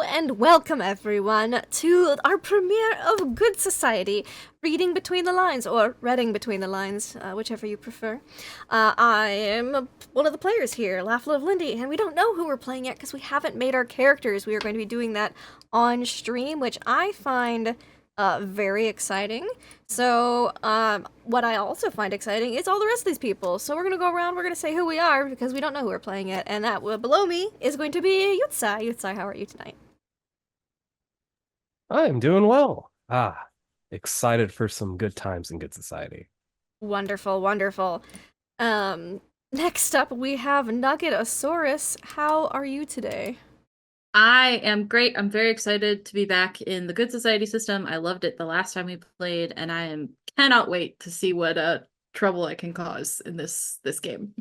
and welcome everyone to our premiere of Good Society, reading between the lines, or reading between the lines, whichever you prefer. I am one of the players here, Laughlove Lindy, and we don't know who we're playing yet because we haven't made our characters. We are going to be doing that on stream, which I find very exciting. So, what I also find exciting is all the rest of these people. So we're gonna go around, we're gonna say who we are, because we don't know who we're playing yet, and that below me is going to be Yutsai. Yutsai, how are you tonight? I'm doing well. Excited for some good times in good society. Wonderful, wonderful. Um, Next up we have Nuggetosaurus. How are you today? I am great. I'm very excited to be back in the Good Society system. I loved it the last time we played, and cannot wait to see what trouble I can cause in this game.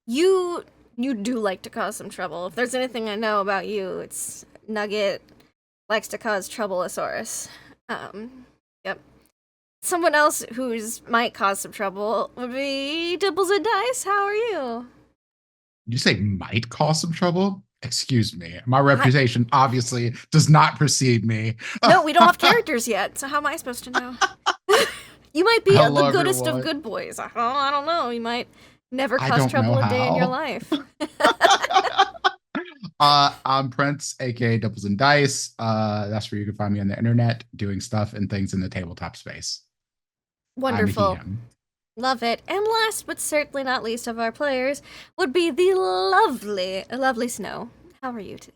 You do like to cause some trouble. If there's anything I know about you, it's Nugget likes to cause troubleosaurus. Yep. Someone else who's might cause some trouble would be Dibbles and Dice. How are you? You say might cause some trouble? Excuse me. My reputation obviously does not precede me. No, we don't have characters yet, so how am I supposed to know? You might be Hello, the goodest everyone. of good boys. I don't know. You might never cause trouble a day in your life. I'm Prince, aka Doubles and Dice. That's where you can find me on the internet doing stuff and things in the tabletop space. Wonderful. I'm Love it. And last but certainly not least of our players would be the lovely Snow. How are you today?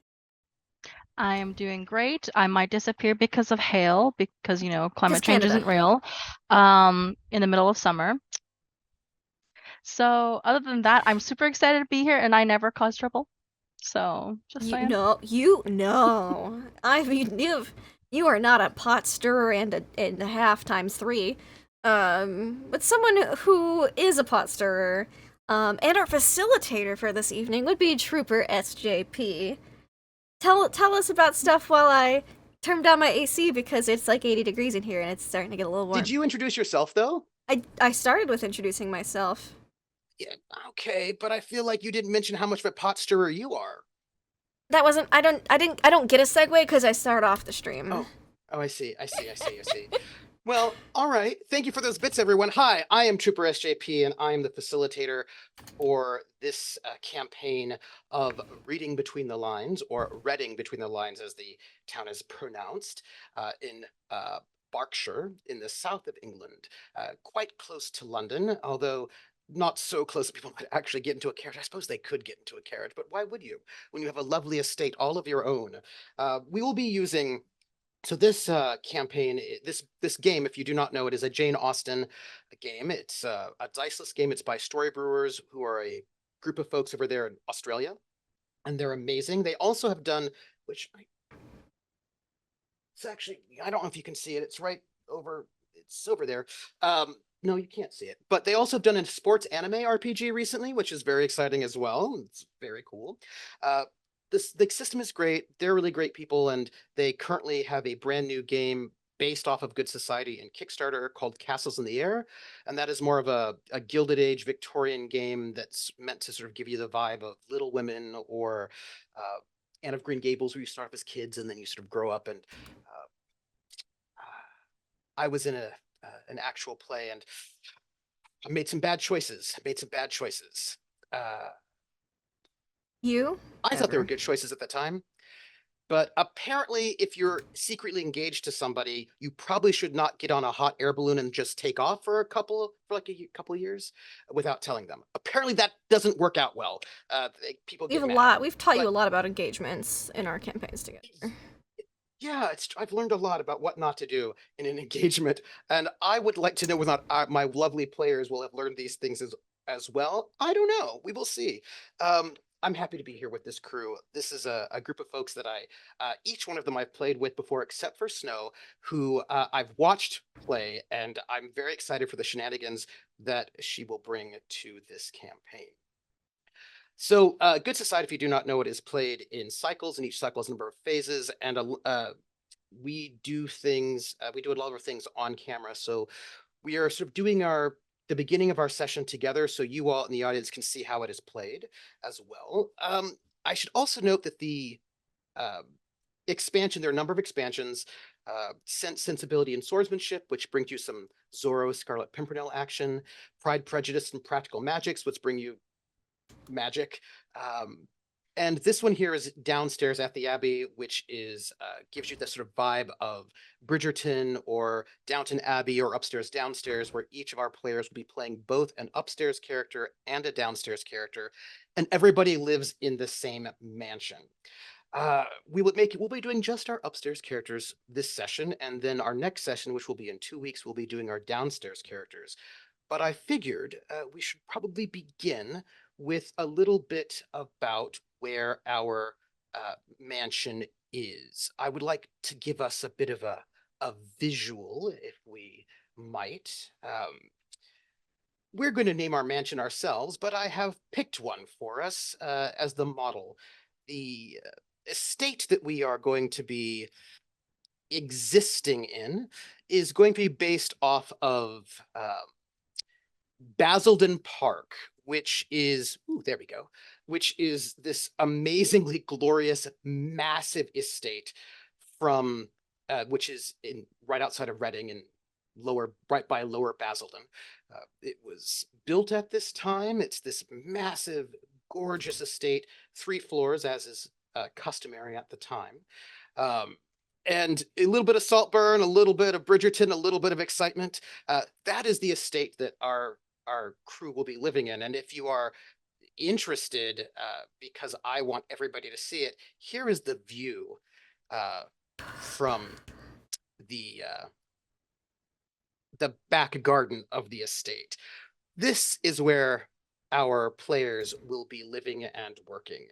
I am doing great. I might disappear because of hail, because climate change Canada. isn't real. In the middle of summer. So other than that, I'm super excited to be here, and I never cause trouble. So just saying. No. I mean, you are not a pot stirrer and a half times three. But someone who is a pot stirrer, and our facilitator for this evening would be Trooper SJP. Tell us about stuff while I turn down my AC because it's like 80 degrees in here and it's starting to get a little warm. Did you introduce yourself though? I started with introducing myself. Yeah, okay, but I feel like you didn't mention how much of a pot stirrer you are. That wasn't. I don't get a segue because I start off the stream. Oh, I see. Well, all right. Thank you for those bits, everyone. Hi, I am Trooper SJP, and I am the facilitator for this campaign of Reading Between the Lines, or Reading Between the Lines, as the town is pronounced, in Berkshire, in the south of England, quite close to London, although not so close that people might actually get into a carriage. I suppose they could get into a carriage, but why would you when you have a lovely estate all of your own? We will be using. So this campaign, this game, if you do not know, it is a Jane Austen game. It's a diceless game. It's by Story Brewers, who are a group of folks over there in Australia, and they're amazing. They also have done, it's actually, I don't know if you can see it. It's right over. It's over there. No, you can't see it. But they also have done a sports anime RPG recently, which is very exciting as well. It's very cool. The system is great. They're really great people, and they currently have a brand new game based off of Good Society and Kickstarter called Castles in the Air, and that is more of a Gilded Age Victorian game that's meant to sort of give you the vibe of Little Women or Anne of Green Gables, where you start off as kids and then you sort of grow up. And I was in an actual play, and I made some bad choices. I thought they were good choices at the time. But apparently, if you're secretly engaged to somebody, you probably should not get on a hot air balloon and just take off for a couple of years without telling them. Apparently, that doesn't work out well. People get mad. We've taught you a lot about engagements in our campaigns together. Yeah, I've learned a lot about what not to do in an engagement, and I would like to know whether or not my lovely players will have learned these things as well. I don't know. We will see. I'm happy to be here with this crew. This is a group of folks that each one of them I've played with before, except for Snow, who I've watched play, and I'm very excited for the shenanigans that she will bring to this campaign. So Good Society, if you do not know it, is played in cycles, and each cycle has a number of phases, and we do things, we do a lot of things on camera. So we are sort of doing the beginning of our session together, so you all in the audience can see how it is played as well. I should also note that the expansion. There are a number of expansions. Sensibility and Swordsmanship, which brings you some Zorro Scarlet Pimpernel action. Pride, Prejudice, and Practical Magics, which bring you magic. And this one here is Downstairs at the Abbey, which is gives you the sort of vibe of Bridgerton or Downton Abbey or Upstairs Downstairs, where each of our players will be playing both an upstairs character and a downstairs character, and everybody lives in the same mansion. We'll be doing just our upstairs characters this session, and then our next session, which will be in 2 weeks, we'll be doing our downstairs characters. But I figured we should probably begin with a little bit about where our mansion is. I would like to give us a bit of a visual, if we might. We're going to name our mansion ourselves, but I have picked one for us as the model. The estate that we are going to be existing in is going to be based off of Basildon Park, which is, there we go, which is this amazingly glorious, massive estate from, which is right outside of Reading and right by Lower Basildon. It was built at this time. It's this massive, gorgeous estate, 3 floors, as is customary at the time. And a little bit of Saltburn, a little bit of Bridgerton, a little bit of excitement. That is the estate that our crew will be living in. And if you are interested, because I want everybody to see it, here is the view from the back garden of the estate. This is where our players will be living and working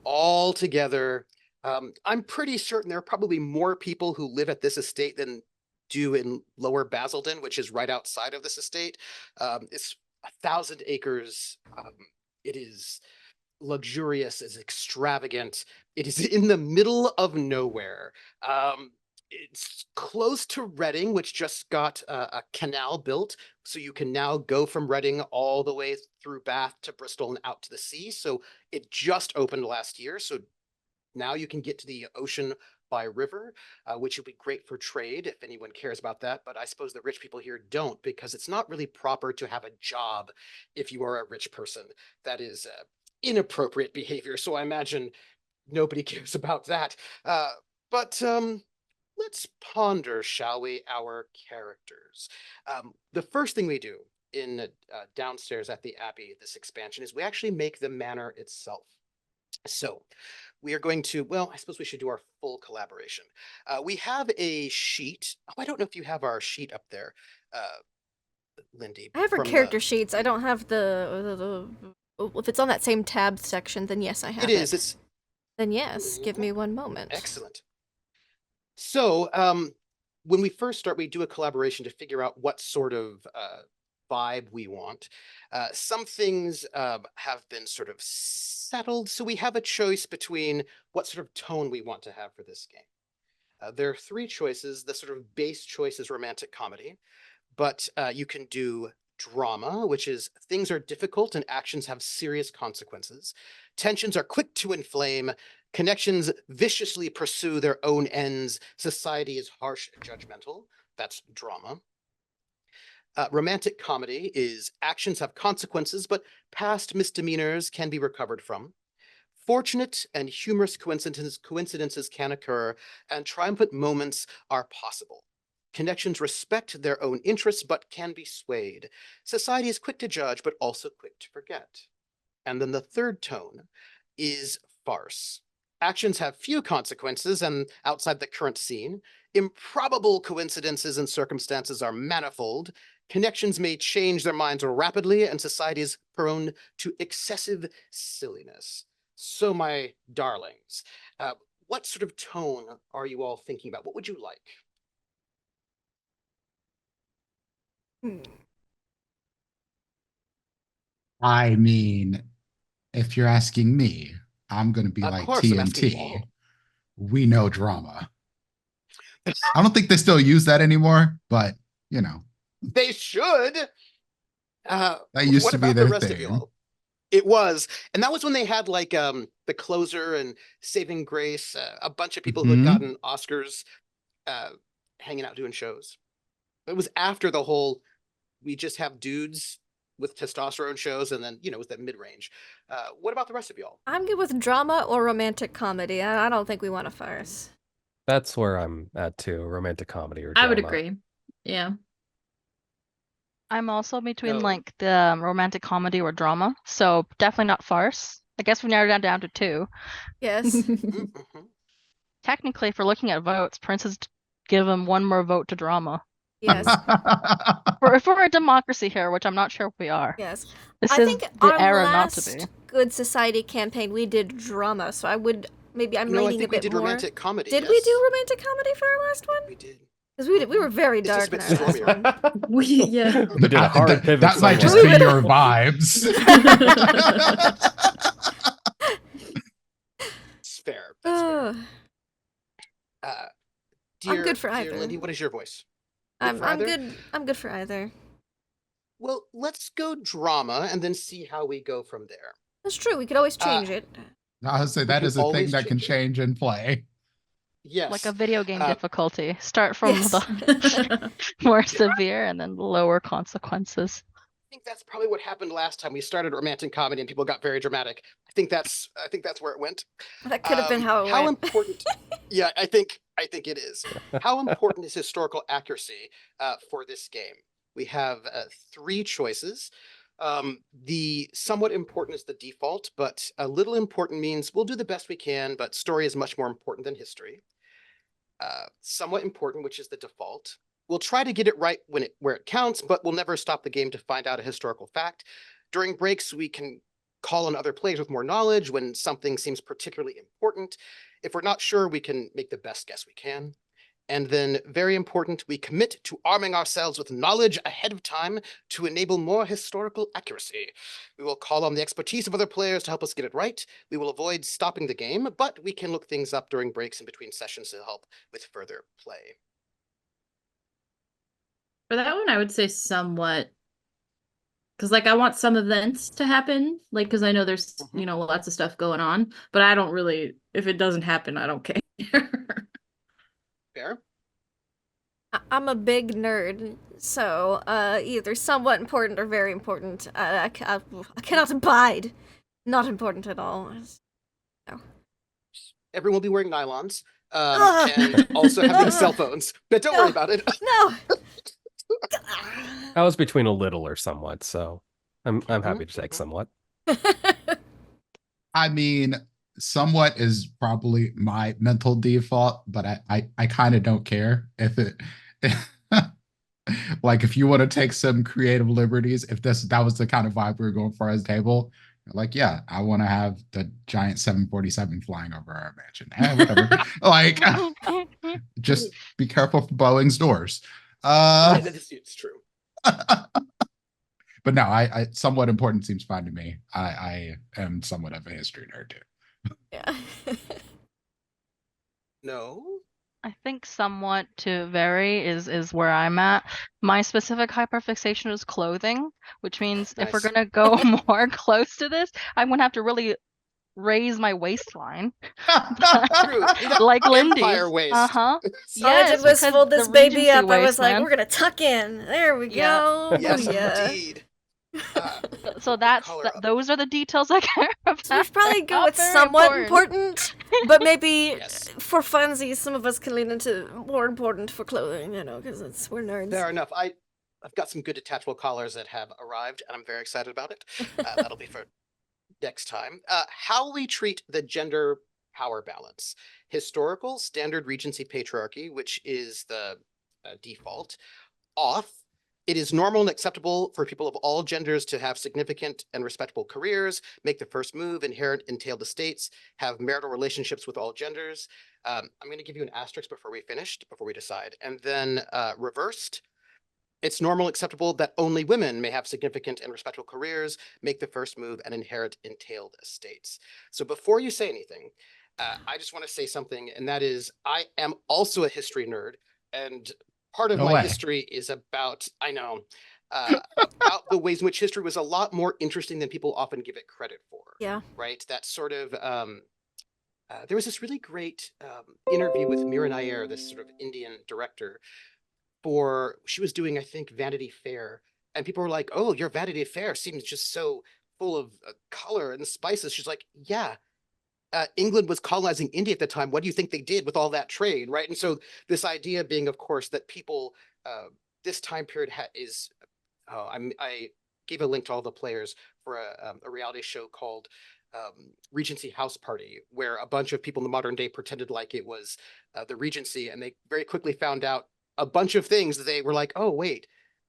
all together. I'm pretty certain there are probably more people who live at this estate than do in Lower Basildon, which is right outside of this estate. It's 1,000 acres. It is luxurious, it's extravagant. It is in the middle of nowhere. It's close to Reading, which just got a canal built. So you can now go from Reading all the way through Bath to Bristol and out to the sea. So it just opened last year. So now you can get to the ocean by river, which would be great for trade if anyone cares about that. But I suppose the rich people here don't, because it's not really proper to have a job if you are a rich person. That is inappropriate behavior. So I imagine nobody cares about that. But let's ponder, shall we, our characters. The first thing we do in Downstairs at the Abbey, this expansion, is we actually make the manor itself. So we are going to, well, I suppose we should do our full collaboration. We have a sheet. Oh, I don't know if you have our sheet up there, Lindy. I have our character sheets. I don't have the if it's on that same tab section, then yes, I have it. It is. Then yes, give me one moment. Excellent. So when we first start, we do a collaboration to figure out what sort of vibe we want. Some things have been sort of settled, so we have a choice between what sort of tone we want to have for this game. There are 3 choices. The sort of base choice is romantic comedy, but you can do drama, which is things are difficult and actions have serious consequences. Tensions are quick to inflame. Connections viciously pursue their own ends. Society is harsh and judgmental. That's drama. Romantic comedy is actions have consequences, but past misdemeanors can be recovered from. Fortunate and humorous coincidences can occur, and triumphant moments are possible. Connections respect their own interests, but can be swayed. Society is quick to judge, but also quick to forget. And then the third tone is farce. Actions have few consequences and outside the current scene. Improbable coincidences and circumstances are manifold. Connections may change their minds rapidly, and society is prone to excessive silliness. So, my darlings, what sort of tone are you all thinking about? What would you like? I mean, if you're asking me, I'm going to be like TNT. We know drama. I don't think they still use that anymore, but you know. They should. That used to be their rest thing. of you all? It was, and that was when they had like the closer and Saving Grace, a bunch of people who had gotten Oscars, hanging out doing shows. It was after the whole we just have dudes with testosterone shows, and then it was that mid range. What about the rest of y'all? I'm good with drama or romantic comedy. I don't think we want to farce. That's where I'm at too. Romantic comedy or I would drama. agree. Yeah. I'm also between No. like the romantic comedy or drama, so definitely not farce. I guess we narrowed down to 2. Yes. Mhm. Technically, if we're looking at votes, Prince has given 1 more vote to drama. Yes. If we're a democracy here, which I'm not sure if we are, Yes. this I is think the our era not to last be. Good Society campaign we did drama, so I'm No, I leaning think a we bit did more. romantic comedy. Did yes. we do romantic comedy for our last one? We did. Because we were very It's just dark a in bit our last stormier. one. Yeah. We did a hard pivot that might just somewhere. be your vibes. It's fair. That's fair. Ugh. Dear, good for dear either. Lindy, what is your voice? I'm for either? good. I'm good for either. Well, let's go drama and then see how we go from there. That's true. We could always change it. I would say that can is a thing always that can change it. change and play. Yes. Like a video game Uh, difficulty. Start from Yes. the more severe and then lower consequences. I think that's probably what happened last time we started romantic comedy and people got very dramatic. I think that's where it went. That could have been how it went. Important? Yeah, I think it is. How important is historical accuracy for this game? We have 3 choices. The somewhat important is the default, but a little important means we'll do the best we can, but story is much more important than history. Somewhat important, which is the default. We'll try to get it right where it counts, but we'll never stop the game to find out a historical fact. During breaks, we can call on other players with more knowledge when something seems particularly important. If we're not sure, we can make the best guess we can. And then, very important, we commit to arming ourselves with knowledge ahead of time to enable more historical accuracy. We will call on the expertise of other players to help us get it right. We will avoid stopping the game, but we can look things up during breaks and between sessions to help with further play. For that one, I would say somewhat. Because, like, I want some events to happen. Like, because I know there's, lots of stuff going on. But I don't really, if it doesn't happen, I don't care. Fair? I'm a big nerd, so either somewhat important or very important. I cannot abide. Not important at all. Everyone will be wearing nylons and also having cell phones. But don't worry about it. No. I was between a little or somewhat, so I'm happy to take somewhat. I mean, somewhat is probably my mental default, but I kind of don't care if it like if you want to take some creative liberties, if that was the kind of vibe we were going for as a table, like, yeah, I want to have the giant 747 flying over our mansion. Whatever. Like, just be careful for Boeing's doors. It's true. But no, I somewhat important seems fine to me. I am somewhat of a history nerd too. Yeah. No? I think somewhat to vary is where I'm at. My specific hyperfixation is clothing, which means if we're Nice. gonna go more close to this, I'm gonna have to really raise my waistline. True. You got Like Lindy. Empire waist. Uh-huh. All I did was because fold this the baby Regency up. I was like, waistband. we're gonna tuck in. There we Yeah. go. Yes, Yeah. indeed. So that's Collar up. those are the details I care about. So we should probably go Not with very somewhat important, but maybe Yes. for funsies, some of us can lean into more important for clothing, because we're nerds. Fair enough. I've got some good detachable collars that have arrived, and I'm very excited about it. That'll be for next time. How we treat the gender power balance. Historical, standard Regency patriarchy, which is the default. Off. It is normal and acceptable for people of all genders to have significant and respectable careers, make the first move, inherit entailed estates, have marital relationships with all genders. I'm going to give you an asterisk before we decide. And then reversed. It's normal, acceptable that only women may have significant and respectable careers, make the first move, and inherit entailed estates. So before you say anything, I just want to say something, and that is I am also a history nerd, and part of No my way. history is about, I know, about the ways in which history was a lot more interesting than people often give it credit for. Yeah. Right. That sort of there was this really great interview with Mira Nair, this sort of Indian director, she was doing, I think, Vanity Fair, and people were like, "Oh, your Vanity Fair seems just so full of color and spices." She's like, "Yeah, England was colonizing India at the time. What do you think they did with all that trade?" Right. And so this idea being, of course, that people this time period is I gave a link to all the players for a reality show called Regency House Party, where a bunch of people in the modern day pretended like it was the Regency, and they very quickly found out a bunch of things that they were like, "Oh, wait,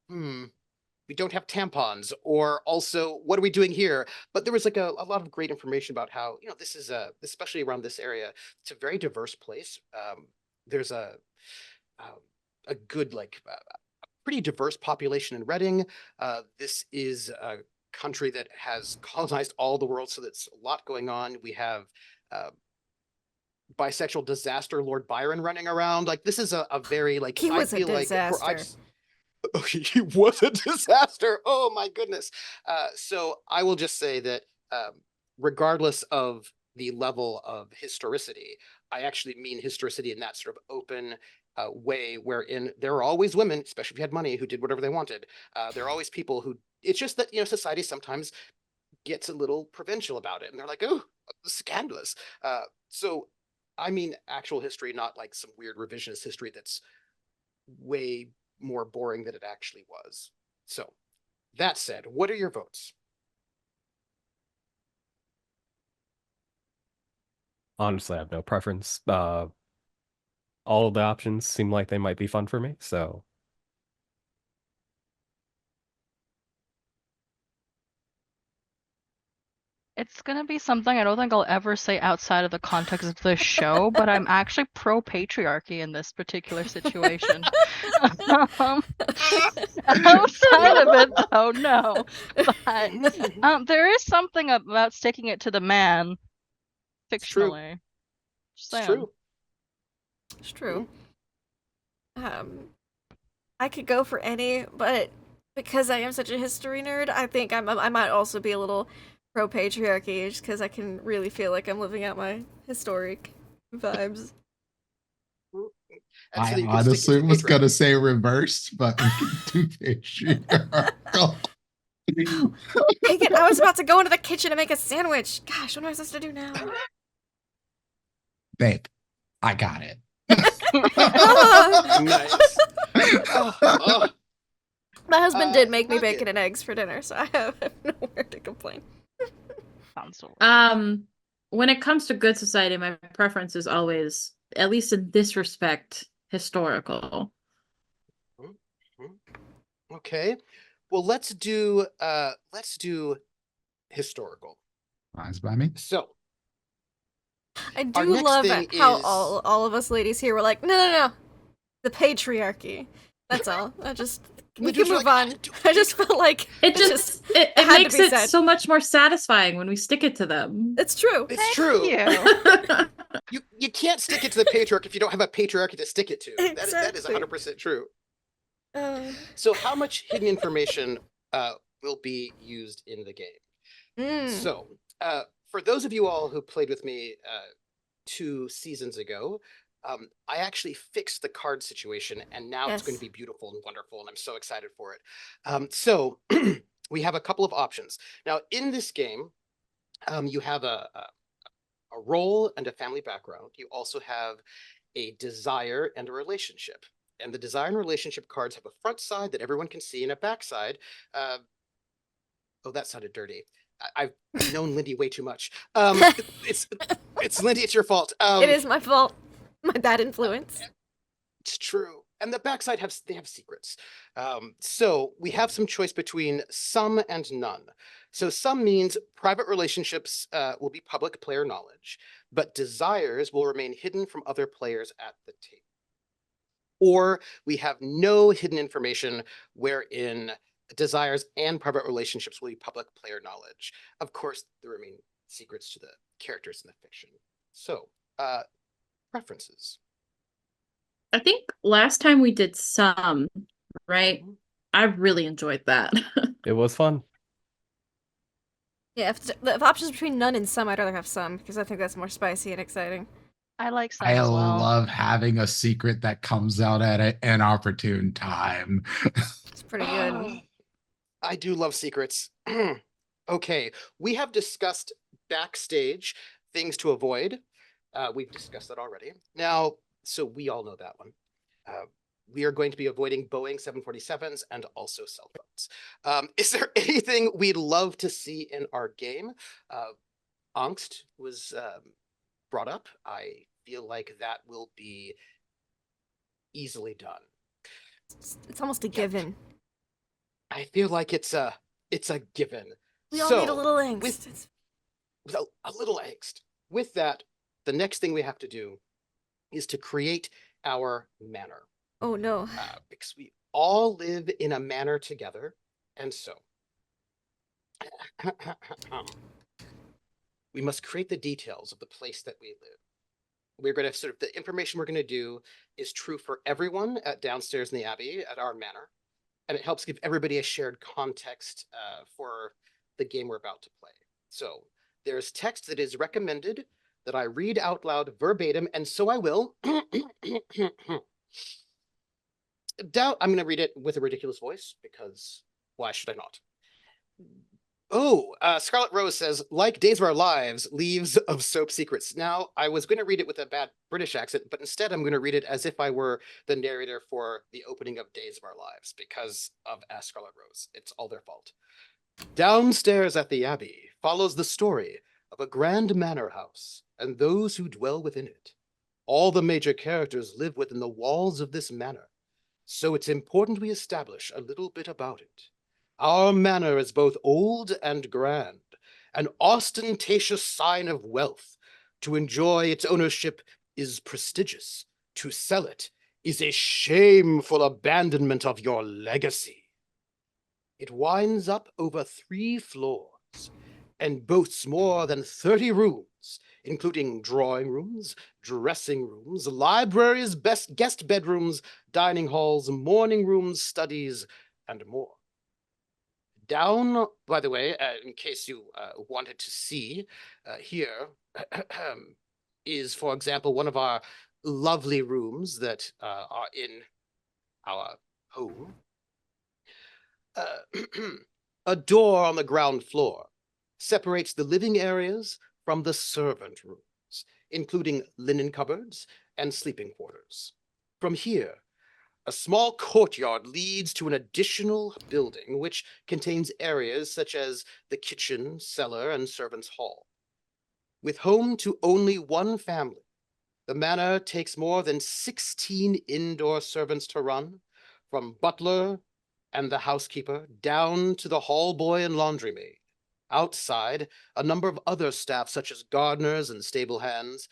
we don't have tampons," or also, "What are we doing here?" But there was like a lot of great information about how, this is especially around this area, it's a very diverse place. There's a good, like, pretty diverse population in Reading. This is a country that has colonized all the world, so that's a lot going on. We have bisexual disaster Lord Byron running around. Like, this is a very, like, He was I feel a like disaster. he was a disaster. Oh my goodness. So I will just say that regardless of the level of historicity, I actually mean historicity in that sort of open way, wherein there are always women, especially if you had money, who did whatever they wanted. There are always people who, it's just that, society sometimes gets a little provincial about it, and they're like, "Oh, scandalous." So I mean actual history, not like some weird revisionist history that's way more boring than it actually was. So that said, what are your votes? Honestly, I have no preference. All of the options seem like they might be fun for me, so It's gonna be something I don't think I'll ever say outside of the context of this show, but I'm actually pro patriarchy in this particular situation. Outside of it, though, no. But there is something about sticking it to the man, fictionally. It's true. It's true. I could go for any, but because I am such a history nerd, I think I might also be a little pro patriarchy, just because I can really feel like I'm living out my historic vibes. And so I that you can stick it to honestly the was patriarchy. gonna say reversed, but we can do patriarchal. Dang it, I was about to go into the kitchen and make a sandwich. Gosh, what am I supposed to do now? Babe, I got it. Nice. Oh. My husband did make me Nugget. bacon and eggs for dinner, so I have nowhere to complain. Sounds delicious. When it comes to good society, my preference is always, at least in this respect, historical. Okay. Well, let's do historical. Mine's by me. So I Our do next love thing how is- all of us ladies here were like, no, the patriarchy. That's all. We can move on. I just felt like It had to makes be it said. so much more satisfying when we stick it to them. It's true. It's true. You. You can't stick it to the patriarch if you don't have a patriarchy to stick it to. That is Exactly. 100% true. So how much hidden information will be used in the game? So for those of you all who played with me 2 seasons ago, I actually fixed the card situation, and now it's going to be beautiful and wonderful, and I'm so excited for it. So we have a couple of options. Now, in this game, you have a role and a family background. You also have a desire and a relationship. And the desire and relationship cards have a front side that everyone can see and a back side. Oh, that sounded dirty. I've known Lindy way too much. It's Lindy, it's your fault. It is my fault. My bad influence. It's true. And the backside have secrets. So we have some choice between some and none. So some means private relationships will be public player knowledge, but desires will remain hidden from other players at the table. Or we have no hidden information, wherein desires and private relationships will be public player knowledge. Of course, there remain secrets to the characters in the fiction. So, preferences. I think last time we did some, right? I really enjoyed that. It was fun. Yeah, if options between none and some, I'd rather have some, because I think that's more spicy and exciting. I like some I as well. love having a secret that comes out at an opportune time. It's pretty good. I do love secrets. Okay, we have discussed backstage things to avoid. We've discussed that already. Now, so we all know that one. We are going to be avoiding Boeing 747s and also cell phones. Is there anything we'd love to see in our game? Angst was brought up. I feel like that will be easily done. It's almost a given. I feel like it's a given. We all need a little angst. With a little angst. With that, the next thing we have to do is to create our manor. Oh no. Because we all live in a manor together, and so we must create the details of the place that we live. We're going to sort of, the information we're going to do is true for everyone at downstairs in the Abbey at our manor, and it helps give everybody a shared context for the game we're about to play. So there's text that is recommended that I read out loud verbatim, and so I will. I'm going to read it with a ridiculous voice, because why should I not? Oh, Scarlet Rose says, like Days of Our Lives, leaves of soap secrets. Now, I was going to read it with a bad British accent, but instead I'm going to read it as if I were the narrator for the opening of Days of Our Lives, because of Ask Scarlet Rose. It's all their fault. Downstairs at the Abbey follows the story of a grand manor house and those who dwell within it. All the major characters live within the walls of this manor, so it's important we establish a little bit about it. Our manor is both old and grand, an ostentatious sign of wealth. To enjoy its ownership is prestigious. To sell it is a shameful abandonment of your legacy. It winds up over 3 floors and boasts more than 30 rooms, including drawing rooms, dressing rooms, libraries, guest bedrooms, dining halls, morning rooms, studies, and more. Down, by the way, in case you wanted to see, here is, for example, one of our lovely rooms that are in our home. A door on the ground floor separates the living areas from the servant rooms, including linen cupboards and sleeping quarters. From here, a small courtyard leads to an additional building which contains areas such as the kitchen, cellar, and servants' hall. With home to only one family, the manor takes more than 16 indoor servants to run, from butler and the housekeeper down to the hall boy and laundry maid. Outside, a number of other staff, such as gardeners and stable hands,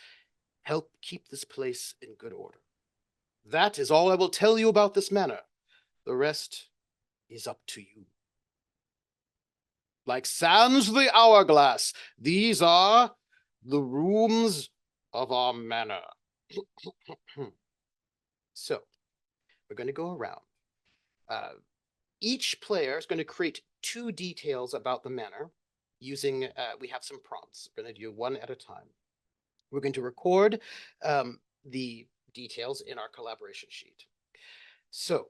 help keep this place in good order. That is all I will tell you about this manor. The rest is up to you. Like sands the hourglass, these are the rooms of our manor. So, we're going to go around. Each player is going to create 2 details about the manor using, we have some prompts. We're going to do one at a time. We're going to record the details in our collaboration sheet. So,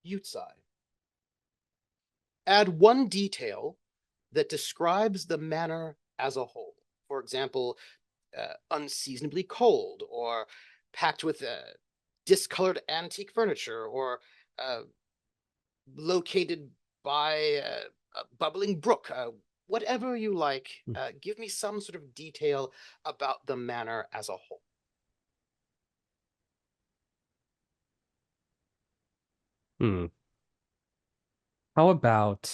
Yutsai. Add 1 detail that describes the manor as a whole. For example, unseasonably cold, or packed with discolored antique furniture, or located by a bubbling brook. Whatever you like, give me some sort of detail about the manor as a whole. How about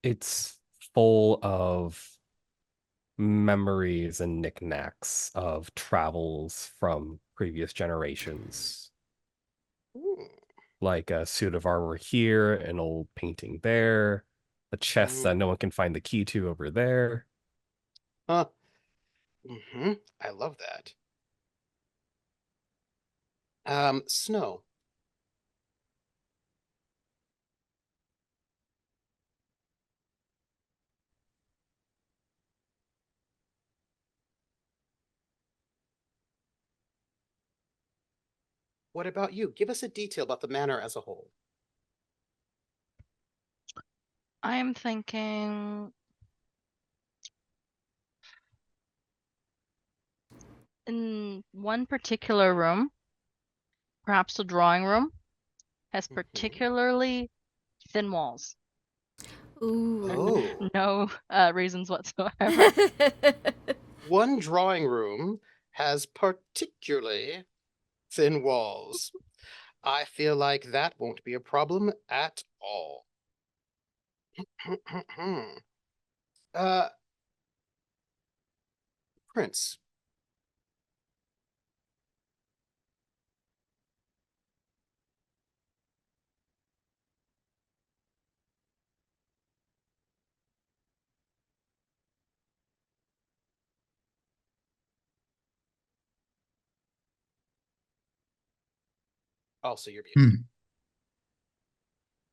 it's full of memories and knickknacks of travels from previous generations? Like a suit of armor here, an old painting there, a chest that no one can find the key to over there. Huh. I love that. Snow. What about you? Give us a detail about the manor as a whole. I'm thinking in one particular room, perhaps the drawing room, has particularly thin walls. Ooh. Oh. No reasons whatsoever. One drawing room has particularly thin walls. I feel like that won't be a problem at all. Prince. Also, you're muted.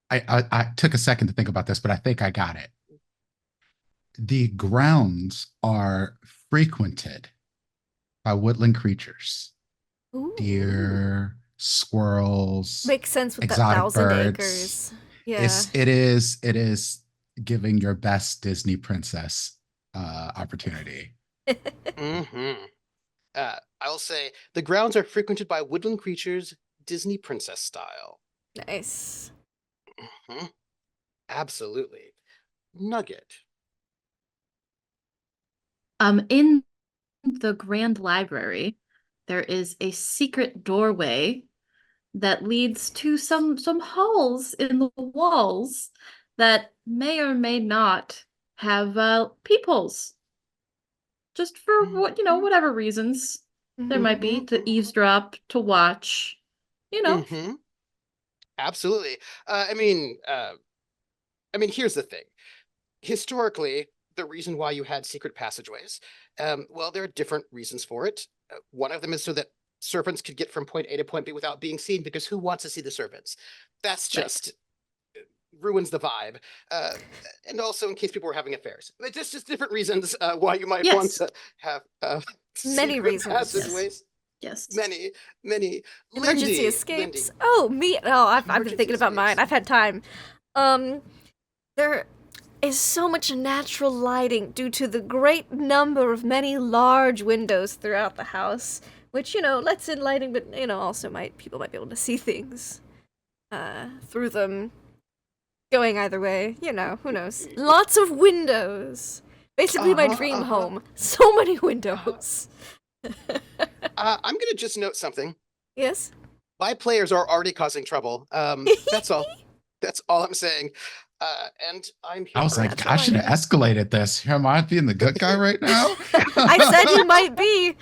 I took a second to think about this, but I think I got it. The grounds are frequented by woodland creatures. Ooh. Deer, squirrels, Makes sense with that exotic 1,000 birds. acres. Yeah. It is giving your best Disney princess opportunity. I will say the grounds are frequented by woodland creatures, Disney princess style. Nice. Absolutely. Nugget. In the Grand Library, there is a secret doorway that leads to some holes in the walls that may or may not have peepholes. Just for whatever reasons there might be, to eavesdrop, to watch, Absolutely. I mean, here's the thing. Historically, the reason why you had secret passageways, well, there are different reasons for it. One of them is so that servants could get from point A to point B without being seen, because who wants to see the servants? That's just ruins the vibe. And also in case people were having affairs. But just different reasons why you might want to have many reasons. passageways. Yes. Many. Emergency Lindy, escapes. Oh, me. Oh, I've been thinking about mine. I've had time. There is so much natural lighting due to the great number of many large windows throughout the house, which, lets in lighting, but, also people might be able to see things through them. Going either way, who knows. Lots of windows. Basically my dream home. So many windows. I'm going to just note something. Yes? My players are already causing trouble. That's all. That's all I'm saying. And I'm here. I was like, I should have escalated this. Am I being the good guy right now? I said you might be.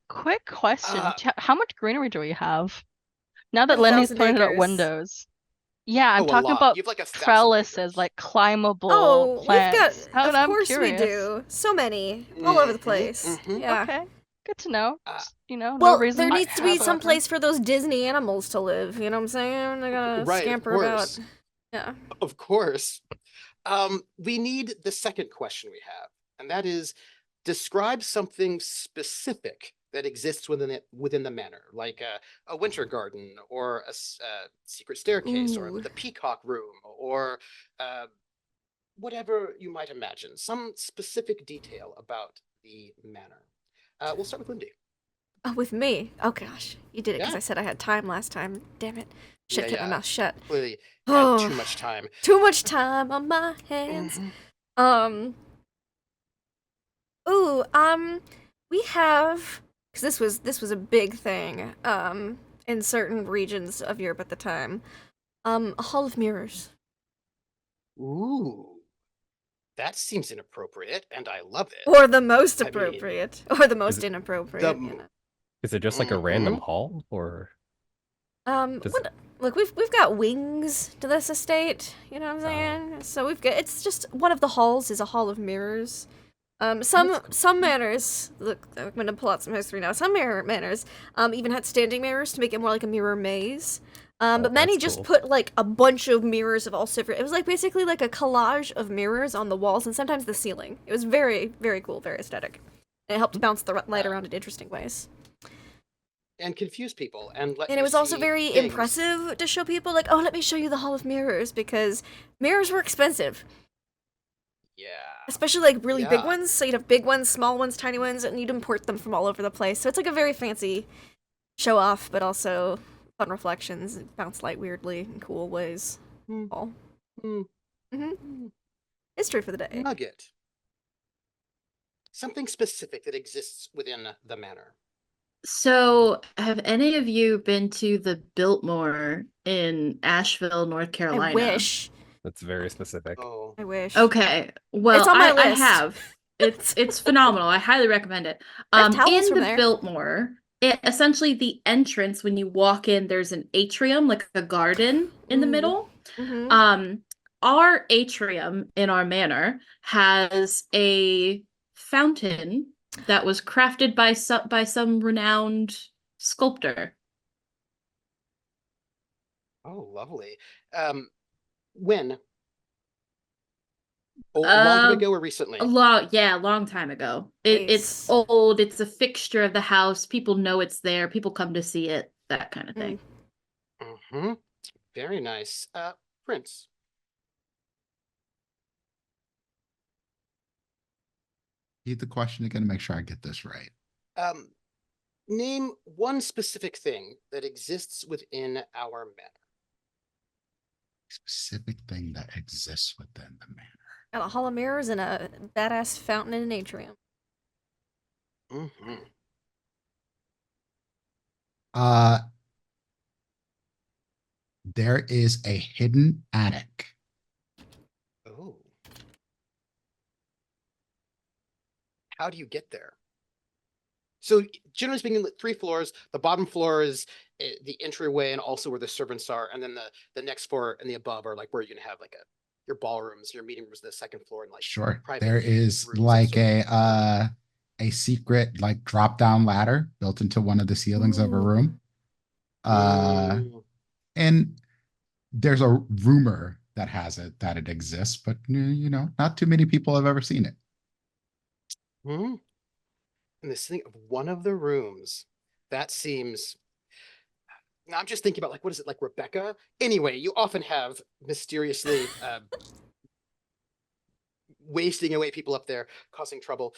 Quick question. How much greenery do we have? Now that Lenny's pointed out windows. Yeah, I'm talking about trellises, like climbable plants. Of course we do. So many. All over the place. Yeah. Okay. Good to know. Well, no reason there needs to be some place for those Disney animals to live. You know what I'm saying? They gotta scamper about. Yeah. Of course. We need the second question we have, and that is, describe something specific that exists within the manor, like a winter garden, or a secret staircase, or the peacock room, or whatever you might imagine. Some specific detail about the manor. We'll start with Lindy. Oh, with me? Oh gosh, you did it because I said I had time last time. Damn it! Should keep my mouth shut. Clearly, had too much time. Too much time on my hands. We have, because this was a big thing in certain regions of Europe at the time. A hall of mirrors. Ooh. That seems inappropriate, and I love it. Or the most appropriate, or the most inappropriate. Is it just like a random hall, or? Look, we've got wings to this estate. You know what I'm saying? So it's just one of the halls is a hall of mirrors. Some manors, look, I'm gonna pull out some history now. Some manors even had standing mirrors to make it more like a mirror maze. But many just cool. put like a bunch of mirrors of all different. It was like basically like a collage of mirrors on the walls and sometimes the ceiling. It was very, very cool, very aesthetic. And it helped bounce the light around in interesting ways. And confuse people and let And you it was also see very things. impressive to show people like, oh, let me show you the Hall of Mirrors, because mirrors were expensive. Yeah. Especially like really big Yeah. ones. So you'd have big ones, small ones, tiny ones, and you'd import them from all over the place. So it's like a very fancy show off, but also fun reflections. It bounce light weirdly in cool ways. All. History for the day. Nugget. Something specific that exists within the manor. So, have any of you been to the Biltmore in Asheville, North Carolina? I wish. That's very specific. Oh. I wish. Okay. Well, It's on my I list. have. It's phenomenal. I highly recommend it. I have towels In from the there. Biltmore, essentially the entrance when you walk in, there's an atrium, like a garden in the middle. Our atrium in our manor has a fountain that was crafted by some renowned sculptor. Oh, lovely. When? Oh, a long time ago or recently? A long time ago. It's Nice. old. It's a fixture of the house. People know it's there. People come to see it. That kind of thing. Very nice. Prince. Read the question again to make sure I get this right. Name one specific thing that exists within our manor. Specific thing that exists within the manor. Got a Hall of Mirrors and a badass fountain in an atrium. There is a hidden attic. Oh. How do you get there? So generally speaking, 3 floors. The bottom floor is the entryway and also where the servants are, and then the next floor and the above are like where you're gonna have like your ballrooms, your meeting rooms, the second floor, and like Sure. private There is rooms like and a secret like drop down ladder built into one of the ceilings of a room. And there's a rumor that has it that it exists, but you know, not too many people have ever seen it. And this thing of one of the rooms, that seems. Now I'm just thinking about like, what is it, like Rebecca? Anyway, you often have mysteriously wasting away people up there, causing trouble.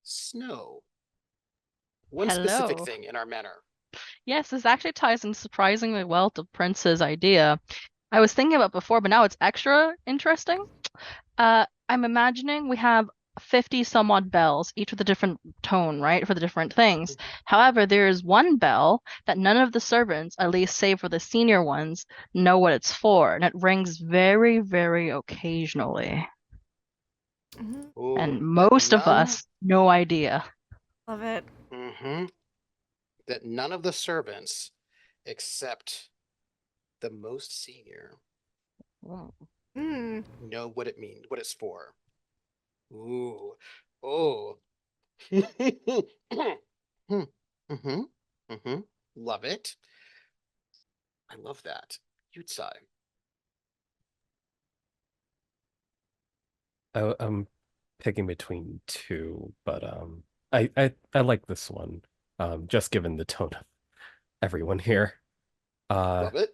Snow. One specific thing in our manor. Yes, this actually ties in surprisingly well to Prince's idea. I was thinking about before, but now it's extra interesting. I'm imagining we have 50 some odd bells, each with a different tone, right, for the different things. However, there is one bell that none of the servants, at least save for the senior ones, know what it's for, and it rings very, very occasionally. Ooh, and most of us, no idea. Love it. That none of the servants, except the most senior, know what it means, what it's for. Ooh. Oh. Love it. I love that. Yutsai. I'm picking between two, but I like this one. Just given the tone of everyone here. Love it.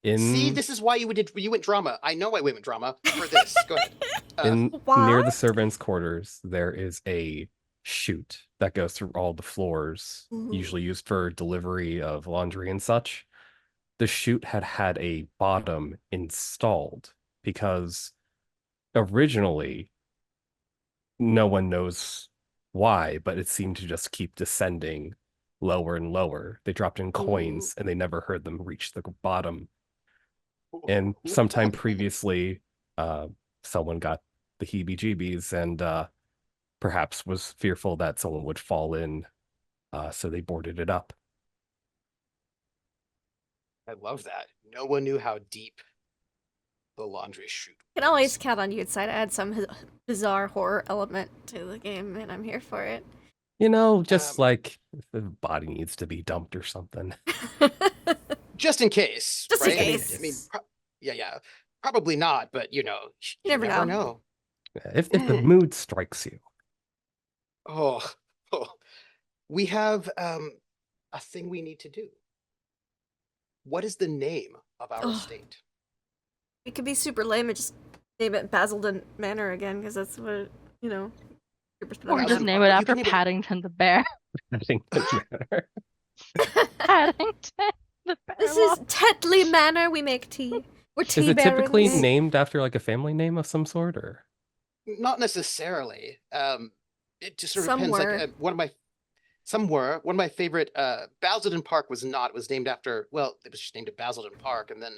See, this is why you went drama. I know I went drama for this. Go ahead. Near the servants' quarters, there is a chute that goes through all the floors, usually used for delivery of laundry and such. The chute had a bottom installed because originally, no one knows why, but it seemed to just keep descending lower and lower. They dropped in coins and they never heard them reach the bottom. And sometime previously, someone got the heebie-jeebies and perhaps was fearful that someone would fall in, so they boarded it up. I love that. No one knew how deep the laundry chute. Can always count on you to add some bizarre horror element to the game, and I'm here for it. You know, just like if the body needs to be dumped or something. Just in case. Just right? in case. I mean, yeah. Probably not, but you never know. If the mood strikes you. Oh, we have a thing we need to do. What is the name of our estate? It could be super lame and just name it Basildon Manor again, because that's what, Or just name it after Paddington the bear. Paddington Manor. Paddington the bear. This is Tetley Manor. We make tea. We're tea Is it barons. typically named after like a family name of some sort, or? Not necessarily. It just sort of depends. Like one of my favorite. Basildon Park was not. It was named after. Well, it was just named Basildon Park, and then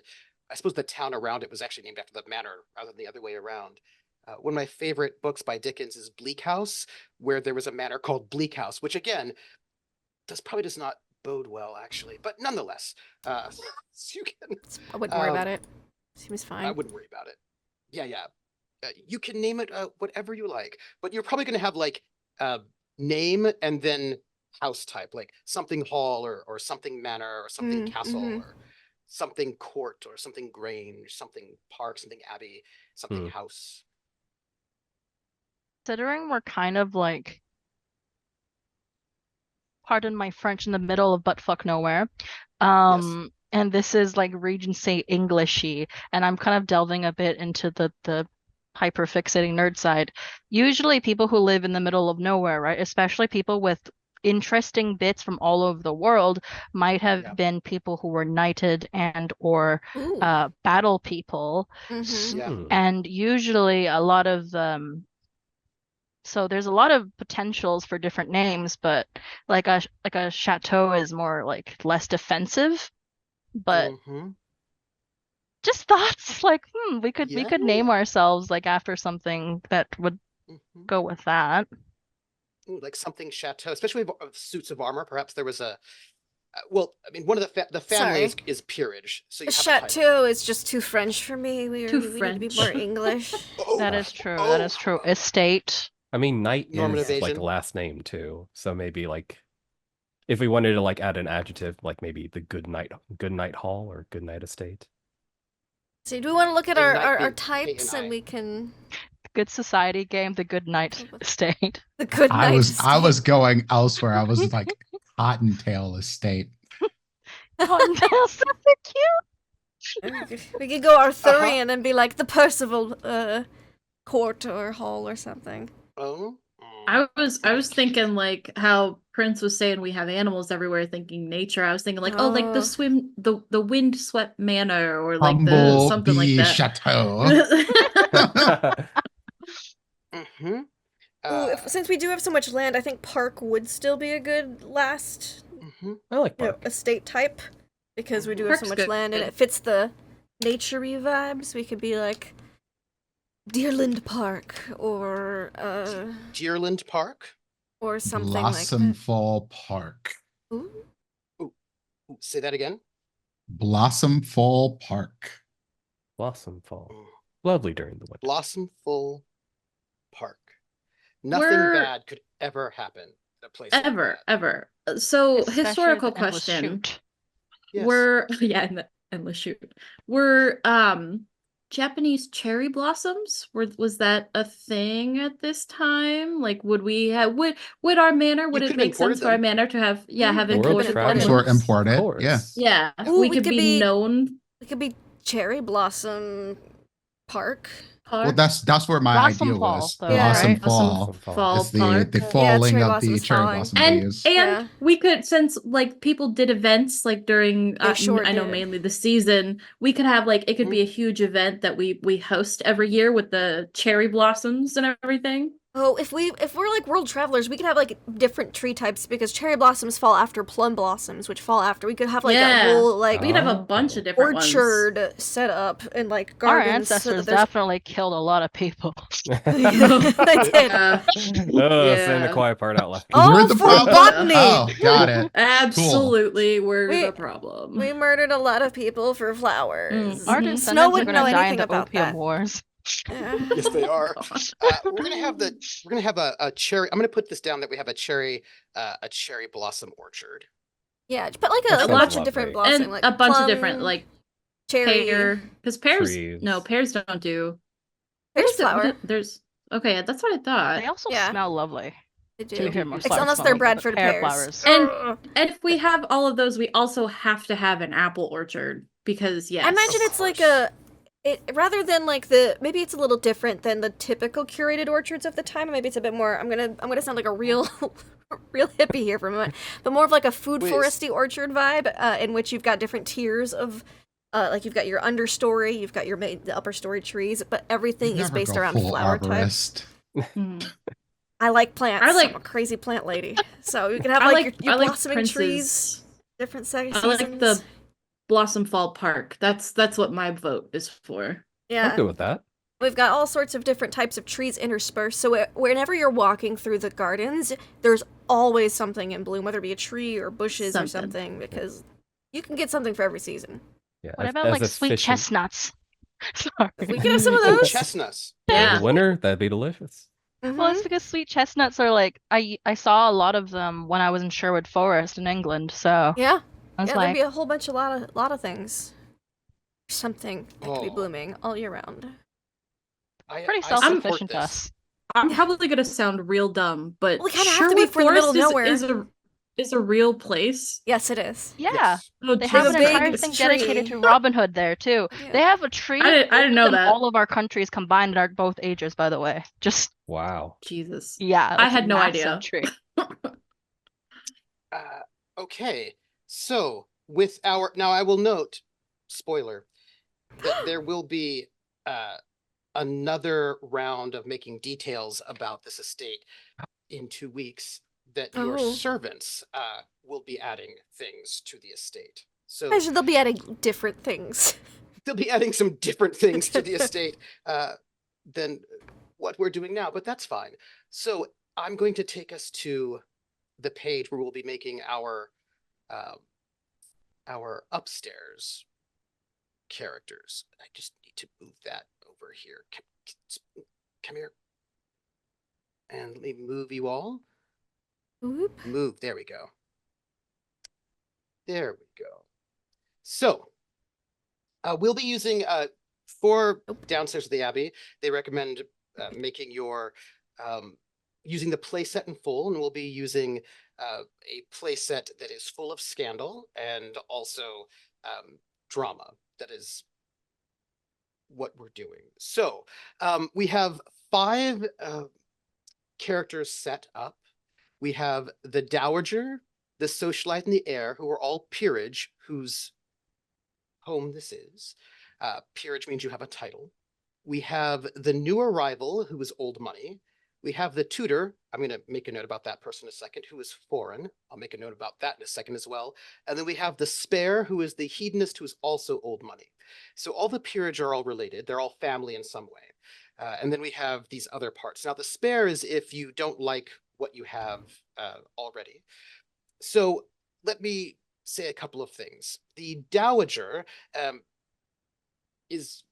I suppose the town around it was actually named after the manor rather than the other way around. One of my favorite books by Dickens is Bleak House, where there was a manor called Bleak House, which again, probably does not bode well, actually. But nonetheless, you can. I wouldn't worry about it. Seems fine. I wouldn't worry about it. Yeah. You can name it whatever you like, but you're probably going to have like name and then house type, like something hall or something manor or something castle or something court or something grange, something park, something abbey, something house. Considering we're kind of like, pardon my French, in the middle of buttfuck nowhere, Yes. and this is like Regency Englishy, and I'm kind of delving a bit into the hyper fixating nerd side. Usually people who live in the middle of nowhere, right, especially people with interesting bits from all over the world, might have been people who were knighted and or battle people. And usually a lot of so there's a lot of potentials for different names, but like a chateau is more like less defensive. But just thoughts like, we could name ourselves like after something that would go with that. Ooh, like something chateau, especially with suits of armor. Perhaps there was a. Well, I mean, one of the family is peerage. So you have chateau is just too French for me. We need to be more English. That is true. That is true. Estate. I mean, knight Norman is like a last name too. So maybe like, if we wanted to like add an adjective, like maybe the good night hall or good night estate. So do we want to look at our types and we can... Good society game, the good night estate. The good night estate. I was going elsewhere. I was like Cottontail Estate. Cottontail's so cute. We could go Arthurian and be like the Percival court or hall or something. Oh. I was thinking like how Prince was saying we have animals everywhere, thinking nature. I was thinking like, like the windswept manor or like Humble something like that. Chateau. Since we do have so much land, I think park would still be a good last I like park. Estate type, because we do have so much land and it fits the nature-y vibes. We could be like Deerland Park or Deerland Park or something Blossomfall Park. Ooh. Say that again. Blossomfall Park. Blossomfall. Lovely during the winter. Blossomfall Park. Nothing bad could ever happen at a place ever. So especially historical question. Yes. Were in the endless shoot. Were Japanese cherry blossoms, was that a thing at this time? Like, would we have would our manor, would it make sense for our manor to have imported blossoms? Or imported, yeah. Ooh, we could be known. It could be Cherry Blossom Park. Well, that's where my idea was. Blossom Fall is the falling of the cherry blossom leaves. And we could, since like people did events like during I know mainly the season, we could have like it could be a huge event that we host every year with the cherry blossoms and everything. Oh, if we're like world travelers, we could have like different tree types because cherry blossoms fall after plum blossoms, which fall after. We could have like a whole like we could have a bunch of different orchard set up and like Our gardens. ancestors so that definitely killed a lot of people. they did. Saying the quiet part out loud. Oh, We're the for problem. botany. Oh, got it. Absolutely, we're We- the problem. We murdered a lot of people for flowers. Our Mhm. descendants Snow are wouldn't gonna know die anything in the about opium that. wars. Yeah. Yes, they are. We're gonna have a cherry. I'm gonna put this down that we have a cherry blossom orchard. Yeah, but like That a sounds bunch of different lovely. blossom, And like a bunch of plum, different like cherry, pear, because pears Trees. pears don't do. There's What is it? flower. There's okay, that's what I thought. They also Yeah. smell lovely. They To do. hear most It's flowers unless smell they're like Bradford pear pears. flowers. And if we have all of those, we also have to have an apple orchard because yes. I imagine Of it's like course. rather than like maybe it's a little different than the typical curated orchards of the time. Maybe it's a bit more. I'm gonna sound like a real real hippie here for a moment, but more of like a food Please. foresty orchard vibe, in which you've got different tiers of. Like you've got your understory, you've got the upper story trees, but everything is Never based go around full flower arborist. types. Mhm. I like plants. I like- I'm a crazy plant lady. So you can have I like like your I like blossoming Prince's. trees, different seasons. I like the Blossomfall Park. That's what my vote is for. yeah. I'm good with that. We've got all sorts of different types of trees interspersed. So whenever you're walking through the gardens, there's always something in bloom, whether it be a tree or bushes or something, because you can get something for every season. Yeah. What as- about as like sweet efficient- chestnuts? Sorry. We can have some of Oh, those. chestnuts. Yeah. In the winter, that'd be delicious. Well, it's because sweet chestnuts are like I saw a lot of them when I was in Sherwood Forest in England. So Yeah. I was Yeah, like, there'd be a whole bunch, lot of things. Something that could be Oh. blooming all year round. pretty I support self-sufficient to this. us. I'm probably gonna sound real dumb, but Well, we kinda have to be Sherwood for the middle of Forest nowhere. is a real place. Yes, it is. Yeah. Yes. Oh, They have a an big entire thing dedicated tree. to Robin Hood there too. Yeah. They have a tree. I didn't know than that. all of our countries combined are both ages, by the way. Just Wow. Jesus. yeah. I it's a had no massive idea. Tree. Okay, so with now I will note, spoiler, that there will be another round of making details about this estate in 2 weeks. That your Oh. servants will be adding things to the estate. So Imagine they'll be adding different things. they'll be adding some different things to the estate than what we're doing now, but that's fine. So I'm going to take us to the page where we'll be making our upstairs characters. I just need to move that over here. Come here. And let me move you all. Oop. Move. There we go. There we go. So we'll be using for downstairs of the Abbey. They recommend making your using the playset in full, and we'll be using a playset that is full of scandal and also drama. That is what we're doing. So we have 5 characters set up. We have the Dowager, the Socialite, and the Heir, who are all peerage, whose home this is. Peerage means you have a title. We have the new arrival, who is old money. We have the tutor. I'm going to make a note about that person in a second, who is foreign. I'll make a note about that in a second as well. And then we have the spare, who is the hedonist, who is also old money. So all the peerage are all related. They're all family in some way. And then we have these other parts. Now, the spare is if you don't like what you have already. So let me say a couple of things. The Dowager is...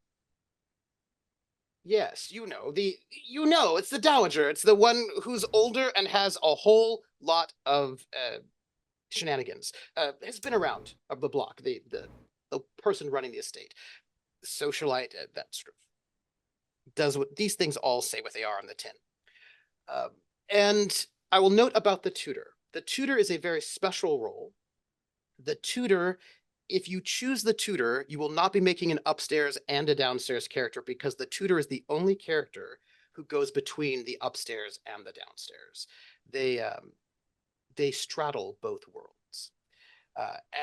Yes, it's the Dowager. It's the one who's older and has a whole lot of shenanigans. Has been around the block, the person running the estate. Socialite, that sort of does what these things all say what they are on the tin. And I will note about the tutor. The tutor is a very special role. The tutor, if you choose the tutor, you will not be making an upstairs and a downstairs character, because the tutor is the only character who goes between the upstairs and the downstairs. They straddle both worlds.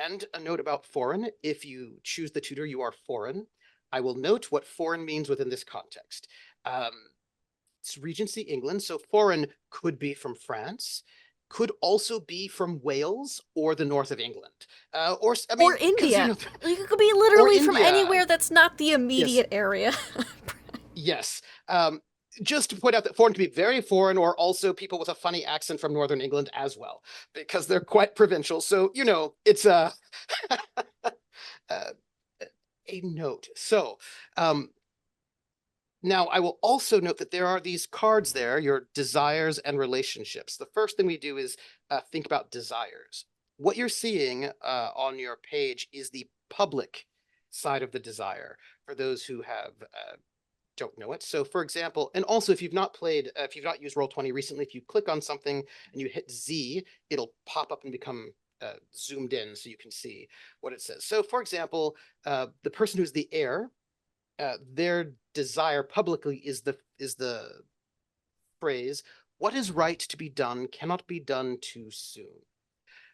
And a note about foreign: if you choose the tutor, you are foreign. I will note what foreign means within this context. it's Regency England, so foreign could be from France, could also be from Wales or the north of England, or I mean, Or India. You know, You could be literally from India. anywhere that's not the immediate area. Yes. Just to point out that foreign can be very foreign, or also people with a funny accent from northern England as well, because they're quite provincial. So, you know, it's a note. So, now I will also note that there are these cards there, your desires and relationships. The first thing we do is think about desires. What you're seeing on your page is the public side of the desire for those who have don't know it. So for example, and also if you've not used Roll20 recently, if you click on something and you hit Z, it'll pop up and become zoomed in so you can see what it says. So for example, the person who's the heir, their desire publicly is the phrase, "What is right to be done cannot be done too soon."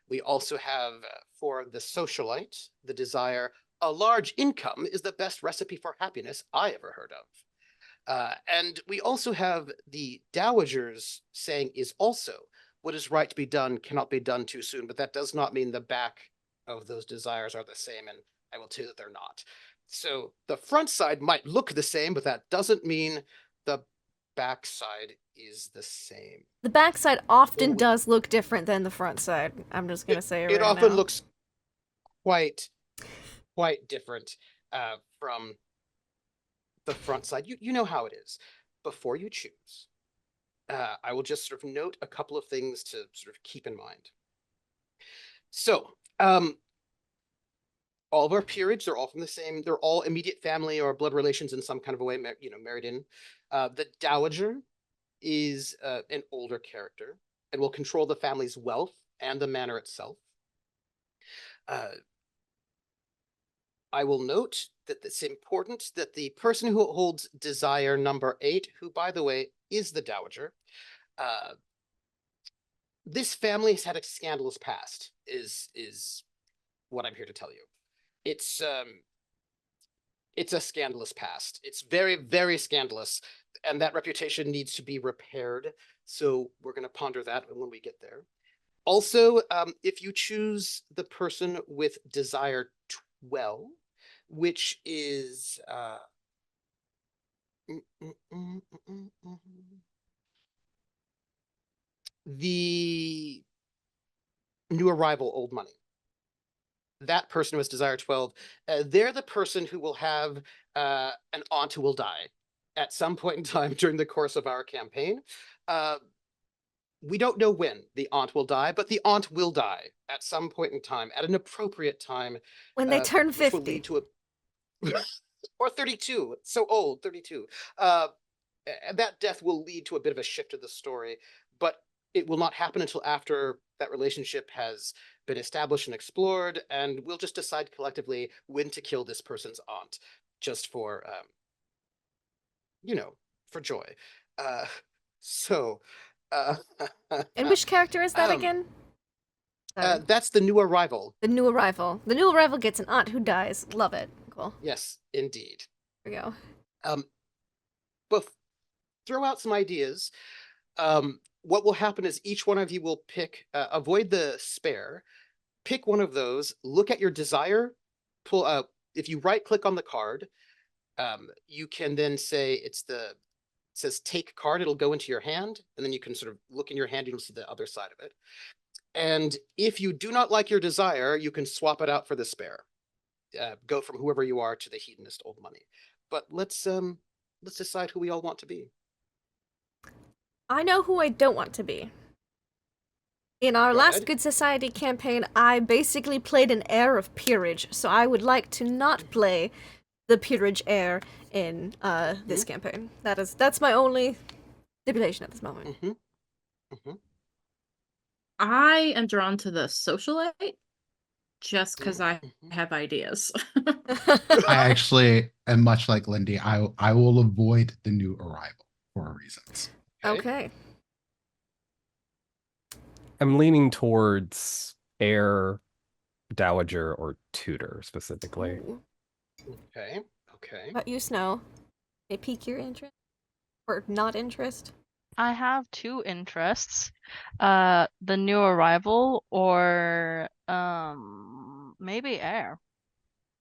We also have for the socialite, the desire, "A large income is the best recipe for happiness I ever heard of." And we also have the dowager's saying is also, "What is right to be done cannot be done too soon," but that does not mean the back of those desires are the same, and I will tell you that they're not. So the front side might look the same, but that doesn't mean the back side is the same. The backside often does look different than the front side. I'm just gonna say it right often now. looks quite different from the front side. You know how it is. Before you choose, I will just sort of note a couple of things to sort of keep in mind. So, all of our peerage, they're all from the same, they're all immediate family or blood relations in some kind of a way, married in. The dowager is an older character and will control the family's wealth and the manor itself. I will note that it's important that the person who holds desire number 8, who, by the way, is the dowager, this family has had a scandalous past, is what I'm here to tell you. It's a scandalous past. It's very, very scandalous, and that reputation needs to be repaired. So we're going to ponder that when we get there. Also, if you choose the person with desire 12, which is the new arrival, old money. That person who has desire 12, they're the person who will have an aunt who will die at some point in time during the course of our campaign. We don't know when the aunt will die, but the aunt will die at some point in time, at an appropriate time. When they turn which 50. will lead to or 32, so old, 32. That death will lead to a bit of a shift of the story, but it will not happen until after that relationship has been established and explored, and we'll just decide collectively when to kill this person's aunt, just for, for joy. And which character is that again? That's the new arrival. The new arrival. The new arrival gets an aunt who dies. Love it. Cool. Yes, indeed. Here we go. But throw out some ideas. What will happen is each one of you will pick, avoid the spare, pick one of those, look at your desire, pull out. If you right click on the card, you can then say it says take card, it'll go into your hand, and then you can sort of look in your hand, you'll see the other side of it. And if you do not like your desire, you can swap it out for the spare. Go from whoever you are to the hedonist old money. But let's decide who we all want to be. I know who I don't want to be. In our last Good Society campaign, I basically played an heir of peerage, so I would like to not play the peerage heir in this campaign. That's my only stipulation at this moment. I am drawn to the socialite just because I have ideas. I actually am much like Lindy. I will avoid the new arrival for reasons. Okay. I'm leaning towards heir, dowager, or tutor specifically. Ooh. Okay. What about you, Snow? May pique your interest? Or not interest? I have two interests. The new arrival or maybe heir.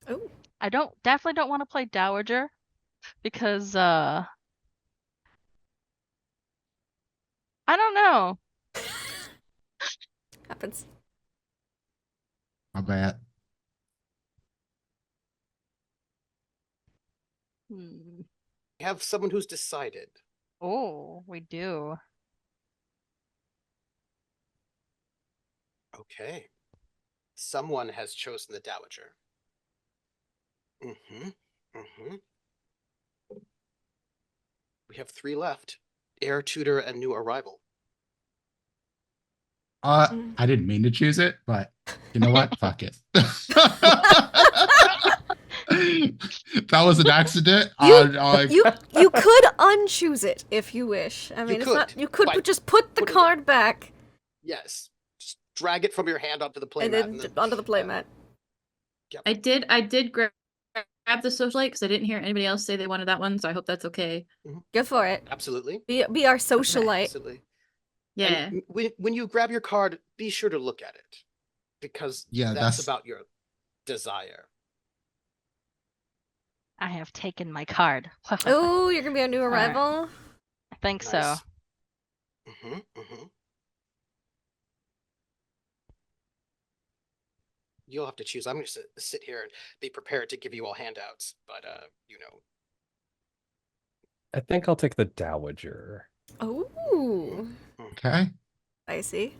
Oh. I definitely don't want to play dowager because I don't know. Happens. My bad. Hmm. We have someone who's decided. Oh, we do. Okay. Someone has chosen the Dowager. Mm-hmm. Mm-hmm. We have 3 left. Heir, tutor, and new arrival. I didn't mean to choose it, but you know what? Fuck it. That was an accident. You could unchoose it if you wish. I mean, you could Like, just put the put it card back Yes. Just drag it from your hand onto the playmat. and then onto the playmat. I did grab the socialite because I didn't hear anybody else say they wanted that one, so I hope that's okay. Go for it. Absolutely. Be our socialite. Absolutely. Yeah. And when you grab your card, be sure to look at it. Because that's about your desire. I have taken my card. Oh, you're gonna be a new right. arrival? I think so. Mm-hmm. Mm-hmm. You'll have to choose. I'm going to sit here and be prepared to give you all handouts, but you know. I think I'll take the Dowager. Oh. Okay. I see.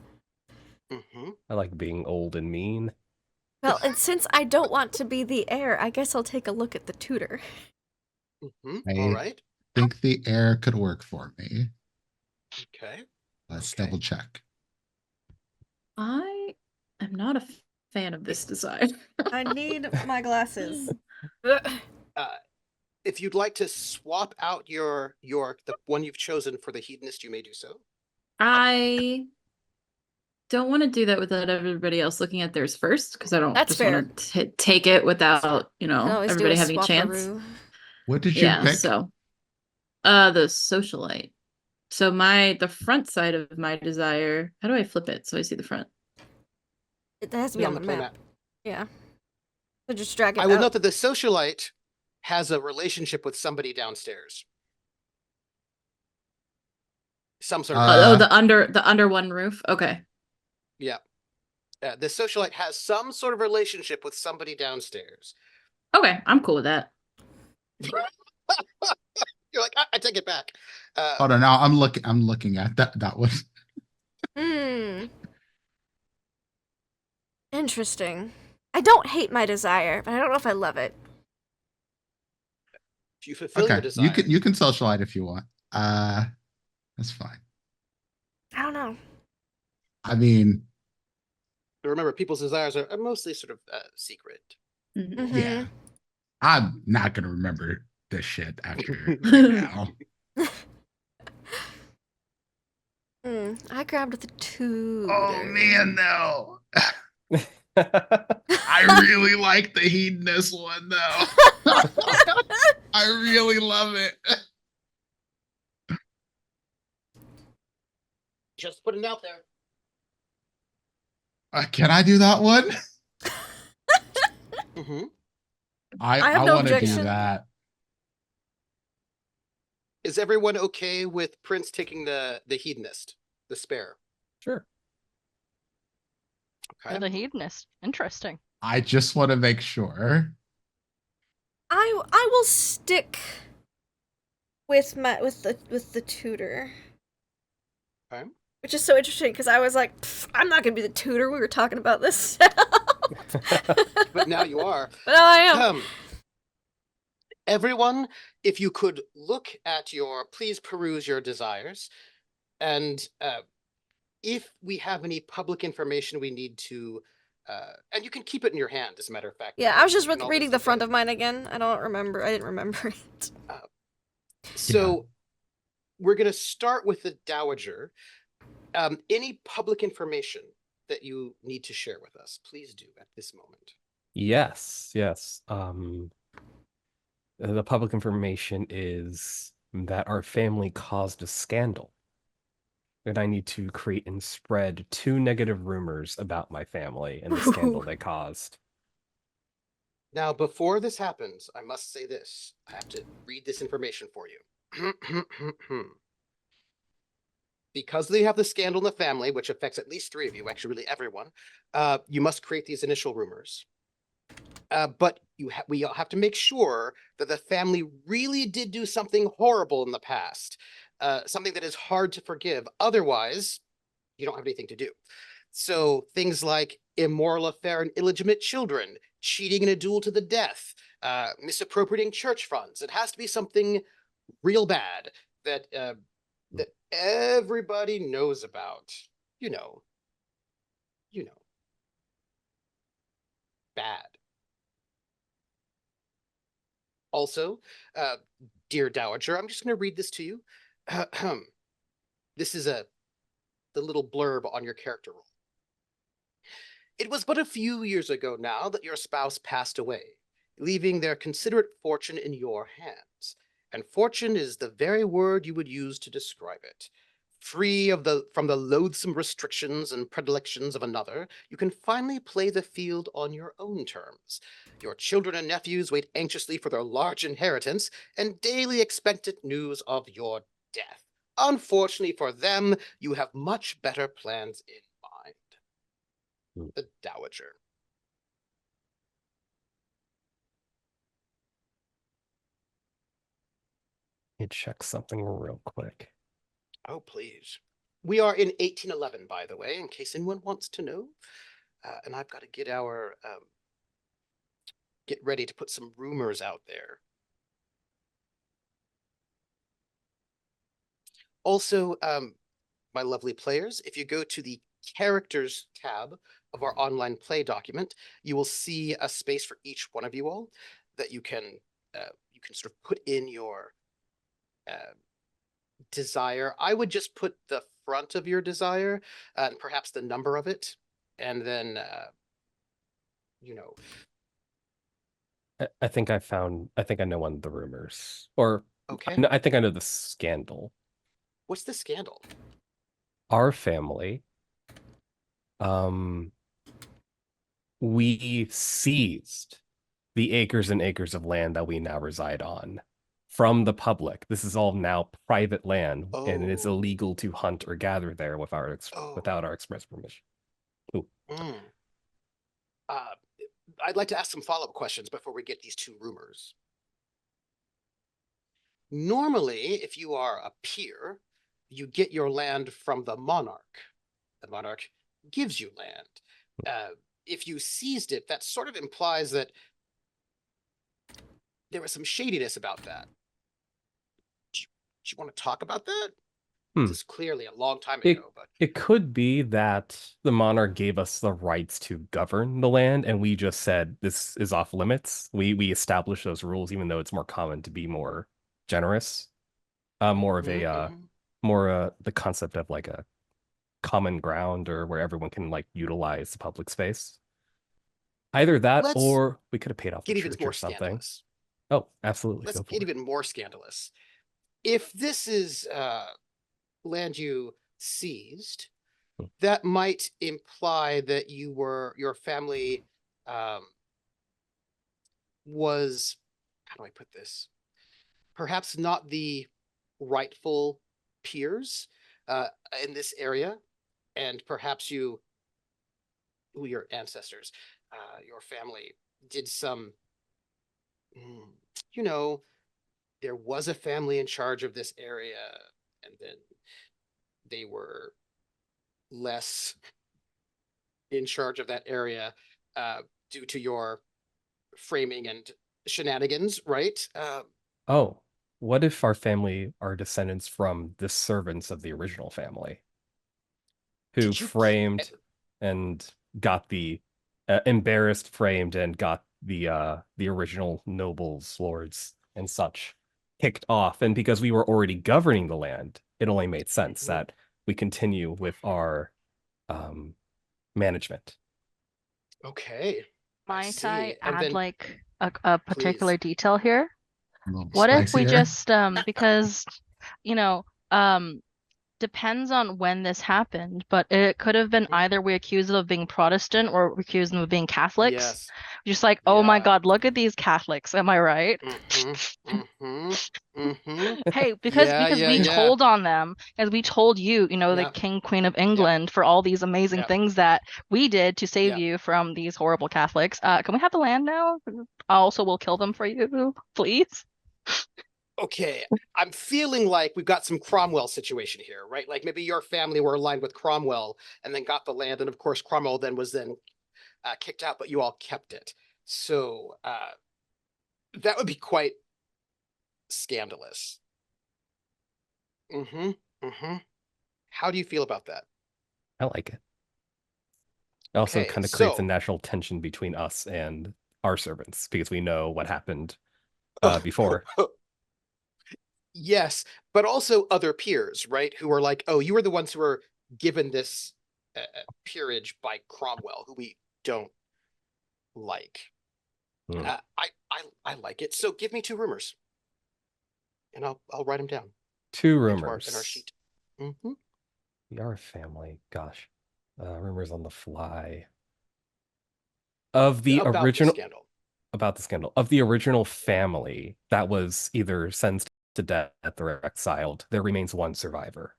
Mm-hmm. I like being old and mean. Well, and since I don't want to be the heir, I guess I'll take a look at the tutor. Mm-hmm. All right. I think the heir could work for me. Okay. Let's double check. I am not a fan of this design. I need my glasses. If you'd like to swap out the one you've chosen for the hedonist, you may do so. I don't want to do that without everybody else looking at theirs first, because I don't That's just fair. want to take it without, everybody having a chance. What did you pick? So the socialite. So the front side of my desire, how do I flip it so I see the front? It has to be on the map. Yeah. So just drag it I will out. note that the socialite has a relationship with somebody downstairs. Some sort of the under one roof. Okay. Yeah. The socialite has some sort of relationship with somebody downstairs. Okay, I'm cool with that. You're like, I take it back. Hold on, now I'm looking at that one. Interesting. I don't hate my desire, but I don't know if I love it. If you fulfill your desire. You can socialite if you want. That's fine. I don't know. I mean, remember, people's desires are mostly sort of secret. Mm-hmm. Yeah. I'm not gonna remember this shit after now. I grabbed the tutor. Oh man, no. I really like the hedonist one though. I really love it. Just putting it out there. Can I do that one? Mm-hmm. I no want to do objection. that. Is everyone okay with Prince taking the hedonist, the spare? Sure. Okay. The hedonist. Interesting. I just want to make sure. I will stick with the tutor. Okay. Which is so interesting because I was like, I'm not gonna be the tutor. We were talking about this. But now you are. But now I am. Everyone, if you could look at please peruse your desires. And if we have any public information we need to, and you can keep it in your hand, as a matter of fact. Yeah, I was just reading the front of mine again. I didn't remember it. So we're going to start with the Dowager. Any public information that you need to share with us, please do at this moment. Yes. The public information is that our family caused a scandal. And I need to create and spread 2 negative rumors about my family and the scandal they caused. Now, before this happens, I must say this. I have to read this information for you. Because they have the scandal in the family, which affects at least 3 of you, actually really everyone, you must create these initial rumors. But we have to make sure that the family really did do something horrible in the past, something that is hard to forgive. Otherwise, you don't have anything to do. So things like immoral affair and illegitimate children, cheating in a duel to the death, misappropriating church funds. It has to be something real bad that that everybody knows about. You know. Bad. Also, dear Dowager, I'm just going to read this to you. This is the little blurb on your character role. It was but a few years ago now that your spouse passed away, leaving their considerate fortune in your hands. And fortune is the very word you would use to describe it. Free from the loathsome restrictions and predilections of another, you can finally play the field on your own terms. Your children and nephews wait anxiously for their large inheritance and daily expectant news of your death. Unfortunately for them, you have much better plans in mind. The Dowager. Let me check something real quick. Oh, please. We are in 1811, by the way, in case anyone wants to know. And I've got to get get ready to put some rumors out there. Also, my lovely players, if you go to the characters tab of our online play document, you will see a space for each one of you all that you can sort of put in your desire. I would just put the front of your desire and perhaps the number of it, and then I think I know one of the rumors. Or okay. I think I know the scandal. What's the scandal? Our family, we seized the acres and acres of land that we now reside on from the public. This is all now private land, and it is illegal to hunt or gather there without our express permission. I'd like to ask some follow-up questions before we get these 2 rumors. Normally, if you are a peer, you get your land from the monarch. The monarch gives you land. If you seized it, that sort of implies that there was some shadiness about that. Do you want to talk about that? This is clearly a long time ago, but it could be that the monarch gave us the rights to govern the land, and we just said this is off limits. We established those rules, even though it's more common to be more generous. More of the concept of like a common ground, or where everyone can like utilize the public space. Either that, or we could have paid off the church or something. Scandalous. Oh, absolutely. Let's get even more scandalous. If this is land you seized, that might imply that your family was, how do I put this? Perhaps not the rightful peers in this area, and perhaps your ancestors, your family did some, there was a family in charge of this area, and then they were less in charge of that area due to your framing and shenanigans, right? What if our family are descendants from the servants of the original family, who framed and got the embarrassed framed and got the original nobles, lords, and such kicked off? And because we were already governing the land, it only made sense that we continue with our management. Okay. Might I add like a particular detail here? A little What if we spicier. just because you know depends on when this happened, but it could have been either we accuse them of being Protestant or we accuse them of being Catholics. Yes. Just like, oh my Yeah. God, look at these Catholics. Am I right? Hey, because we told on them, as we told you, the King, Queen of England for all these amazing things that we did to save you from these horrible Catholics. Can we have the land now? Also, we'll kill them for you, please. Okay, I'm feeling like we've got some Cromwell situation here, right? Like maybe your family were aligned with Cromwell and then got the land, and of course Cromwell then was kicked out, but you all kept it. So that would be quite scandalous. How do you feel about that? I like it. It also Okay, kind of creates a natural tension between us and our servants because we know what happened before. Yes, but also other peers, right? Who are like, oh, you were the ones who were given this peerage by Cromwell, who we don't like. I like it. So give me 2 rumors, and I'll write them down. 2 rumors in our sheet. We are a family. Gosh, rumors on the fly of the original scandal. About the scandal of the original family that was either sentenced to death or exiled. There remains 1 survivor.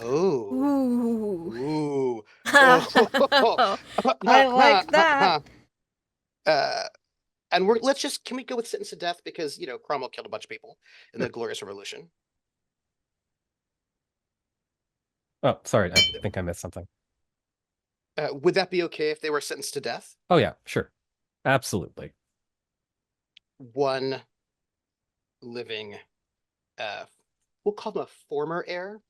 Ooh. I like that. And can we go with sentence to death because Cromwell killed a bunch of people in the Glorious Revolution. Oh, sorry, I think I missed something. Would that be okay if they were sentenced to death? Oh yeah, sure, absolutely. 1 living, we'll call them a former heir,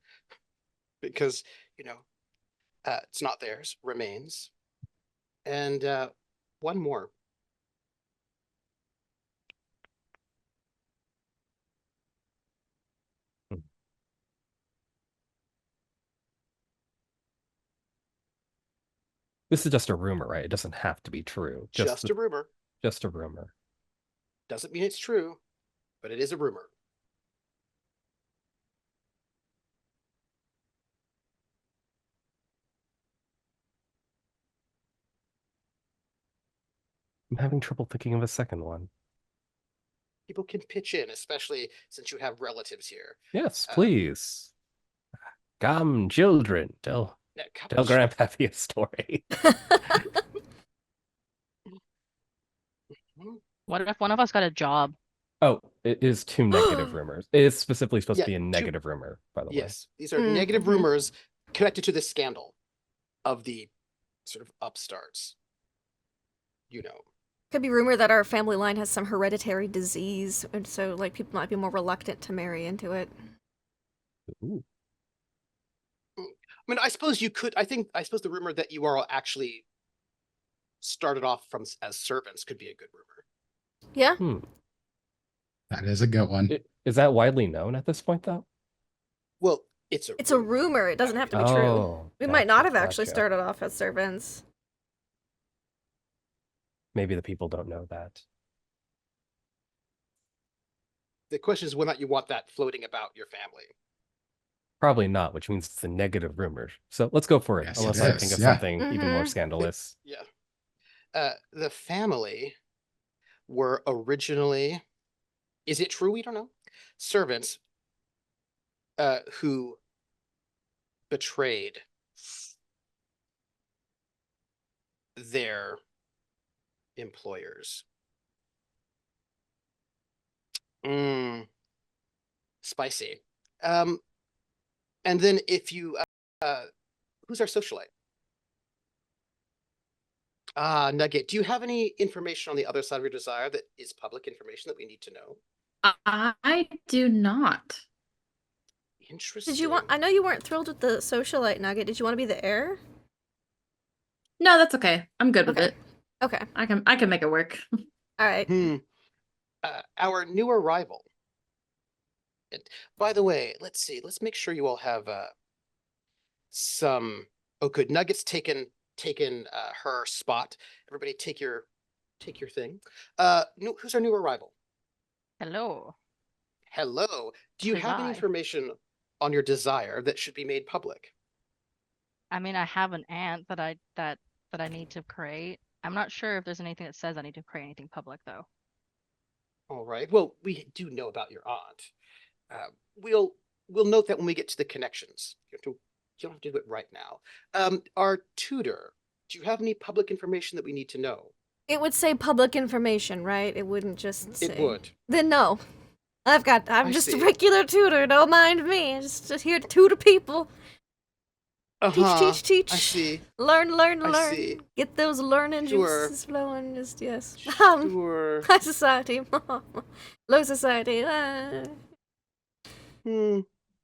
because it's not theirs, remains, and 1 more. This is just a rumor, right? It doesn't have to be true. Just a rumor. Just a rumor. Doesn't mean it's true, but it is a rumor. I'm having trouble thinking of a second one. People can pitch in, especially since you have relatives here. Yes, please. Come, children, tell Grandpappy a story. What if one of us got a job? Oh, it is 2 negative rumors. It is specifically supposed to be a negative rumor, by the way. Yes, these are negative rumors connected to the scandal of the sort of upstarts. Could be rumor that our family line has some hereditary disease, and so like people might be more reluctant to marry into it. Ooh. I mean, I suppose you could. I suppose the rumor that you are all actually started off as servants could be a good rumor. Yeah. That is a good one. Is that widely known at this point, though? Well, it's a rumor. It doesn't have to be true. We might not have actually started off as servants. Maybe the people don't know that. The question is whether or not you want that floating about your family. Probably not, which means it's a negative rumor. So let's go for it, Yes, unless it I is, think of yeah. something even more scandalous. The family were originally, is it true? We don't know. Servants who betrayed their employers. Spicy. And then if you, who's our socialite? Nugget, do you have any information on the other side of your desire that is public information that we need to know? I do not. Interesting. Did you want? I know you weren't thrilled with the socialite, Nugget. Did you want to be the heir? No, that's okay. I'm good with it. Okay. I can make it work. All right. Our new arrival. And by the way, let's see. Let's make sure you all have some. Oh, good. Nugget's taken her spot. Everybody, take your thing. Who's our new arrival? Hello. Hello. Do you Tis have any I. information on your desire that should be made public? I mean, I have an aunt that I need to create. I'm not sure if there's anything that says I need to create anything public though. All right. Well, we do know about your aunt. Uh, we'll note that when we get to the connections. You don't have to do it right now. Our tutor. Do you have any public information that we need to know? It would say public information, right? It wouldn't just say. It would. Then no. I'm I just see. a regular tutor, don't mind me. Just here to tutor people. Teach. I see. Learn. I see. Get those learning Sure. juices flowing, just yes. Sure. High society. Low society. Hmm.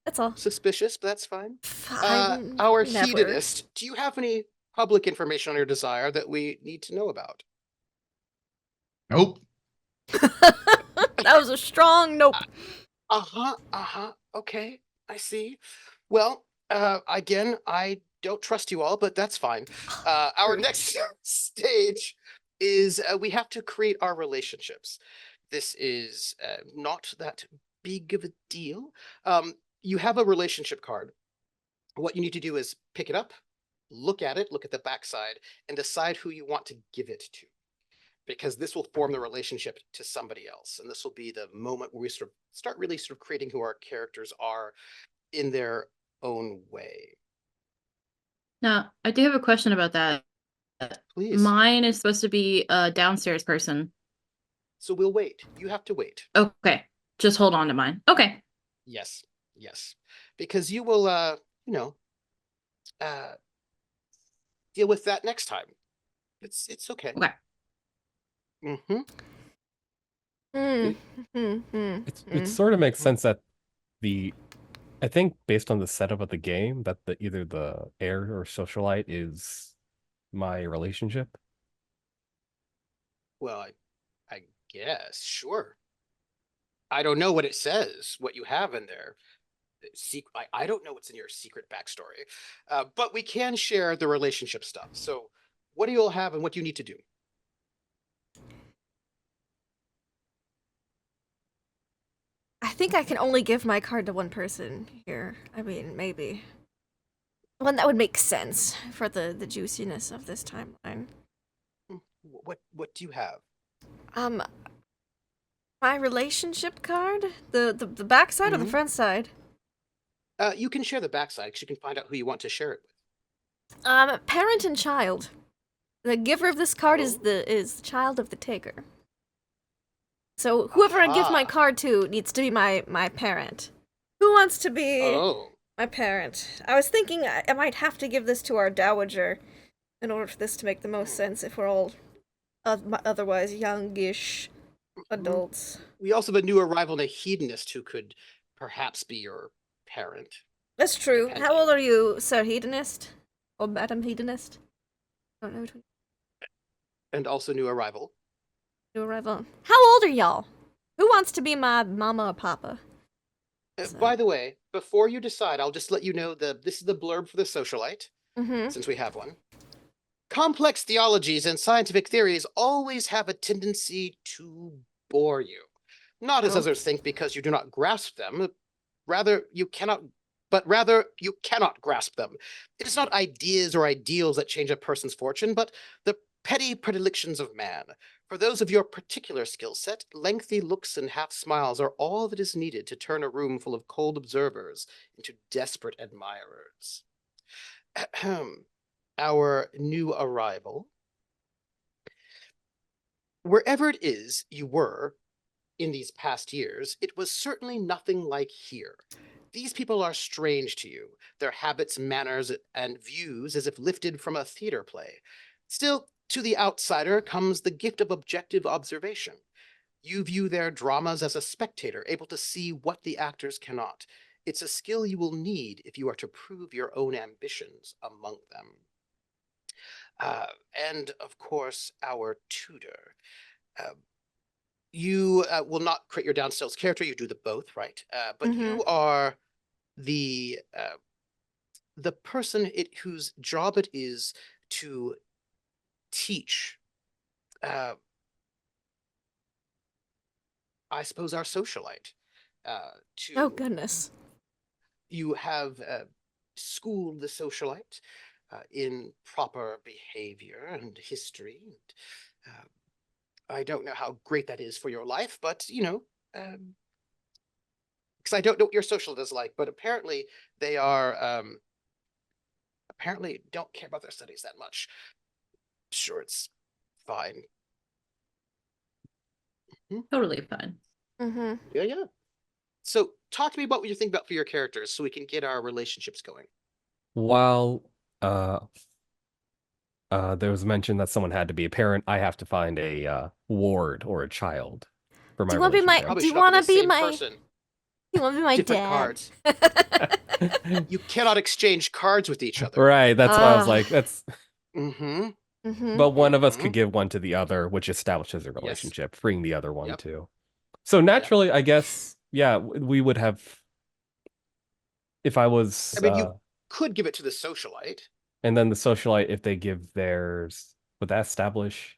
That's all. Suspicious, but that's fine. Fine. Our Never. hedonist. Do you have any public information on your desire that we need to know about? Nope. That was a strong nope. Okay, I see. Well, again, I don't trust you all, but that's fine. Our next stage is we have to create our relationships. This is not that big of a deal. You have a relationship card. What you need to do is pick it up, look at the backside, and decide who you want to give it to. Because this will form the relationship to somebody else. And this will be the moment where we start really creating who our characters are in their own way. Now, I do have a question about that. Please. Mine is supposed to be a downstairs person. So we'll wait. You have to wait. Okay. Just hold on to mine. Okay. Yes. Because you will, deal with that next time. It's okay. Okay. It sort of makes sense that I think based on the setup of the game, that either the heir or socialite is my relationship. Well, I guess, sure. I don't know what it says, what you have in there. I don't know what's in your secret backstory, but we can share the relationship stuff. So what do you all have and what do you need to do? I think I can only give my card to one person here. I mean, maybe. Well, that would make sense for the juiciness of this timeline. What do you have? My relationship card? The backside or the front side? You can share the backside because you can find out who you want to share it with. Parent and child. The giver of this card is the child of the taker. So whoever I give my card to needs to be my parent. Who wants to be my parent? I was thinking I might have to give this to our dowager in order for this to make the most sense if we're all otherwise youngish adults. We also have a new arrival and a hedonist who could perhaps be your parent. That's true. Depending. How old are you, Sir Hedonist? Or Madam Hedonist? I don't know which one. And also new arrival. New arrival. How old are y'all? Who wants to be my mama or papa? By the way, before you decide, I'll just let you know this is the blurb for the socialite, since we have one. Complex theologies and scientific theories always have a tendency to bore you. Not as others think because you do not grasp them. Rather, you cannot grasp them. It is not ideas or ideals that change a person's fortune, but the petty predilections of man. For those of your particular skill set, lengthy looks and half smiles are all that is needed to turn a room full of cold observers into desperate admirers. Our new arrival. Wherever it is you were in these past years, it was certainly nothing like here. These people are strange to you, their habits, manners, and views as if lifted from a theater play. Still, to the outsider comes the gift of objective observation. You view their dramas as a spectator, able to see what the actors cannot. It's a skill you will need if you are to prove your own ambitions among them. And, of course, our tutor. You will not create your downstairs character. You do the both, right? But you are the person whose job it is to teach I suppose, our socialite. To Oh goodness. You have schooled the socialite in proper behavior and history. And, I don't know how great that is for your life, but because I don't know what your socialite is like, but apparently they are apparently don't care about their studies that much. Sure, it's fine. Totally fine. Mm-hmm. Yeah. So talk to me about what you think about for your characters so we can get our relationships going. While there was mention that someone had to be a parent, I have to find a ward or a child for my Do you want to be my? relationship. Probably Do you should not want to the be same my? person. You want to be my Different dad? cards. You cannot exchange cards with each other. Right, that's what I was like. That's Mm-hmm. Mm-hmm. but one of us could give one to the other, which establishes a relationship, freeing the other one too. So naturally, I guess, yeah, we would have. If I was, I mean, you could give it to the socialite. and then the socialite, if they give theirs, would that establish?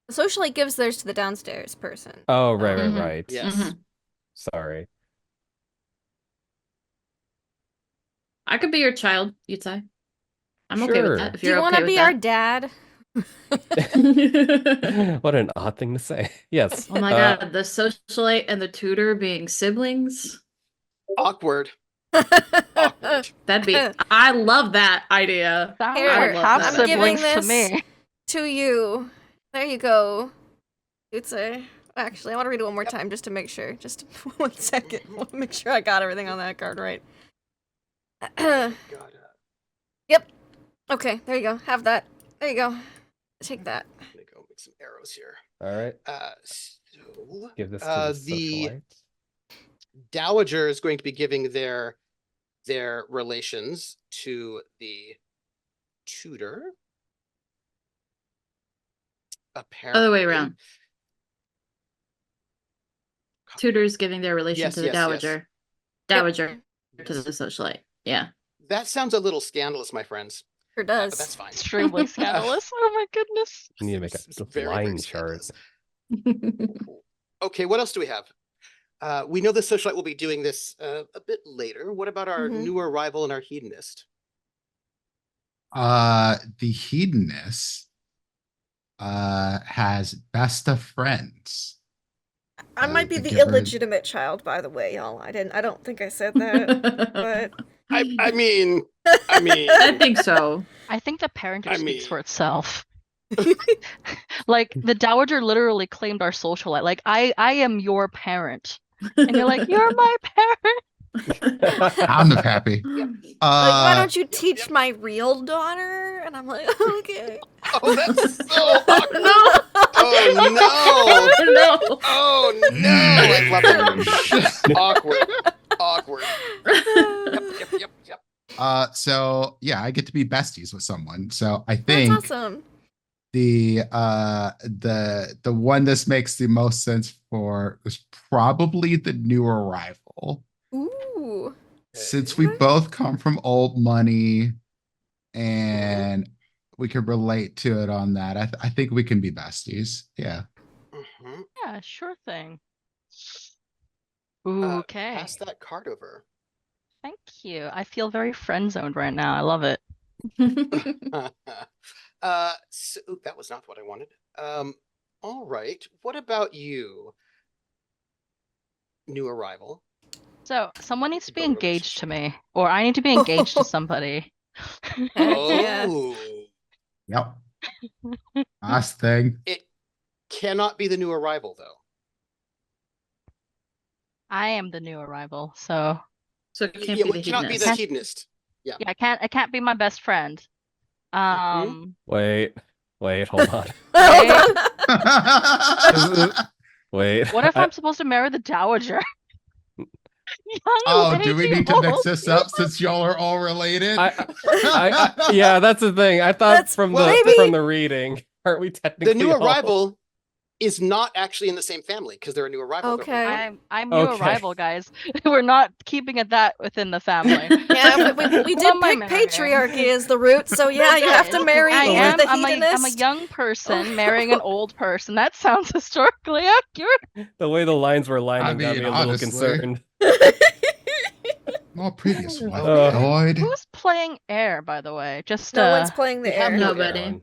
The socialite gives theirs to the downstairs person. Oh, right, Mhm. right. Yes. Mhm. Sorry. I could be your child, you'd say. I'm okay Sure. with that. If Do you you're want okay to with be our that. dad? What an odd thing to say. Yes. Oh my god, the socialite and the tutor being siblings. Awkward. Awkward. That'd be. I love that idea. Sounds Here, like love half that. I'm giving siblings to this me. to you. There you go. Utse. Actually, I want to read it one more time just to make sure. Just 1 second. I want to make sure I got everything on that card right. God, Yep. Okay, there you go. Have that. There you go. Take that. I'm gonna go make some arrows here. All right. So Give this to the the socialite. dowager is going to be giving their relations to the tutor. Apparently. Other way around. Tutors giving their relation Yes, to the yes, yes. dowager. Dowager to the socialite. Yeah. That sounds a little scandalous, my friends. Sure But does. that's fine. Extremely scandalous. Oh my goodness. You need to make It's a very, very line chart. scandalous. Okay, what else do we have? We know the socialite will be doing this a bit later. What about our Mhm. new arrival and our hedonist? The hedonist has best of friends. I might be the the giver- illegitimate child, by the way, y'all. I don't think I said that, but I mean, I think so. I think the parentage I speaks mean- for itself. Like the dowager literally claimed our socialite. Like I am your parent, and you're like, you're my parent. I'm the pappy. like, why don't you yep, teach yep. my real daughter? And I'm like, okay. Oh, that's so awkward. No. Oh no! No. Oh no! I love it. Awkward. Yep. So yeah, I get to be besties with someone. So I That's think awesome. the one this makes the most sense for is probably the new arrival. Ooh. Since we both come from old money and we can relate to it on that, I think we can be besties. Yeah. Mhm. Yeah, sure thing. Uh, Okay. Pass that card over. Thank you. I feel very friend zoned right now. I love it. So that was not what I wanted. All right. What about you, new arrival? So someone needs to be About engaged to me, or I need to be engaged to somebody. Yeah. Oh, Yep. Last thing. it cannot be the new arrival though. I am the new arrival, so So it can't Yeah, be well, the it cannot be hedonist. the hedonist. yeah, I can't be my best friend. Wait, hold on. Wait. What if I'm supposed to marry the dowager? Young Oh, do we lady, need to mix old this up since y'all are all related? Yeah, that's the thing. I thought That's- from well, the maybe- from the reading, aren't we technically The new all- arrival is not actually in the same family because they're a new arrival. Okay. I'm new Okay. arrival, guys. We're not keeping it that within the family. Yeah, we Who did am I pick marrying? patriarchy as the root, so yeah, you have to marry the I'm a hedonist. young person marrying an old person. That sounds historically accurate. The way the lines were lining got mean, me a little honestly. concerned. All previous one. Oh. Lord. Who's playing air, by the way? Just No one's playing the we have air. no Nobody. air.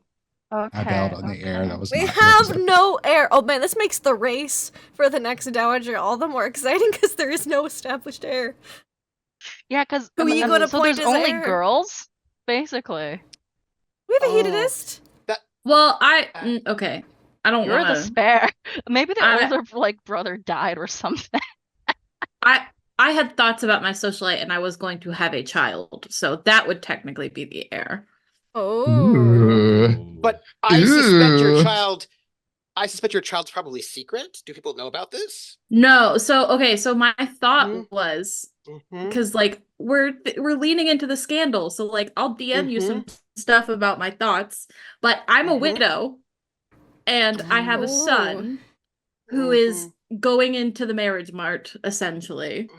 Okay. I bailed on the air. That was We not have good. no air. Oh man, this makes the race for the next dowager all the more exciting because there is no established heir. Yeah, because Who are you gonna so point there's as only heir? girls, basically. We have a Oh. hedonist. Well, okay. I don't You're the want to. spare. Maybe the I- older brother died or something. I had thoughts about my socialite, and I was going to have a child, so that would technically be the heir. Oh. Ooh. But I suspect your Ew. child. I suspect your child's probably secret. Do people know about this? No, so okay, so my thought Mhm. was Mhm. because like we're leaning into the scandal, so like I'll DM you some stuff about my thoughts, but I'm a Mhm. widow, and I have a son who is going into the marriage mart essentially.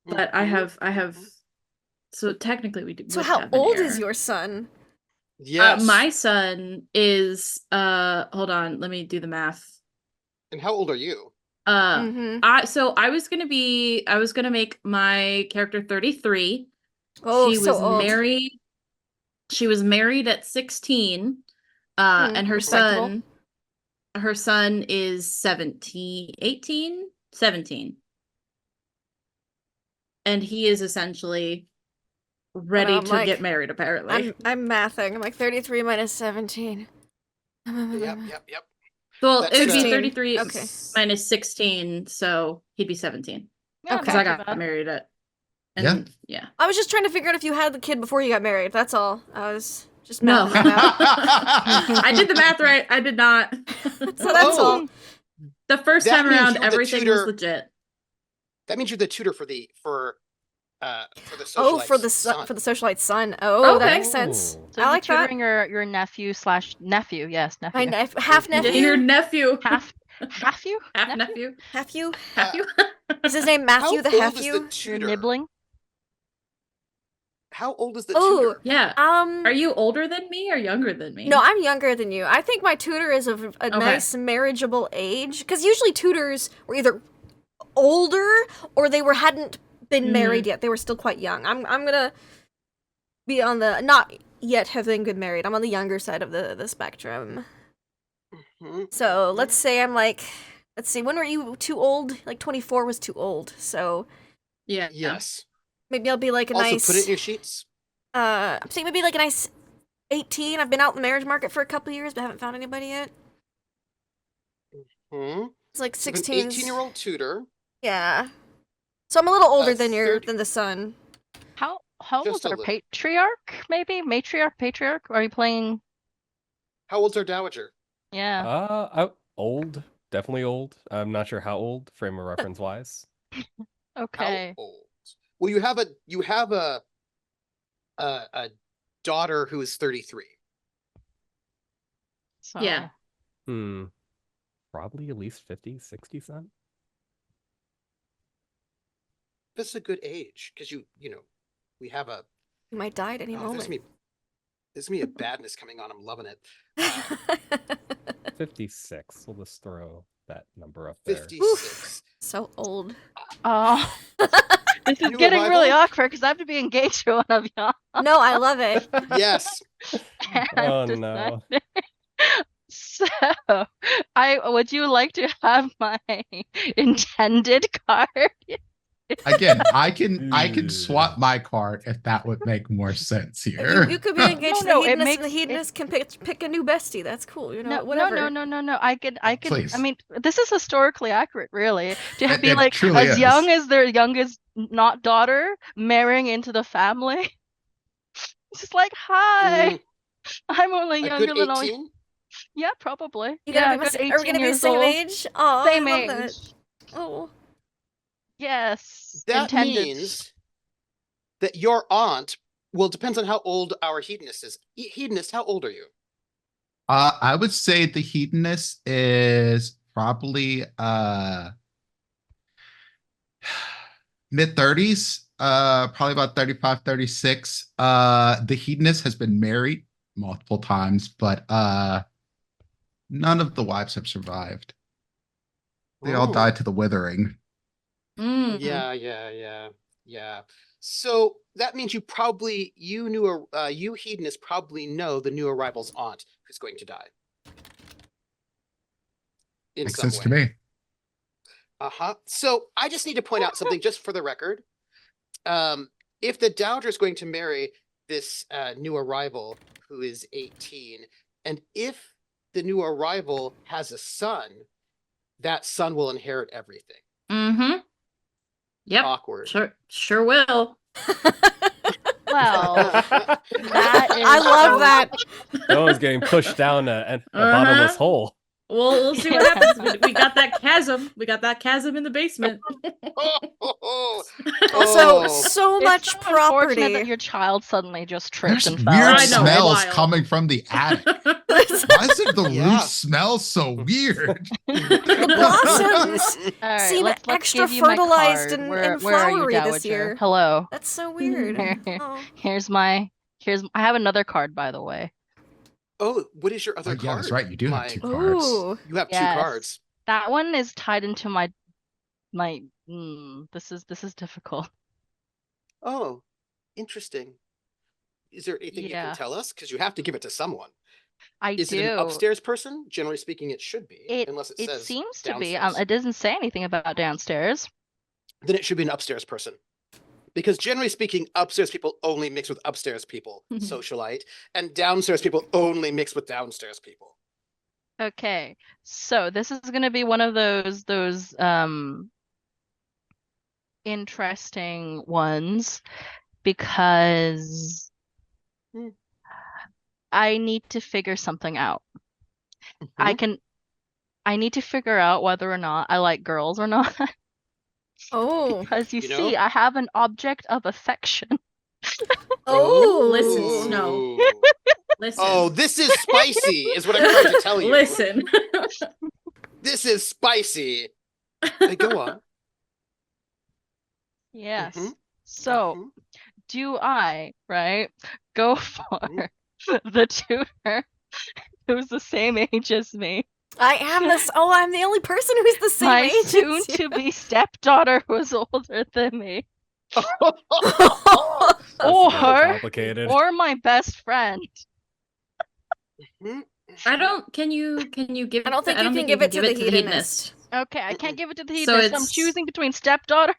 But I have, so technically we do. So would how have an old heir. is your son? Yes. My son is hold on, let me do the math. And how old are you? Mm-hmm. I was gonna make my character 33. Oh, She so was old. married. She was married at 16. And respectable. her son is 17. And he is essentially ready I'm to like- get married, apparently. I'm mathing. I'm like 33 minus 17. Yep. Well, That's it would be 16. 33 Okay. minus 16, so he'd be 17. Yeah, Okay. Because not I too got bad. married at. Yeah. And yeah. I was just trying to figure out if you had the kid before you got married. That's all. I was just No. mathing it out. I did the math right. I did not. So that's all. The first That time means around, you were the everything tutor- was legit. That means you're the tutor for the socialite's Oh, for the son. for the socialite's son. Oh, that Okay. makes sense. Oh. So I you're like that. tutoring your nephew. Yes, nephew. My half Your nephew. nephew. Half you? Half nephew. Half you. Half you. Is his name Matthew How the old half is the you? You're tutor? nibbling. How old is the Oh, tutor? Yeah. Are you older than me or younger than me? No, I'm younger than you. I think my tutor is of a nice marriageable age because usually tutors were either older or they hadn't been married yet. They were still quite young. I'm gonna be on the not yet having been married. I'm on the younger side of the spectrum. Mhm. So let's say I'm like, let's see, when were you too old? Like 24 was too old. So Yeah. Yes. maybe I'll be like a Also, nice. put it in your sheets. I'm saying maybe like a nice 18. I've been out in the marriage market for a couple years, but haven't found anybody yet. Hmm. It's like So an 16. 18-year-old tutor. Yeah. So I'm a little older than 30 than the son. How old Just is a our little. patriarch? Maybe patriarch. Are you playing? How old's our dowager? Yeah. Old, definitely old. I'm not sure how old, frame of reference wise. Okay. How old? Well, you have a daughter who is 33. So, Yeah. Probably at least 50, 60 cent. This is a good age because we have a. You might die at any Oh, moment. there's me a badness coming on. I'm loving it. 56. We'll just throw that number up there. 56. So old. Oh, this is New getting really arrival? awkward because I have to be engaged to one of y'all. No, I love it. Yes. And Oh, I'm no. deciding. So, would you like to have my intended card? Again, I can swap my card if that would make more sense here. You could be engaged No, to it the hedonist, makes and the hedonist can pick a new bestie. That's cool. No, whatever. no. I could. Please. I mean, this is historically accurate, really. To It- be it like truly as is. young as their youngest not daughter marrying into the family. It's just like, hi, I'm only A younger good than all. 18. Yeah, probably. You Yeah, gotta be good are we 18 gonna be the years same old. age? Oh, Same I age. love that. Oh. Yes. That intended. means that your aunt. Well, it depends on how old our hedonist is. Hedonist, how old are you? I would say the hedonist is probably mid-30s, probably about 35, 36. The hedonist has been married multiple times, but none of the wives have survived. They all Oh. died to the withering. Mm. Yeah. So that means you hedonists probably know the new arrival's aunt who's going to die. In Makes some sense way. to me. So I just need to point out something just for the record. If the dowager is going to marry this new arrival who is 18, and if the new arrival has a son, that son will inherit everything. Mm-hmm. Yep. Awkward. Sure will. Well, that is I love that. No one's getting pushed down a bottomless hole. We'll see what happens. We got that chasm. We got that chasm in the basement. Also, so It's much so unfortunate property. that your child suddenly just tripped There's and fell. weird I know, smells wild. coming from the attic. Why is it the Yeah. roof smell so weird? The blossoms All right, seem let's extra give you my fertilized card. and where are you, flowery this Dowager? year. Hello. That's so weird. Oh. I have another card, by the way. Oh, what is your other Oh, card? yeah, that's right. You do have My- 2 cards. Ooh. You have 2 Yes. cards. That one is tied into my this is difficult. Oh, interesting. Is there anything you Yeah. can tell us? Because you have to give it to someone. I Is do. it an upstairs person? Generally speaking, it should be. Unless it says seems to be. downstairs. It doesn't say anything about downstairs. Then it should be an upstairs person. Because generally speaking, upstairs people only mix with upstairs people, socialite, and downstairs people only mix with downstairs people. Okay, so this is gonna be one of those interesting ones because I need to figure something out. Mhm. I need to figure out whether or not I like girls or not. Oh. Because you You see, know? I have an object of affection. Oh. Listen, Snow. Ooh. Listen. Oh, this is spicy, is what I'm trying to tell you. Listen. This is spicy. Hey, go on. Yes. Mhm. So, Mhm. do I, right, go for the tutor who's the same age as me? I am this. Oh, I'm the only person who's the same My age as you. soon-to-be stepdaughter who's older than me. That's Or- really complicated. Or my best friend. I don't. Can you give? I don't think you can think give it to the hedonist. hedonist. Okay, I can't give it to the So hedonist. I'm it's- choosing between stepdaughter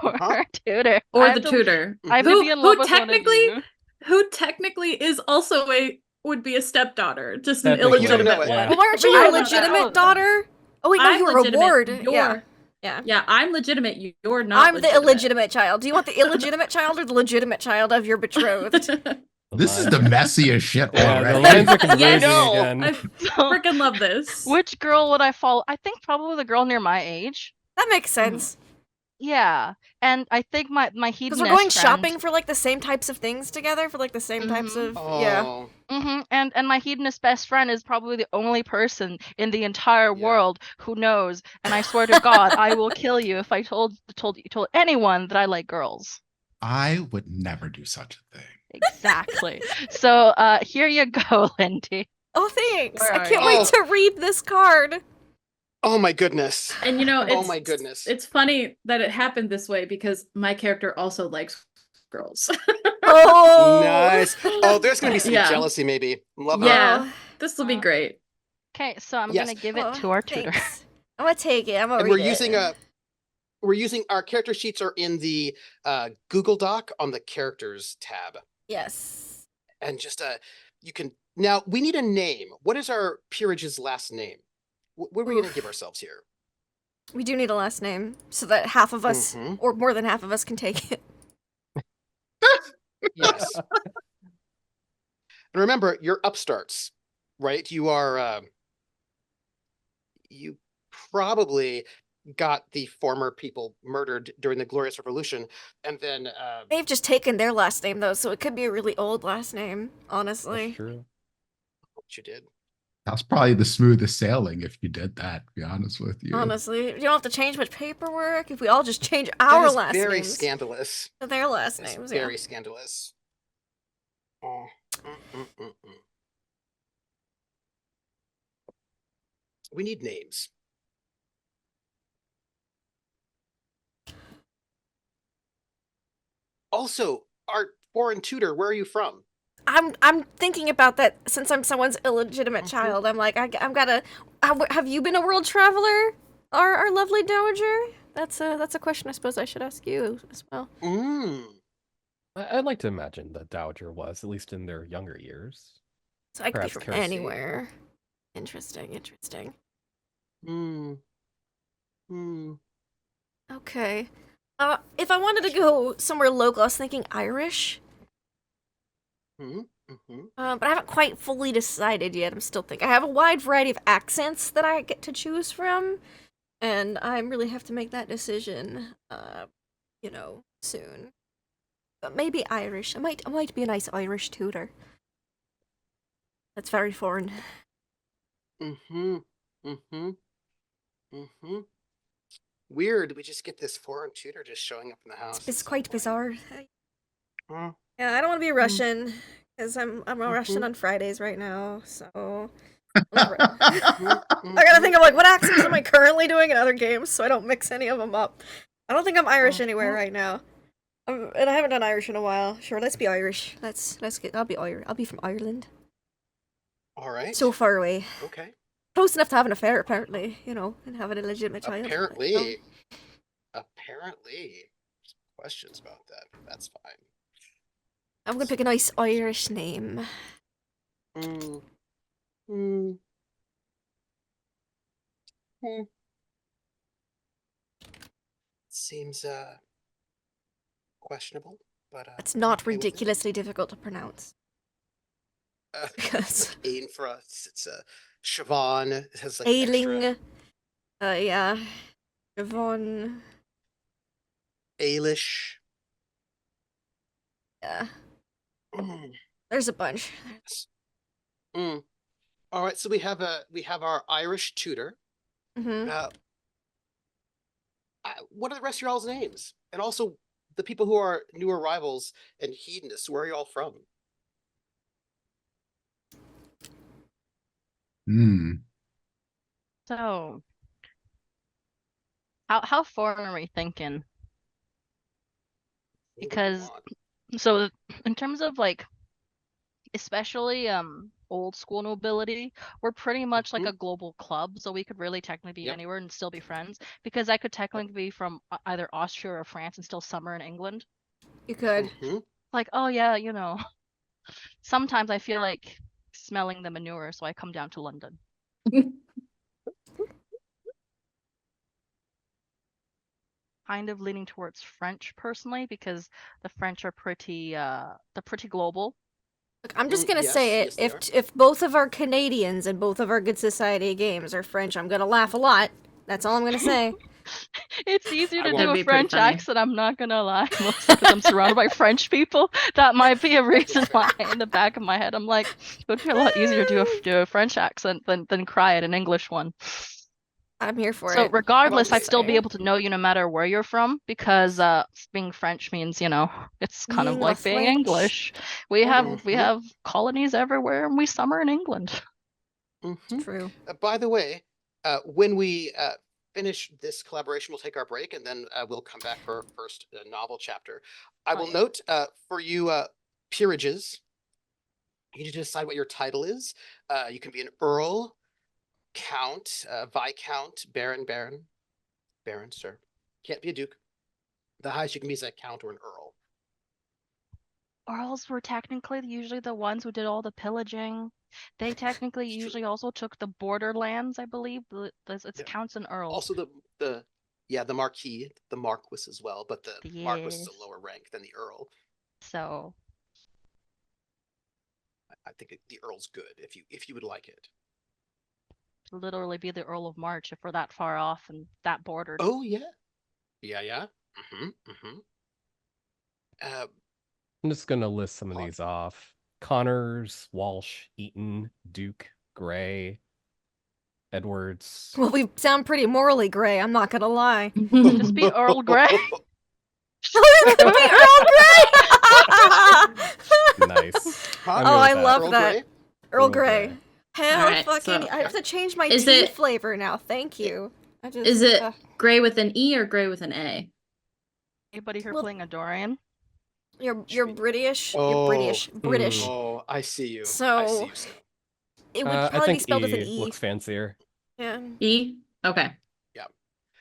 or tutor. I Or have the to- tutor. I have to be in love with one of you. Who technically is also would be a stepdaughter, just an Technically, illegitimate know it. one. Well, aren't But you I a don't know. legitimate daughter? Oh wait, no, I'm you're a legitimate. ward. You're, Yeah. yeah, I'm legitimate. You're not. I'm the illegitimate child. Do you want the illegitimate child or the legitimate child of your betrothed? This is the messiest shit Yeah, the already. lines are converging know. again. I freaking love this. Which girl would I follow? I think probably the girl near my age. That makes sense. Yeah, and I think my hedonist Because we're going friend, shopping for like the same types of things together, for like the same types of yeah. Oh. and my hedonist best friend is probably the only person in the entire Yeah. world who knows. And I swear to God, I will kill you if I told anyone that I like girls. I would never do such a thing. Exactly. So here you go, Lindy. Oh, thanks. Where I are can't you? wait to read this card. Oh my goodness. And Oh my goodness. It's funny that it happened this way because my character also likes girls. Oh, Nice. Oh, there's gonna be some Yeah. jealousy, maybe. Love it. Yeah. This will be great. Okay, so I'm Yes. gonna give it Oh, to our tutor. thanks. I'm gonna take it. I'm gonna And read we're using our character sheets are in the Google Doc on the characters tab. Yes. And just you can now we need a name. What is our peerage's last name? What are we gonna give ourselves here? We do need a last name so that half of us, Mhm. or more than half of us, can take it. Yes. And remember, you're upstarts, right? You are you probably got the former people murdered during the Glorious Revolution, and then They've just taken their last name though, so it could be a really old last name, honestly. That's true. what you did. That's probably the smoothest sailing if you did that, to be honest with you. Honestly, you don't have to change much paperwork if we all just change That our is last very names scandalous. to their last It's names. very scandalous. Oh. We need names. Also, our foreign tutor, where are you from? I'm thinking about that since I'm someone's illegitimate child. I'm like, I'm gotta. Have you been a world traveler, our lovely dowager? That's a question I suppose I should ask you as well. I'd like to imagine that Dowager was, at least in their younger years. So I could be Perhaps from Kerosene. anywhere. Interesting. Okay. If I wanted to go somewhere local, I was thinking Irish. But I haven't quite fully decided yet. I'm still thinking. I have a wide variety of accents that I get to choose from, and I really have to make that decision, soon. But maybe Irish. I might be a nice Irish tutor. That's very foreign. Weird. We just get this foreign tutor just showing up in the house. It's quite bizarre. Huh? Yeah, I don't want to be Russian because I'm a Russian on Fridays right now. So I gotta think of like what accents am I currently doing in other games so I don't mix any of them up. I don't think I'm Irish anywhere right now, and I haven't done Irish in a while. Sure, let's be Irish. Let's get. I'll be Irish. I'll be from Ireland. All right. So far away. Okay. Close enough to have an affair, apparently. And have a legitimate child. Apparently. Questions about that. That's fine. I'm gonna pick a nice Irish name. Seems questionable, but It's not okay with it. ridiculously difficult to pronounce. Because Ain for us, it's a Siobhan. It has like Ailing. Yeah. Siobhan. Ailish. Yeah. There's a bunch. All right, so we have our Irish tutor. What are the rest of y'all's names? And also the people who are new arrivals and hedonists, where are y'all from? So, how foreign are we thinking? Because so in terms of like, especially old school nobility, we're pretty much like a global club, so we could really technically be anywhere and still be friends. Because I could technically be from either Austria or France and still summer in England. You could. Like, oh yeah, sometimes I feel like smelling the manure, so I come down to London. Kind of leaning towards French personally, because the French are pretty global. Look, I'm just gonna say it. If both of our Canadians and both of our Good Society games are French, I'm gonna laugh a lot. That's all I'm gonna say. It's easier to do a French accent, I'm not gonna lie, mostly because I'm surrounded by French people. That might be a reason why in the back of my head I'm like, it would be a lot easier to do a French accent than cry at an English one. I'm here for it. So regardless, I'd still be able to know you no matter where you're from, because being French means, it's kind of like being English. We have colonies everywhere, and we summer in England. True. By the way, when we finish this collaboration, we'll take our break, and then we'll come back for our first novel chapter. I will note for you peerages, you need to decide what your title is. You can be an earl, count, viscount, baron, sir. Can't be a duke. The highest you can be is a count or an earl. Earls were technically usually the ones who did all the pillaging. They technically usually also took the borderlands, I believe. It's counts and earls. Also the marquis, the marquis as well, but the marquis is a lower rank than the earl. So I think the earl's good if you would like it. Literally be the Earl of March if we're that far off and that bordered. Oh yeah. I'm just gonna list some of these off. Connors, Walsh, Eaton, Duke, Gray, Edwards. Well, we sound pretty morally gray, I'm not gonna lie. Just be Earl Grey. It's gonna be Earl Grey! Nice. Huh? I'm Oh, good with I that. love Earl that. Grey? Earl Earl Grey. Grey. Hell Alright, fucking, so- I have to change my Is tea it- flavor now, thank you. I just, Is it gray with an E or gray with an A? Anybody here Well- playing a Dorian? you're British, Oh, you're British. Oh, I see you. I So- see you. It would I probably be think spelled with an E E. looks fancier. Yeah. E? Okay.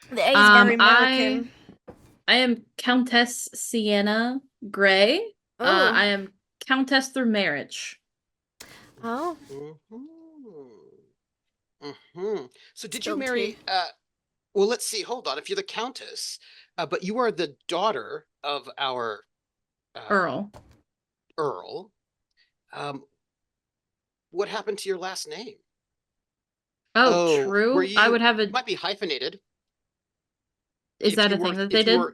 The A is very I American. am Countess Sienna Gray. Oh. I am Countess through marriage. Oh. So did you Spilled marry? tea. Well, let's see. Hold on. If you're the Countess, but you are the daughter of our Earl. Earl. What happened to your last name? Oh, were true. I you- would have a. It might be hyphenated. Is if that you a thing were- that if they you did? were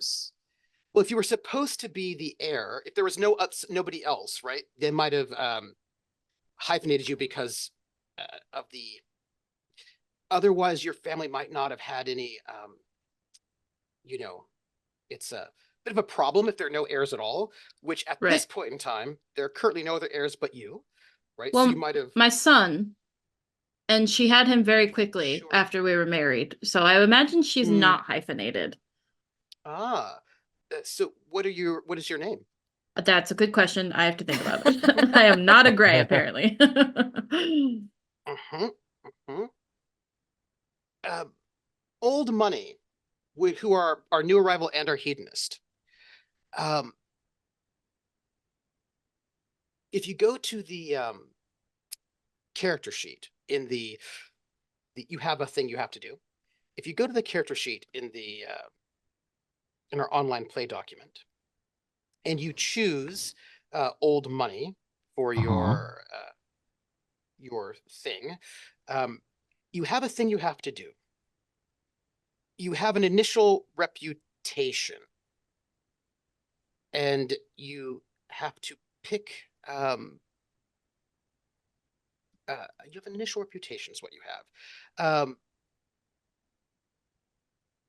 well, if you were supposed to be the heir, if there was nobody else, right? They might have hyphenated you because of the. Otherwise, your family might not have had any. It's a bit of a problem if there are no heirs at all. Which at this Right. point in time, there are currently no other heirs but you, right? Well, so you might have. My son, and she had him very quickly Sure. after we were married. So I imagine she's Mm. not hyphenated. So what is your name? That's a good question. I have to think about it. I am not a gray, apparently. Old Money, who are our new arrival and our hedonist. If you go to the character sheet in the you have a thing you have to do. If you go to the character sheet in the in our online play document, and you choose Old Money for your thing, you have a thing you have to do. You have an initial reputation, and you have to pick. You have an initial reputation is what you have.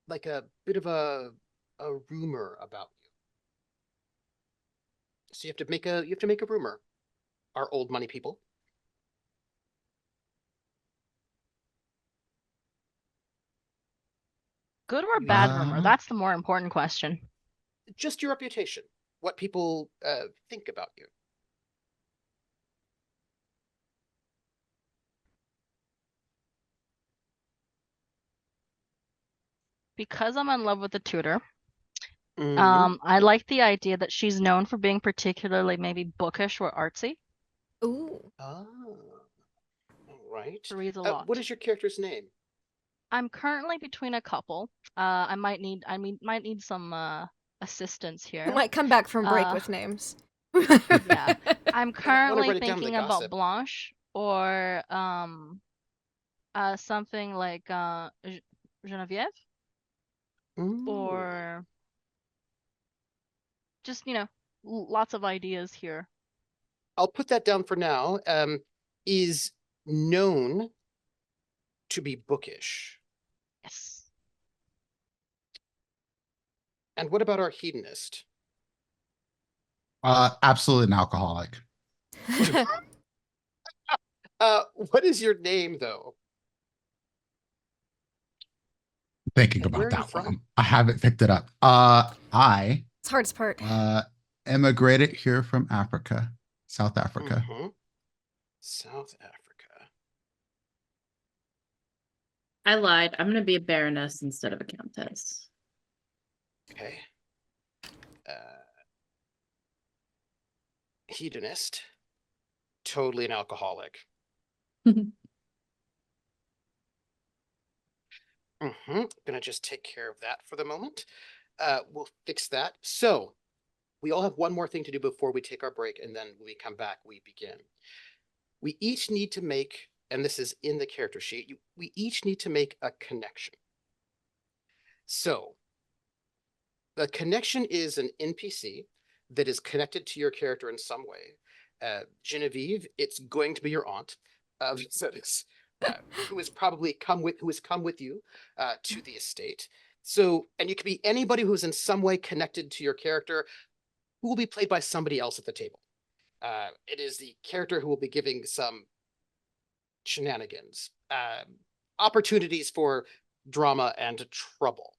Like a bit of a rumor about you. So you have to make a rumor. Our Old Money people. Good or bad rumor? Uh, That's the more important question. Just your reputation. What people think about you. Because I'm in love with the tutor, Mhm. I like the idea that she's known for being particularly maybe bookish or artsy. Ooh. Ah, all right. She reads a lot. What is your character's name? I'm currently between a couple. I might need some assistance We here. might come back from break Uh, with names. Yeah. I'm write currently it down in the thinking about gossip. Blanche or something like Genevieve Mm. or just lots of ideas here. I'll put that down for now. Is known to be bookish. Yes. And what about our hedonist? Absolutely an alcoholic. What is your name though? Thinking And where about are you that from? one. I haven't picked it up. I It's hardest part. immigrated here from Africa, South Africa. Mhm. South Africa. I lied. I'm gonna be a baroness instead of a countess. Okay. Hedonist. Totally an alcoholic. Gonna just take care of that for the moment. We'll fix that. So we all have one more thing to do before we take our break, and then when we come back, we begin. We each need to make, and this is in the character sheet, we each need to make a connection. So the connection is an NPC that is connected to your character in some way. Genevieve, it's going to be your aunt, who has come with you to the estate. So, and you could be anybody who's in some way connected to your character, who will be played by somebody else at the table. It is the character who will be giving some shenanigans, opportunities for drama and trouble.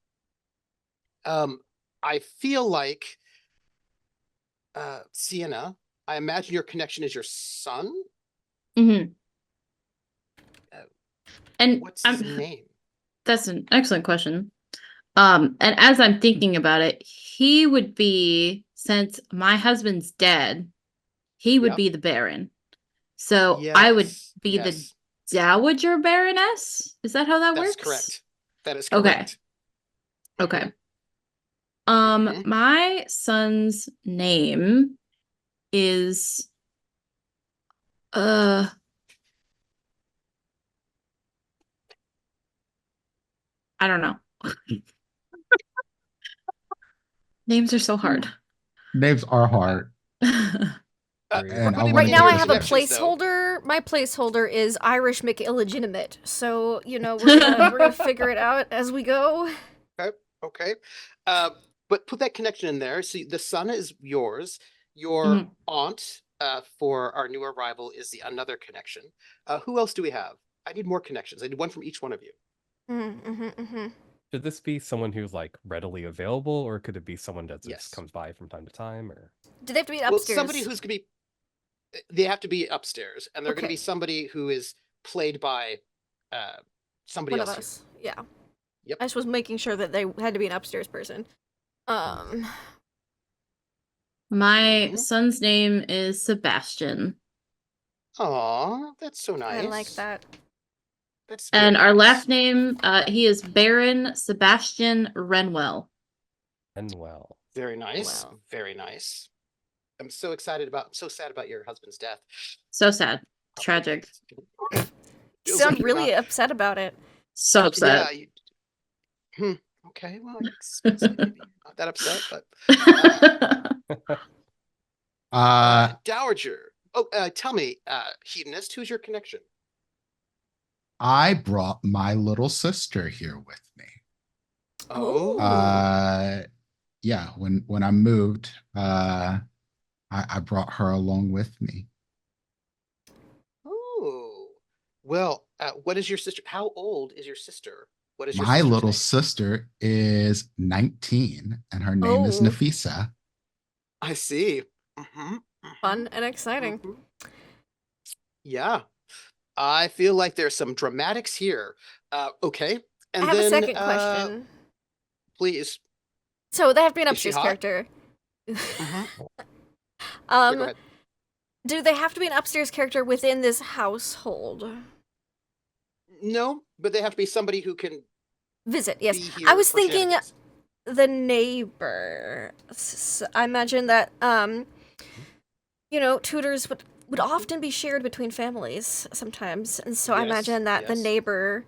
I feel like, Sienna, I imagine your connection is your son. Mm-hmm. And What's his name? That's an excellent question. And as I'm thinking about it, he would be, since my husband's dead, he would be the Baron. So I would be the Dowager Baroness. Is that how that works? That's correct. That is correct. Okay. My son's name is I don't know. Names are so hard. Names are hard. Right now I have a placeholder. My placeholder is Irish McIllegitimate. So, you know, we're gonna figure it out as we go. Okay. But put that connection in there. So the son is yours. Your aunt, for our new arrival, is another connection. Who else do we have? I need more connections. I need one from each one of you. Should this be someone who's like readily available, or could it be someone that just comes by from time to time? Or do they have to be upstairs? Well, somebody who's gonna be. They have to be upstairs, and they're gonna be somebody who is played by somebody else. One of us. Yeah. Yep. I just was making sure that they had to be an upstairs person. My son's name is Sebastian. Aw, that's so nice. I like that. And our last name, he is Baron Sebastian Renwell. Renwell. Very nice. Wow. Very nice. I'm so sad about your husband's death. So sad. Tragic. You sound really upset about it. So upset. Yeah. Okay, well, maybe not that upset, but Dowager. Oh, tell me, Hedonist, who's your connection? I brought my little sister here with me. Oh. Yeah, when I moved, I brought her along with me. Oh. Well, what is your sister? How old is your sister? What is your My little name? sister is 19, and her name is Nafisa. I see. Fun and exciting. Yeah. I feel like there's some dramatics here. Okay. And I have a second question. Please. So they have to be an upstairs character. Do they have to be an upstairs character within this household? No, but they have to be somebody who can visit. Yes, I was thinking the neighbor. I imagine that you know, tutors would often be shared between families sometimes, and so I imagine that the neighbor,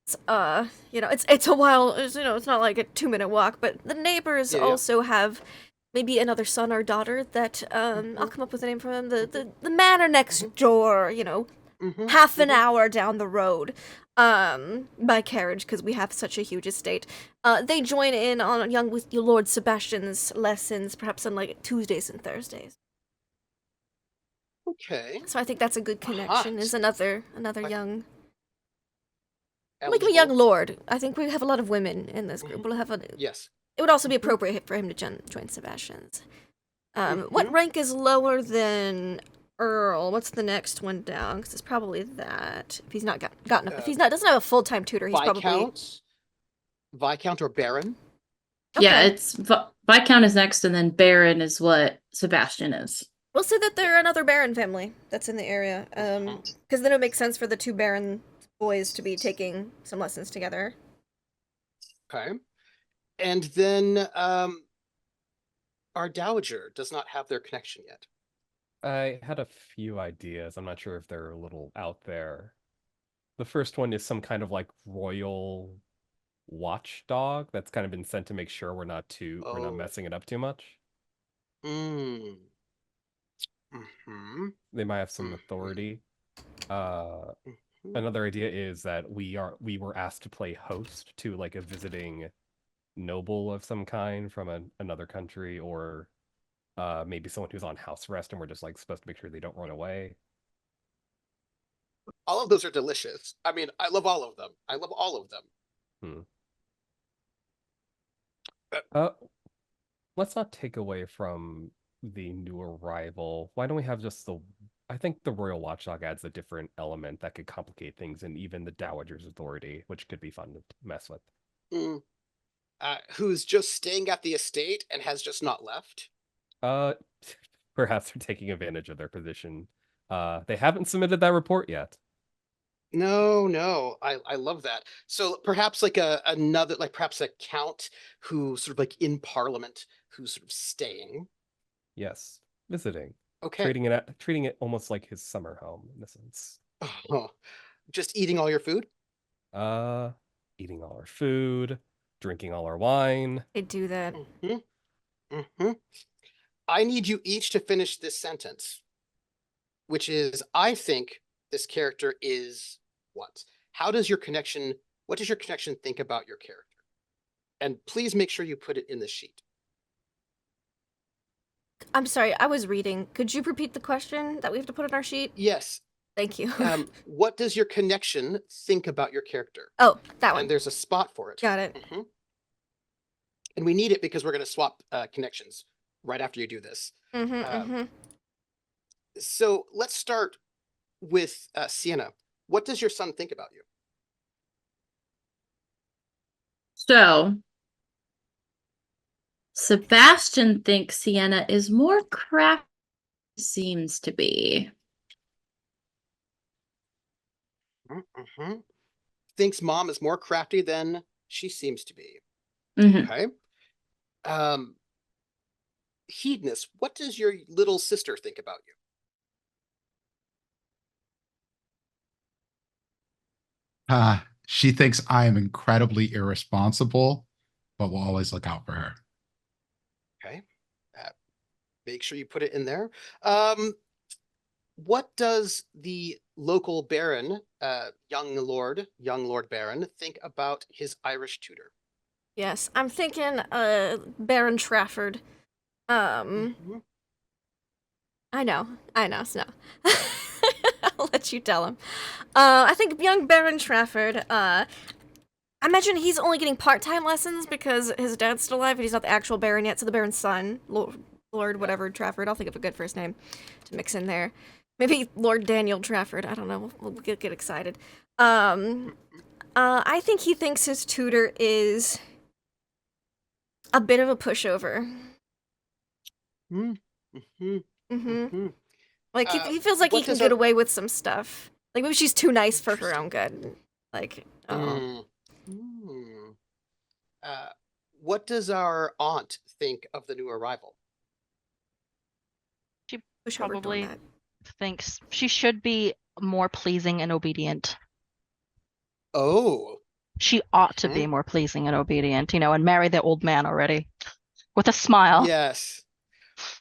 you know, it's a while. You know, it's not like a 2-minute walk, but the neighbors also have maybe another son or daughter that I'll come up with a name for them. The manor next door. You know. Half an hour down the road by carriage, because we have such a huge estate. They join in on with Lord Sebastian's lessons, perhaps on like Tuesdays and Thursdays. Okay. So I think that's a good connection. Is another young, like a young lord. I think we have a lot of women in this group. We'll have yes. It would also be appropriate for him to join Sebastian's. What rank is lower than Earl? What's the next one down? Because it's probably that. If he's not gotten if he's not doesn't have a full-time tutor, he's probably Viscount or Baron. Okay. Yeah, it's Viscount is next, and then Baron is what Sebastian is. We'll say that they're another Baron family that's in the area, because then it makes sense for the two Baron boys to be taking some lessons together. Okay, and then our Dowager does not have their connection yet. I had a few ideas. I'm not sure if they're a little out there. The first one is some kind of like royal watchdog that's kind of been sent to make sure we're not messing it up too much. Mm-hmm. They might have some authority. Mm-hmm. Another idea is that we were asked to play host to like a visiting noble of some kind from another country, or maybe someone who's on house arrest, and we're just like supposed to make sure they don't run away. All of those are delicious. I mean, I love all of them. I love all of them. Let's not take away from the new arrival. Why don't we have just I think the Royal Watchdog adds a different element that could complicate things, and even the Dowager's authority, which could be fun to mess with. Who's just staying at the estate and has just not left? Perhaps they're taking advantage of their position. They haven't submitted that report yet. No, I love that. So perhaps like another, like perhaps a count who sort of like in Parliament, who's sort of staying. Yes, visiting. Okay. Treating it almost like his summer home in a sense. Oh, just eating all your food? Eating all our food, drinking all our wine. They do that. I need you each to finish this sentence, which is, I think this character is what? What does your connection think about your character? And please make sure you put it in the sheet. I'm sorry, I was reading. Could you repeat the question that we have to put in our sheet? Yes. Thank you. What does your connection think about your character? Oh, that one. And there's a spot for it. Got it. And we need it because we're going to swap connections right after you do this. So let's start with Sienna. What does your son think about you? So, Sebastian thinks Sienna is more crafty than she seems to be. Thinks mom is more crafty than she seems to be. Okay. Hedonist, what does your little sister think about you? She thinks I am incredibly irresponsible, but will always look out for her. Okay. Make sure you put it in there. What does the local Baron, young Lord Baron, think about his Irish tutor? Yes, I'm thinking Baron Trafford. I know, Snow. I'll let you tell him. I think young Baron Trafford, I imagine he's only getting part-time lessons because his dad's still alive and he's not the actual Baron yet, so the Baron's son, Lord whatever Trafford, I'll think of a good first name to mix in there. Maybe Lord Daniel Trafford, I don't know, we'll get excited. I think he thinks his tutor is a bit of a pushover. Like, he feels like he can get away with some stuff. Like, maybe she's too nice for her own good. Like, what does our aunt think of the new arrival? She probably thinks she should be more pleasing and obedient. Oh. She ought to be more pleasing and obedient, and marry the old man already. With a smile. Yes.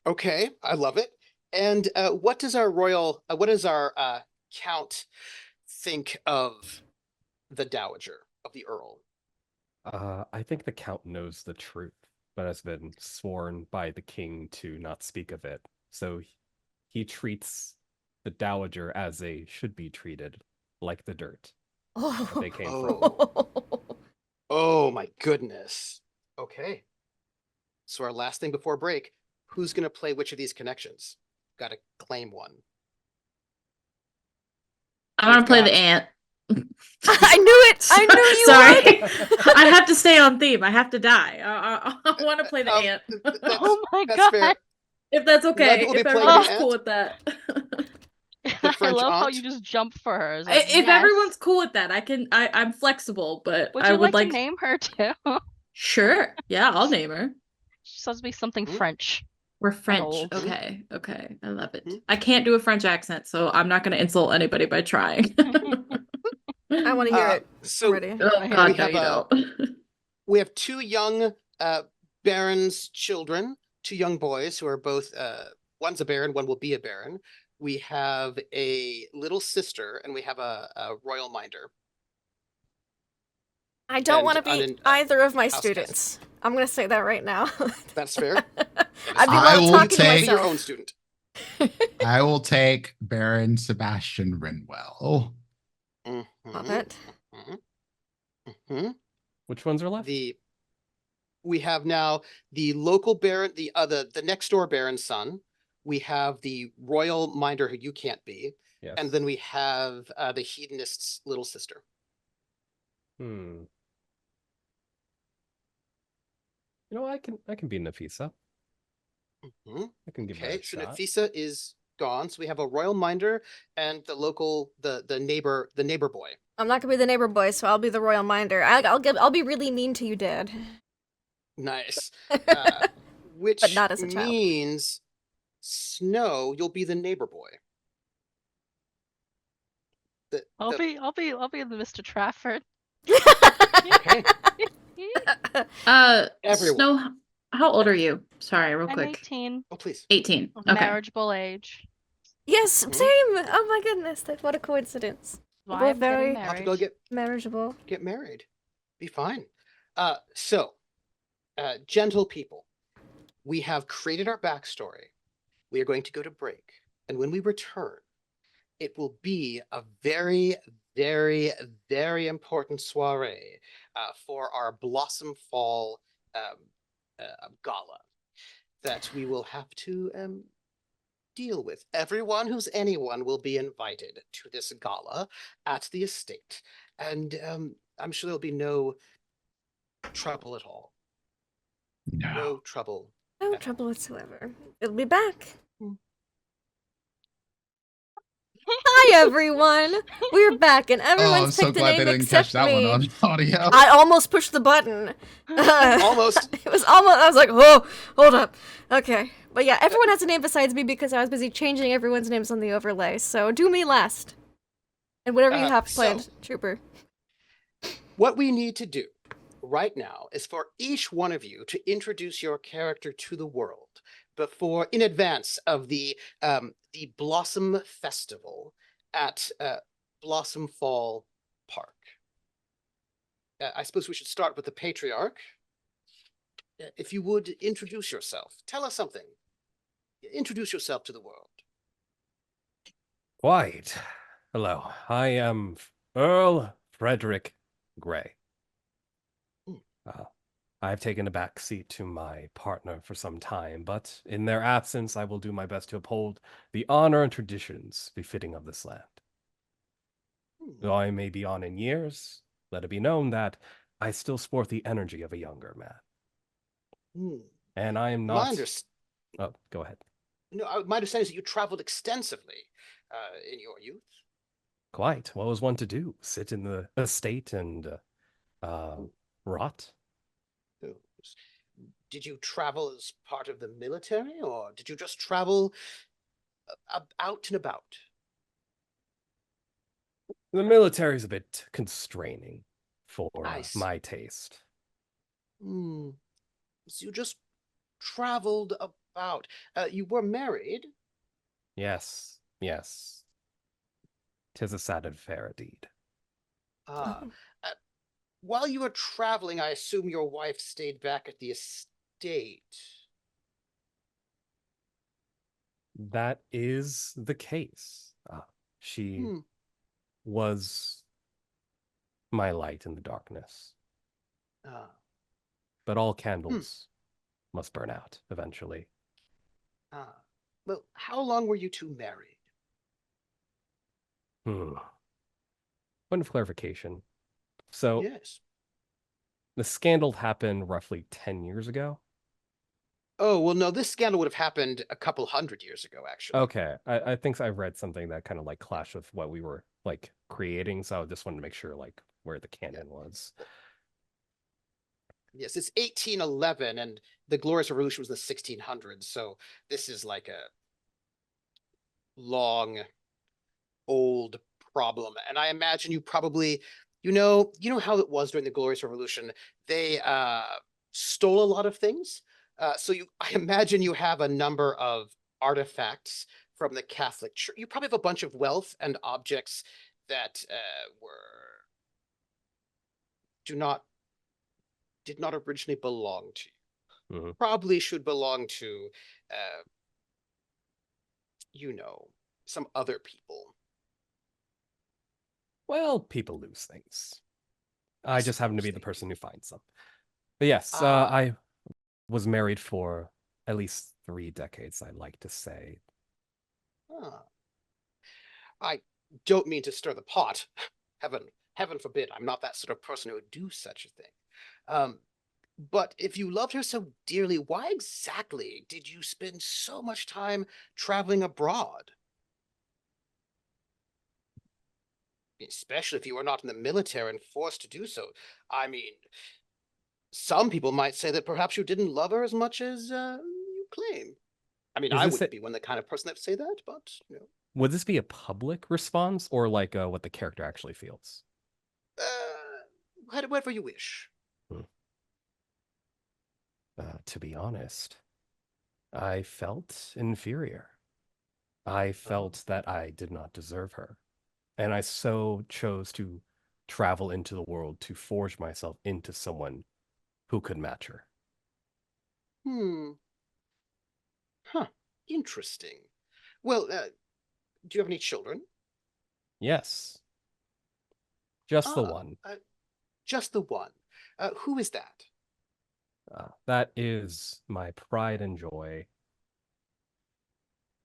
Okay, I love it. And what does our count think of the dowager, of the earl? I think the count knows the truth, but has been sworn by the king to not speak of it. So he treats the dowager as they should be treated, like the dirt that they came from. Oh my goodness. Okay. So our last thing before break, who's going to play which of these connections? Got to claim one. I want to play the ant. I knew it! I knew you Sorry. I have to stay on theme. I have to die. I want to play the ant. Oh my god. Fair. If that's okay. If everyone's cool with that. I love how you just jump for her. Like, if everyone's cool with that, I'm flexible, but would I you would like to name her too? Sure. Yeah, I'll name her. She's supposed to be something French. We're French. Okay. I love it. I can't do a French accent, so I'm not going to insult anybody by trying. I want to hear it. So ready. Oh, God, no, you don't. We have two young Baron's children, two young boys who are both one's a baron, one will be a baron. We have a little sister, and we have a royal minder. I don't And want to be either of my students. I'm going to say that right now. That's fair. I'd be I love will talking to take- your myself. own student. I will take Baron Sebastian Rinwell. Love it. Which ones are left? We have now the local baron, the next door baron's son. We have the royal minder who you can't be, Yes. and then we have the hedonist's little sister. You know, I can be Nafisa. I can give it a So shot. Nafisa is gone. So we have a royal minder and the local, the neighbor boy. I'm not gonna be the neighbor boy, so I'll be the royal minder. I'll be really mean to you, Dad. Nice. Which But not as a child. means Snow, you'll be the neighbor boy. I'll be the Mr. Trafford. Okay. Everyone. Snow, how old are you? Sorry, real I'm quick. 18, Oh, please. 18. of Okay. marriageable age. Yes, same. Oh my goodness, what a coincidence. Why We're I'm very- getting I'll have to married. go Marriageable. get married. Be fine. Gentle people, we have created our backstory. We are going to go to break. And when we return, it will be a very, very, very important soiree for our Blossomfall gala that we will have to deal with. Everyone who's anyone will be invited to this gala at the estate. And I'm sure there'll be no trouble at all. No trouble. No trouble whatsoever. It'll be back. Hi everyone! We're back and Oh, I'm everyone's so picked a glad name they didn't except catch that me. one on audio. I almost pushed the button. Almost. It was almost. I was like, "Whoa, hold up." Okay, but yeah, everyone has a name besides me because I was busy changing everyone's names on the overlay. So do me last, and whatever you have planned, Trooper. What we need to do right now is for each one of you to introduce your character to the world in advance of the Blossom Festival at Blossomfall Park. I suppose we should start with the patriarch. If you would introduce yourself, tell us something. Introduce yourself to the world. Quite. Hello, I am Earl Frederick Grey. I've taken a back seat to my partner for some time, but in their absence, I will do my best to uphold the honor and traditions befitting of this land. Though I may be on in years, let it be known that I still sport the energy of a younger man. And I am not... Oh, go ahead. No, my understanding is that you traveled extensively in your youth. Quite. What was one to do? Sit in the estate and rot? Did you travel as part of the military, or did you just travel out and about? The military is a bit constraining for my taste. So you just traveled about. You were married? Yes. 'Tis a sad affair indeed. While you were traveling, I assume your wife stayed back at the estate. That is the case. She was my light in the darkness. But all candles must burn out eventually. Well, how long were you two married? Point of clarification. So, yes. The scandal happened roughly 10 years ago. Oh, well, no, this scandal would have happened a couple hundred years ago, actually. Okay, I think I read something that kind of like clashed with what we were like creating, so I just wanted to make sure like where the canon was. Yes, it's 1811, and the Glorious Revolution was the 1600s, so this is like a long, old problem. And I imagine you probably, you know how it was during the Glorious Revolution. They stole a lot of things. So I imagine you have a number of artifacts from the Catholic Church. You probably have a bunch of wealth and objects that did not originally belong to you. Mhm. Probably should belong to, some other people. Well, people lose things. I I just happen to suppose be the they person who finds them. But yes, Ah. I was married for at least 3 decades, I'd like to say. Huh. I don't mean to stir the pot. Heaven forbid, I'm not that sort of person who would do such a thing. But if you loved her so dearly, why exactly did you spend so much time traveling abroad? Especially if you were not in the military and forced to do so. I mean, some people might say that perhaps you didn't love her as much as you claim. I mean, Is I this wouldn't be the kind of person that would say that, but Would this be a public response or like what the character actually feels? Whatever you wish. To be honest, I felt inferior. I felt that I did not deserve her. And I so chose to travel into the world to forge myself into someone who could match her. Huh. Interesting. Well, do you have any children? Yes. Just the one. Just the one. Who is that? That is my pride and joy.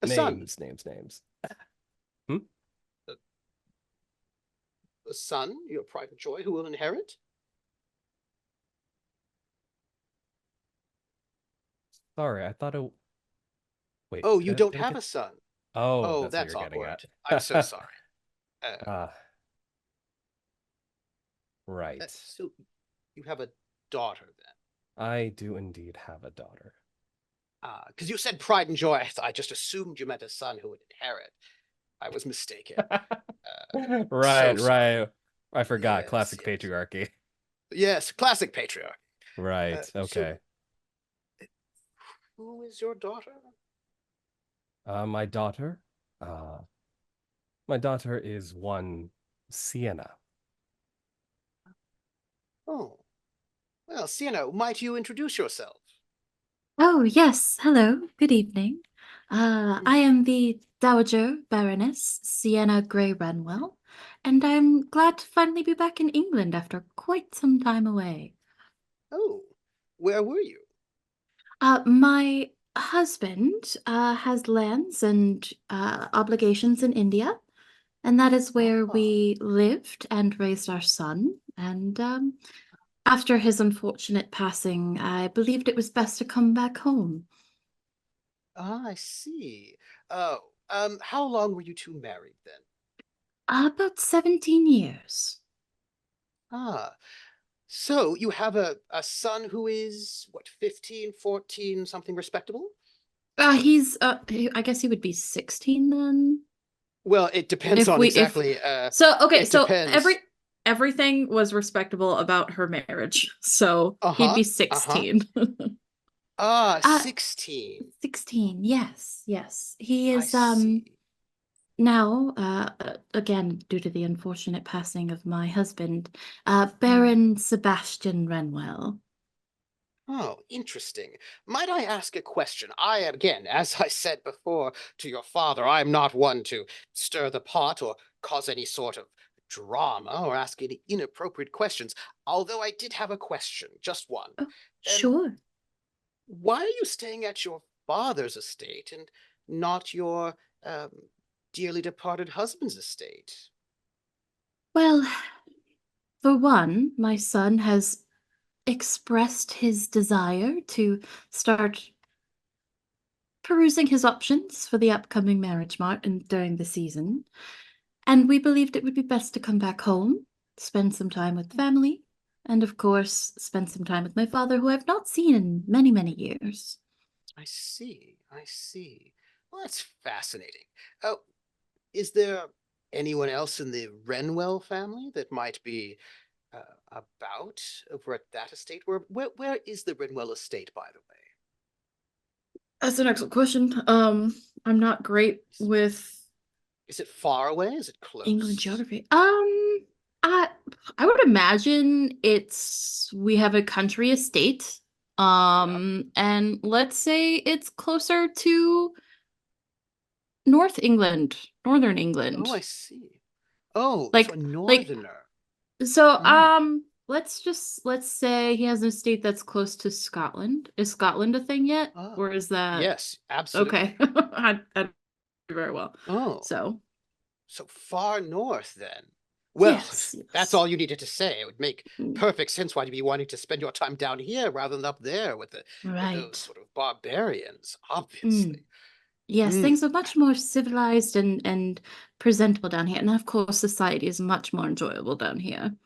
A son. Names. A son, your pride and joy, who will inherit? Sorry, I thought it... Wait. Oh, you don't have a son. Oh, Oh, that's that's what you're getting awkward. at. I'm so sorry. Right. So you have a daughter then? I do indeed have a daughter. Because you said pride and joy. I just assumed you meant a son who would inherit. I was mistaken. Right. I forgot. Yes, Classic yes. patriarchy. Yes, classic patriarchy. Right. Okay. So, who is your daughter? My daughter. My daughter is one Sienna. Oh, well, Sienna, might you introduce yourself? Oh, yes. Hello. Good evening. I am the Dowager Baroness Sienna Grey Renwell, and I'm glad to finally be back in England after quite some time away. Oh, where were you? My husband has lands and obligations in India, and that is where we lived and raised our son. And after his unfortunate passing, I believed it was best to come back home. I see. Oh, how long were you two married then? About 17 years. So you have a son who is, what, 15, 14, something respectable? I guess he would be 16 then. Well, it depends If on we- exactly. Okay, it so depends. everything was respectable about her marriage. So he'd be 16. 16. 16, yes. He I is see. now again due to the unfortunate passing of my husband, Baron Sebastian Renwell. Oh, interesting. Might I ask a question? I am, again, as I said before to your father, I'm not one to stir the pot or cause any sort of drama or ask any inappropriate questions, although I did have a question, just one. Oh, sure. Why are you staying at your father's estate and not your dearly departed husband's estate? Well, for one, my son has expressed his desire to start perusing his options for the upcoming marriage mart and during the season. And we believed it would be best to come back home, spend some time with family, and of course, spend some time with my father, who I've not seen in many, many years. I see. Well, that's fascinating. Oh, is there anyone else in the Renwell family that might be about over at that estate? Where is the Renwell estate, by the way? That's an excellent question. I'm not great with Is it far away? Is it close? England geography. I would imagine we have a country estate. And let's say it's closer to Northern England. Oh, I see. Oh, Like- so a like- northerner. So, Mm. let's say he has an estate that's close to Scotland. Is Scotland a thing yet? Oh, Or is that yes, absolutely. okay? I very well. Oh, So so far north then. Well, yes, that's yes. all you needed to say. It would make Mm. perfect sense why you'd be wanting to spend your time down here rather than up there with those Right. sort of barbarians, obviously. Yes, Mm. things are much more civilized and presentable down here. And of course, society is much more enjoyable down here.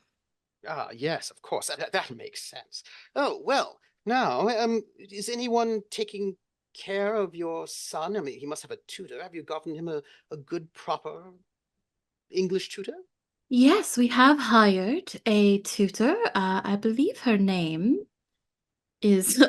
Ah, yes, of course. That makes sense. Oh, well, now, is anyone taking care of your son? I mean, he must have a tutor. Have you gotten him a good, proper English tutor? Yes, we have hired a tutor. I believe her name is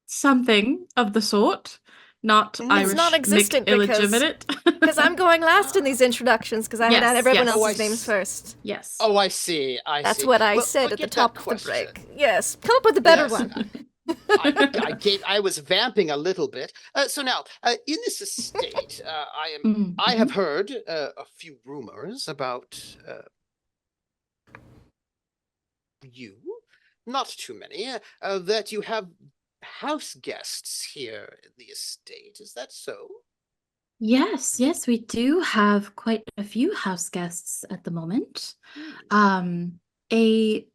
something of the sort, not It's Irish non-existent because- illegitimate. Because I'm going last in these introductions because I had Yes, everyone yes. Oh, else's I names s- first. Yes. Oh, I see. That's see. what I Well, said at the forget that top of the question. break. Yes, come up with a better Yes. one. I was vamping a little bit. So now, in this estate, I have heard a few rumors about you, not too many, that you have house guests here in the estate. Is that so? Yes, yes, we do have quite a few house guests at the moment. Hmm. A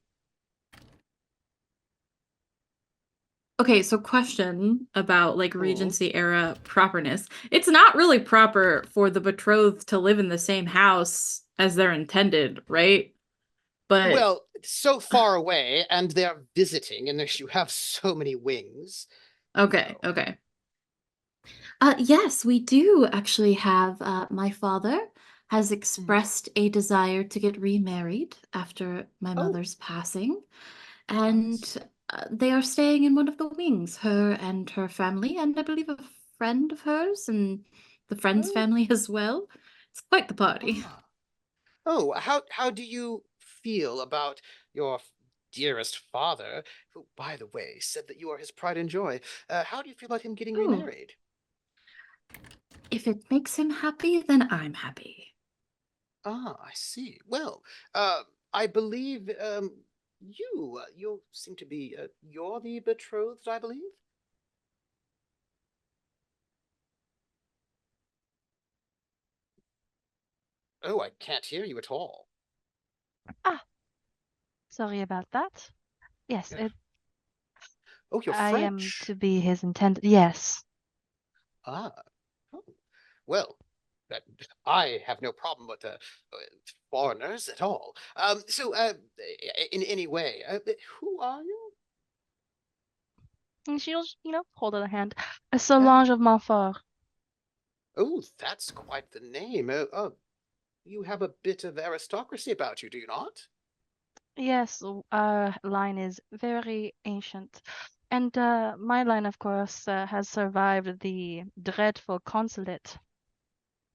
Okay, so question about like Mhm. Regency era properness. It's not really proper for the betrothed to live in the same house as they're intended, right? But Well, so far away, and they're visiting, and you have so many wings. okay, No. okay. Yes, we do actually have my father has expressed a desire to get remarried after my Oh. mother's passing. I And see. they are staying in one of the wings, her and her family, and I believe a friend of hers and the friend's Oh. family as well. It's quite the party. Ah. Oh, how do you feel about your dearest father, who, by the way, said that you are his pride and joy? How do you feel about him getting Oh. remarried? If it makes him happy, then I'm happy. Ah, I see. Well, I believe you seem to be you're the betrothed, I believe. Oh, I can't hear you at all. Sorry about that. Yes, Oh, you're I am French. to be his intended. Yes. Ah, oh. Well, I have no problem with foreigners at all. So, in any way, who are you? And she'll, hold out a hand. Solange of Montfort. Oh, that's quite the name. You have a bit of aristocracy about you, do you not? Yes, our line is very ancient. And my line, of course, has survived the dreadful consulate.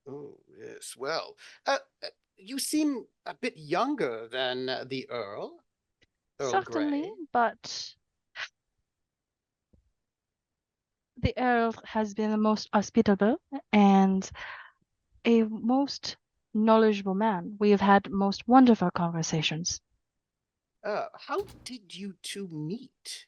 Oh, yes. Well, you seem a bit younger than the Earl. Earl Certainly, Grey. but the Earl has been the most hospitable and a most knowledgeable man. We have had most wonderful conversations. How did you two meet?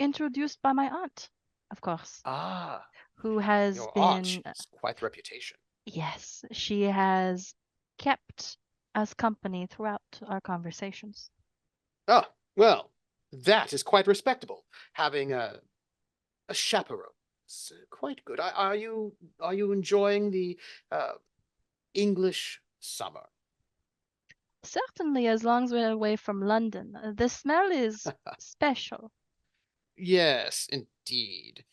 Introduced by my aunt, of course, Ah, who has your been, aunt. She has quite the reputation. yes, she has kept us company throughout our conversations. Oh, well, that is quite respectable. Having a chaperone. It's quite good. Are you enjoying the English summer? Certainly, as long as we're away from London. The smell is special. Yes, indeed.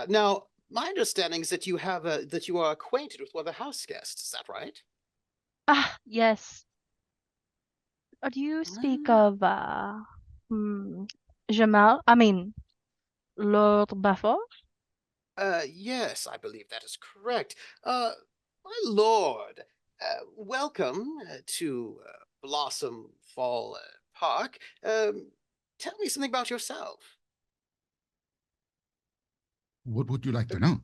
Now, my understanding is that you are acquainted with one of the house guests. Is that right? Yes. Do you speak Ah. of Jamal? I mean, Lord Bafford? Yes, I believe that is correct. My lord, welcome to Blossomfall Park. Tell me something about yourself. What would you like to know?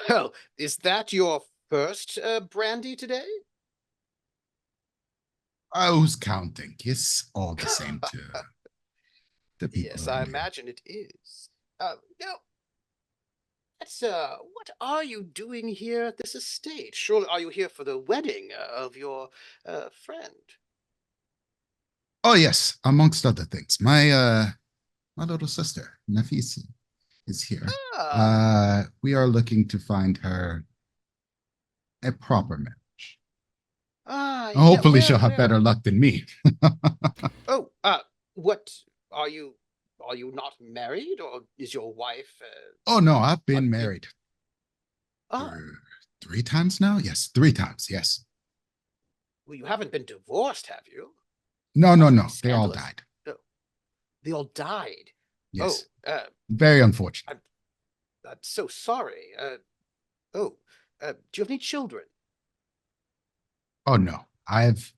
Oh, is that your first brandy today? I was counting. It's all the same to the people. Yes, I around here. imagine it is. Now, what are you doing here at this estate? Surely, are you here for the wedding of your friend? Oh yes, amongst other things. My little sister, Nafisa, is here. We are looking to find her a proper marriage. Hopefully she'll have better luck than me. Oh, what are you? Are you not married, or is your wife? Oh no, I've been you- married Ah, 3 times now. Yes, 3 times. Yes. well, you haven't been divorced, have you? No. They all Scandalous. died. Oh, they all died. Yes. Oh, Very unfortunate. I'm so sorry. Do you have any children? Oh no, I've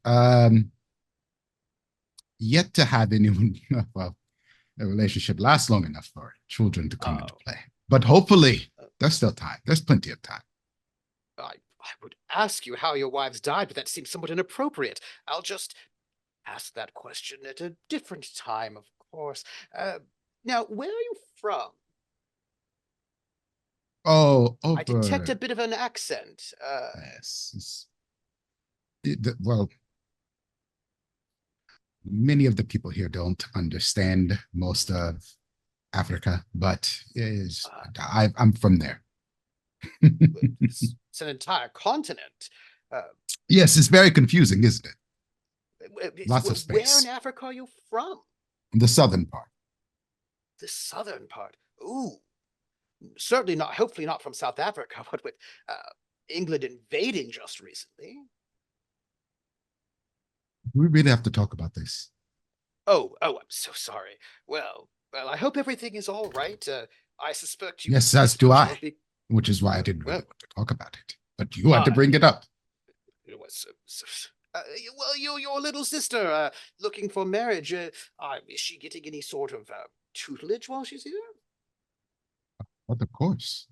yet to have anyone. Well, a relationship lasts long enough for children to come into play. But hopefully, there's still time. There's plenty of time. I would ask you how your wives died, but that seems somewhat inappropriate. I'll just ask that question at a different time, of course. Now, where are you from? Oh, over. I detect a bit of an accent. Yes. Well, many of the people here don't understand most of Africa, but I'm from there. It's an entire continent. Yes, it's very confusing, isn't it? Lots of Where space. in Africa are you from? The southern part. The southern part. Ooh, certainly not. Hopefully not from South Africa, but with England invading just recently. Do we really have to talk about this? Oh, I'm so sorry. Well, I hope everything is all right. I suspect you. Yes, as do I. Which is why I didn't really want to talk about it. But you had to bring it up. It was well, your little sister looking for marriage. Is she getting any sort of tutelage while she's here? But of course.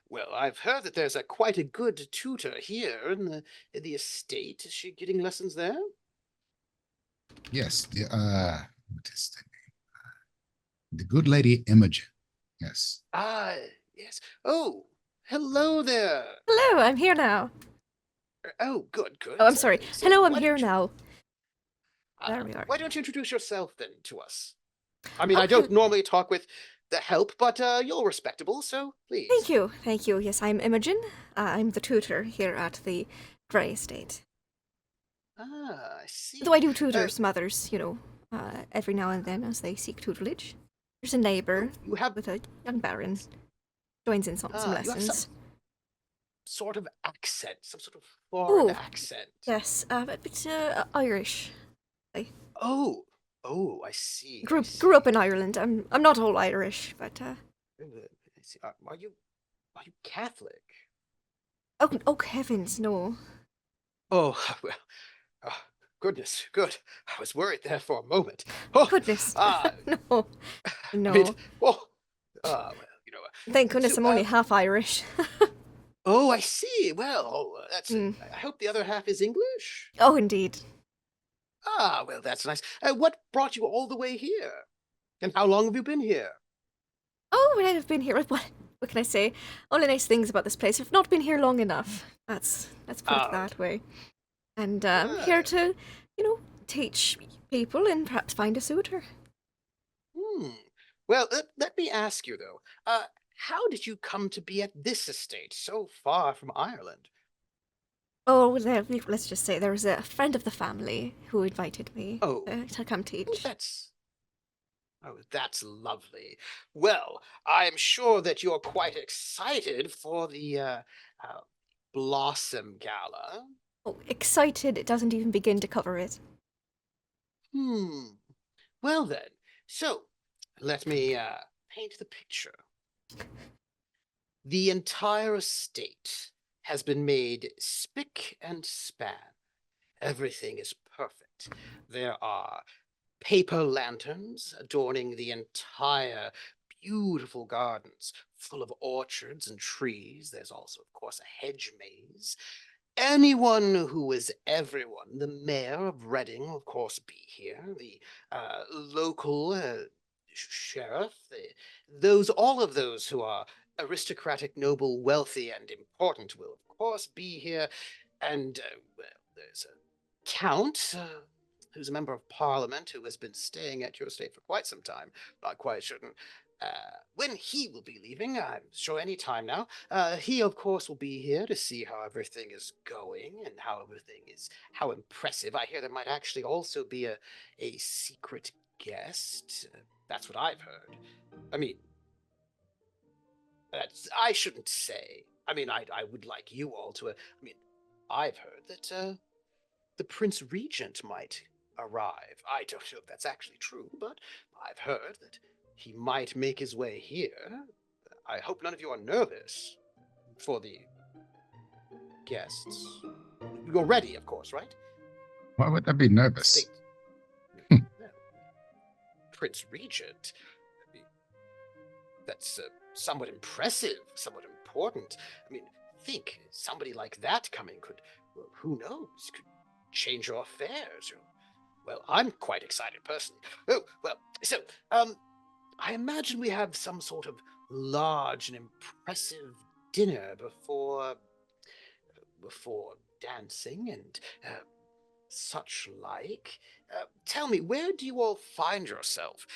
Well, I've heard that there's quite a good tutor here in the estate. Is she getting lessons there? Yes. What is the name? The good lady Imogen. Yes. Yes. Oh, hello there. Hello, I'm here now. Oh, good. Oh, I'm sorry. So Hello, I'm here now. There we are. Why don't you introduce yourself then to us? I mean, I don't normally talk with the help, but you're respectable, so please. Thank you. Yes, I'm Imogen. I'm the tutor here at the Grey Estate. I see. Though I do tutor some others, every now and then as they seek tutelage. There's a neighbor with a young baron. Joins in some lessons. You have some sort of accent, some sort of foreign accent. Yes, a bit Irish. Oh, I see. Grew up in Ireland. I'm not all Irish, but are you Catholic? Oh heavens, no. Oh well. Goodness, good. I was worried there for a moment. Oh goodness. No. I mean, well, thank goodness I'm only half Irish. Oh, I see. Well, that's. I hope the other half is English. Oh, indeed. Well, that's nice. What brought you all the way here? And how long have you been here? Oh, I've been here. What can I say? Only nice things about this place. I've not been here long enough. Let's put it that way. And I'm here to, teach people and perhaps find a suitor. Well, let me ask you though. How did you come to be at this estate so far from Ireland? Oh, let's just say there was a friend of the family who invited me to come teach. That's lovely. Well, I'm sure that you're quite excited for the Blossom Gala. Oh, excited, it doesn't even begin to cover it. Well then, so let me paint the picture. The entire estate has been made spick and span. Everything is perfect. There are paper lanterns adorning the entire beautiful gardens, full of orchards and trees. There's also, of course, a hedge maze. Anyone who is everyone, the mayor of Reading will, of course, be here. The local sheriff, all of those who are aristocratic, noble, wealthy, and important will, of course, be here. And well, there's a count who's a member of parliament who has been staying at your estate for quite some time. Not quite certain when he will be leaving. I'm sure any time now. He, of course, will be here to see how everything is going and how impressive. I hear there might actually also be a secret guest. That's what I've heard. I mean, I shouldn't say. I mean, I would like you all to. I've heard that the Prince Regent might arrive. I don't know if that's actually true, but I've heard that he might make his way here. I hope none of you are nervous for the guests. You're ready, of course, right? Why would I be nervous? Prince Regent. That's somewhat impressive, somewhat important. I mean, think somebody like that coming could, well, who knows, could change your affairs. Well, I'm quite excited personally. Oh, well, so, I imagine we have some sort of large and impressive dinner before dancing and such like. Tell me, where do you all find yourself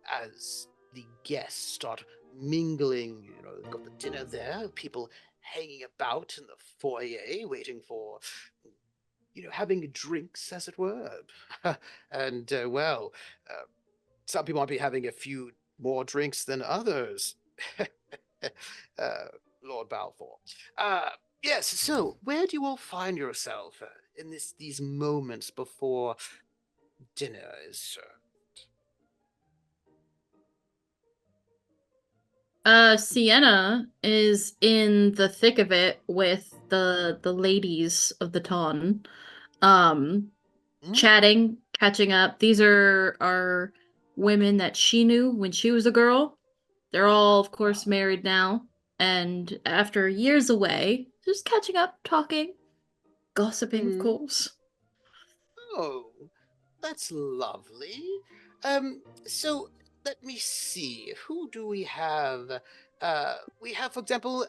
as the guests start mingling? You know, you've got the dinner there, people hanging about in the foyer, waiting for, having drinks, as it were. And, some people might be having a few more drinks than others. Lord Balfour. Yes, so where do you all find yourself in these moments before dinner is served? Sienna is in the thick of it with the ladies of the ton. Chatting, catching up. These are women that she knew when she was a girl. They're all, of course, married now. And after years away, just catching up, talking, gossiping, of course. Oh, that's lovely. So let me see. Who do we have? We have, for example,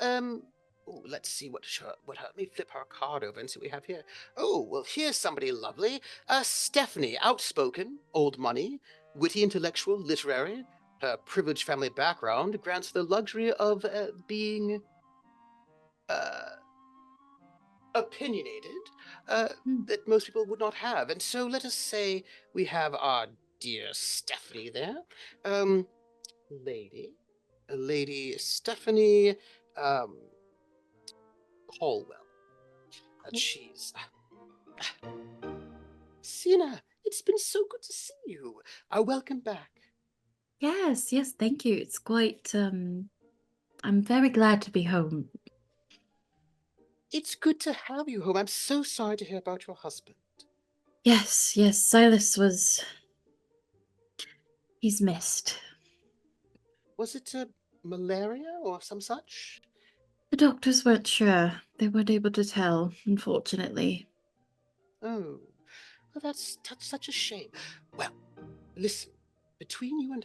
let's see let me flip her card over and see what we have here. Oh, well, here's somebody lovely. Stephanie, outspoken, old money, witty, intellectual, literary. Her privileged family background grants the luxury of being opinionated that most people would not have. And so let us say we have our dear Stephanie there. Lady Stephanie Colwell. She's Sienna, it's been so good to see you. Welcome back. Yes, thank you. It's quite, I'm very glad to be home. It's good to have you home. I'm so sorry to hear about your husband. Yes, Silas he's missed. Was it malaria or some such? The doctors weren't sure. They weren't able to tell, unfortunately. Oh, well, that's such a shame. Well, listen, between you and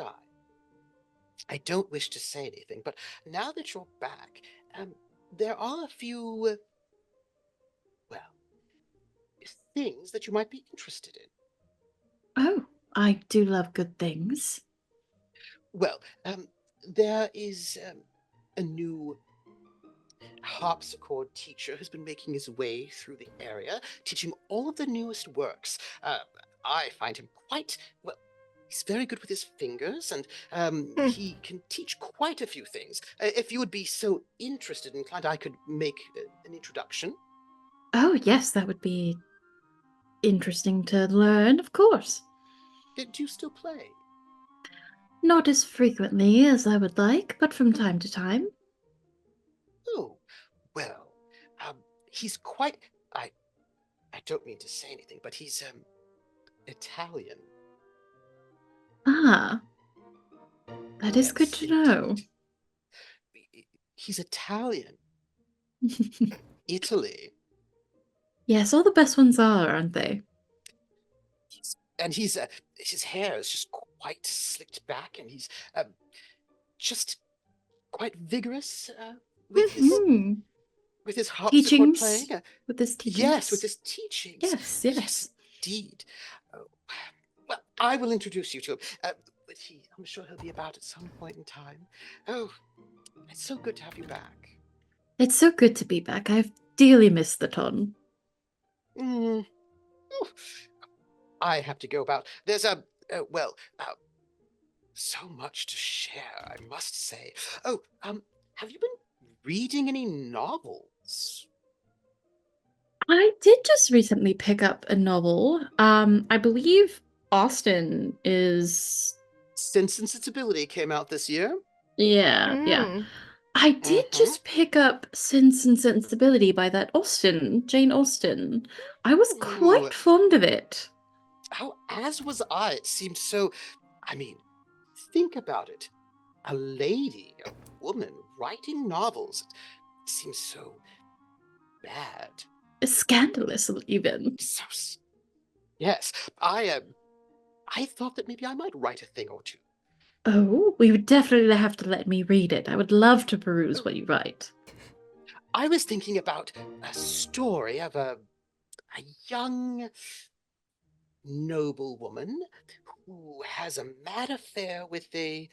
I don't wish to say anything, but now that you're back, there are a few, things that you might be interested in. Oh, I do love good things. Well, there is a new harpsichord teacher who's been making his way through the area, teaching all of the newest works. I find him quite, he's very good with his fingers, and he can teach quite a few things. If you would be so interested and inclined, I could make an introduction. Oh, yes, that would be interesting to learn, of course. Do you still play? Not as frequently as I would like, but from time to time. Oh, well, he's quite. I don't mean to say anything, but he's Italian. Ah, that is good Yes, to know. He's Italian. Italy. Yes, all the best ones are, aren't they? And his hair is just quite slicked back, and he's just quite vigorous with his Mm. with his harpsichord Teachings? playing. With his teachings? Yes, with his teachings. Yes. Indeed. Oh, well, I will introduce you to him. I'm sure he'll be about at some point in time. Oh, it's so good to have you back. It's so good to be back. I've dearly missed the ton. Oh, I have to go about. There's so much to share, I must say. Oh, have you been reading any novels? I did just recently pick up a novel. I believe Austin is. Sense and Sensibility came out this year. Yeah. I did just pick up Sense and Sensibility by that Jane Austen. I was quite fond of it. Oh, as was I. It seemed so. I mean, think about it. A lady, a woman, writing novels. It seems so bad. Scandalous, even. Yes, I thought that maybe I might write a thing or two. Oh, we would definitely have to let me read it. I would love to peruse what you write. I was thinking about a story of a young noblewoman who has a mad affair with a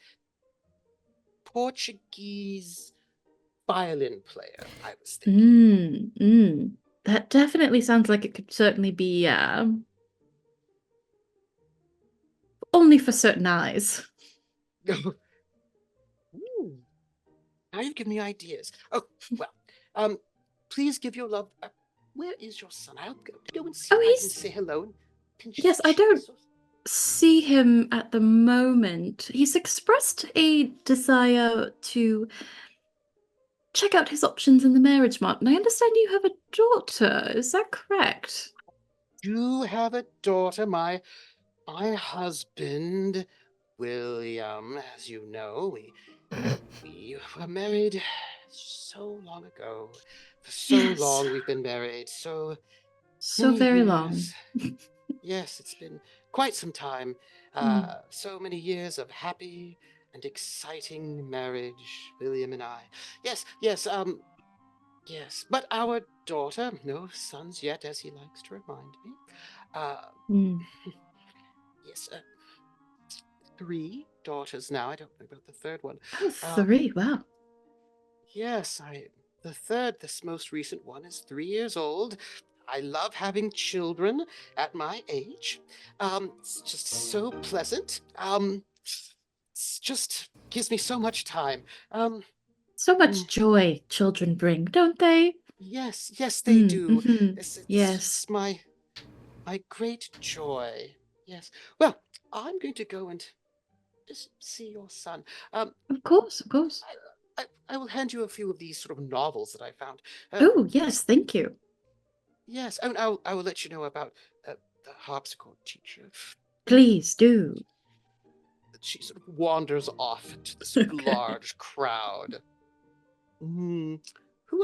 Portuguese violin player, I was thinking. That definitely sounds like it could certainly be only for certain eyes. Ooh, now you've given me ideas. Oh, well, please give your love. Where is your son? I'll go and see if I can say hello. Yes, I don't see him at the moment. He's expressed a desire to check out his options in the marriage market. And I understand you have a daughter. Is that correct? You have a daughter, my husband, William. As you know, we were married so long ago. For so long we've been married. So very years. long. Yes, it's been quite some time. So many years of happy and exciting marriage, William and I. Yes. Yes. But our daughter, no sons yet, as he likes to remind me. Yes. 3 daughters now. I don't know about the third one. Oh, 3. Wow. Yes, the third, this most recent one, is 3 years old. I love having children at my age. It's just so pleasant. It just gives me so much time. So much joy children bring, don't they? Yes, they do. It's Yes. my great joy. Yes. Well, I'm going to go and just see your son. Of course. I will hand you a few of these sort of novels that I found. Oh, yes, thank you. Yes, I will let you know about the harpsichord teacher. Please do. She sort of wanders off into this large crowd. Who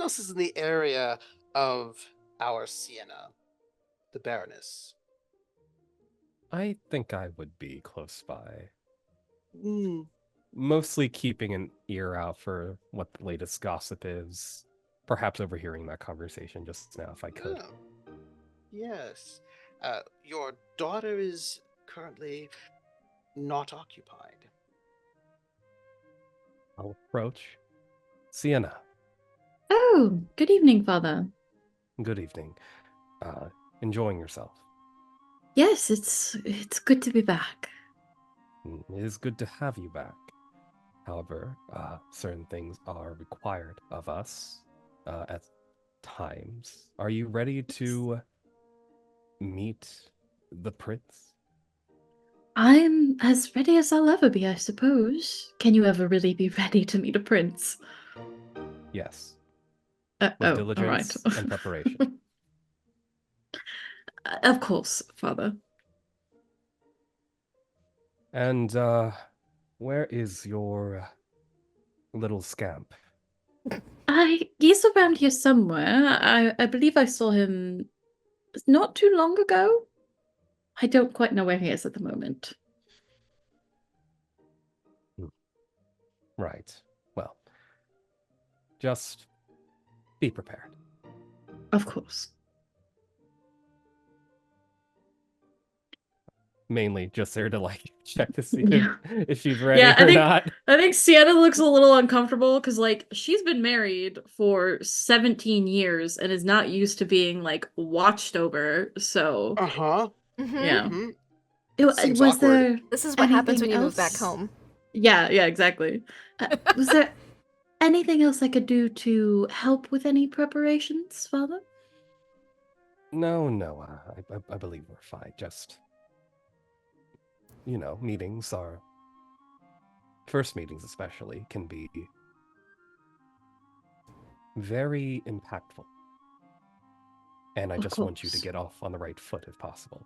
else is in the area of our Sienna, the Baroness? I think I would be close by. Mm. Mostly keeping an ear out for what the latest gossip is. Perhaps overhearing that conversation just now if I could. Oh. Yes. Your daughter is currently not occupied. I'll approach. Sienna. Oh, good evening, Father. Good evening. Enjoying yourself? Yes, it's good to be back. It is good to have you back. However, certain things are required of us at times. Are you ready to meet the prince? I'm as ready as I'll ever be, I suppose. Can you ever really be ready to meet a prince? Yes, with All right. diligence and preparation. Of course, father. And where is your little scamp? He's around here somewhere. I believe I saw him not too long ago. I don't quite know where he is at the moment. Right. Well, just be prepared. Of course. Mainly just there to like check to see Yeah. if she's ready Yeah, or not. I think Sienna looks a little uncomfortable because like she's been married for 17 years and is not used to being like watched over. So Uh-huh. yeah. Mhm. It, Seems was awkward. there This is what happens when anything you move back else? home. Yeah, exactly. Was there anything else I could do to help with any preparations, Father? No, I believe we're fine. Just, meetings are, first meetings especially, can be very impactful. And I Of just want you to course. get off on the right foot if possible.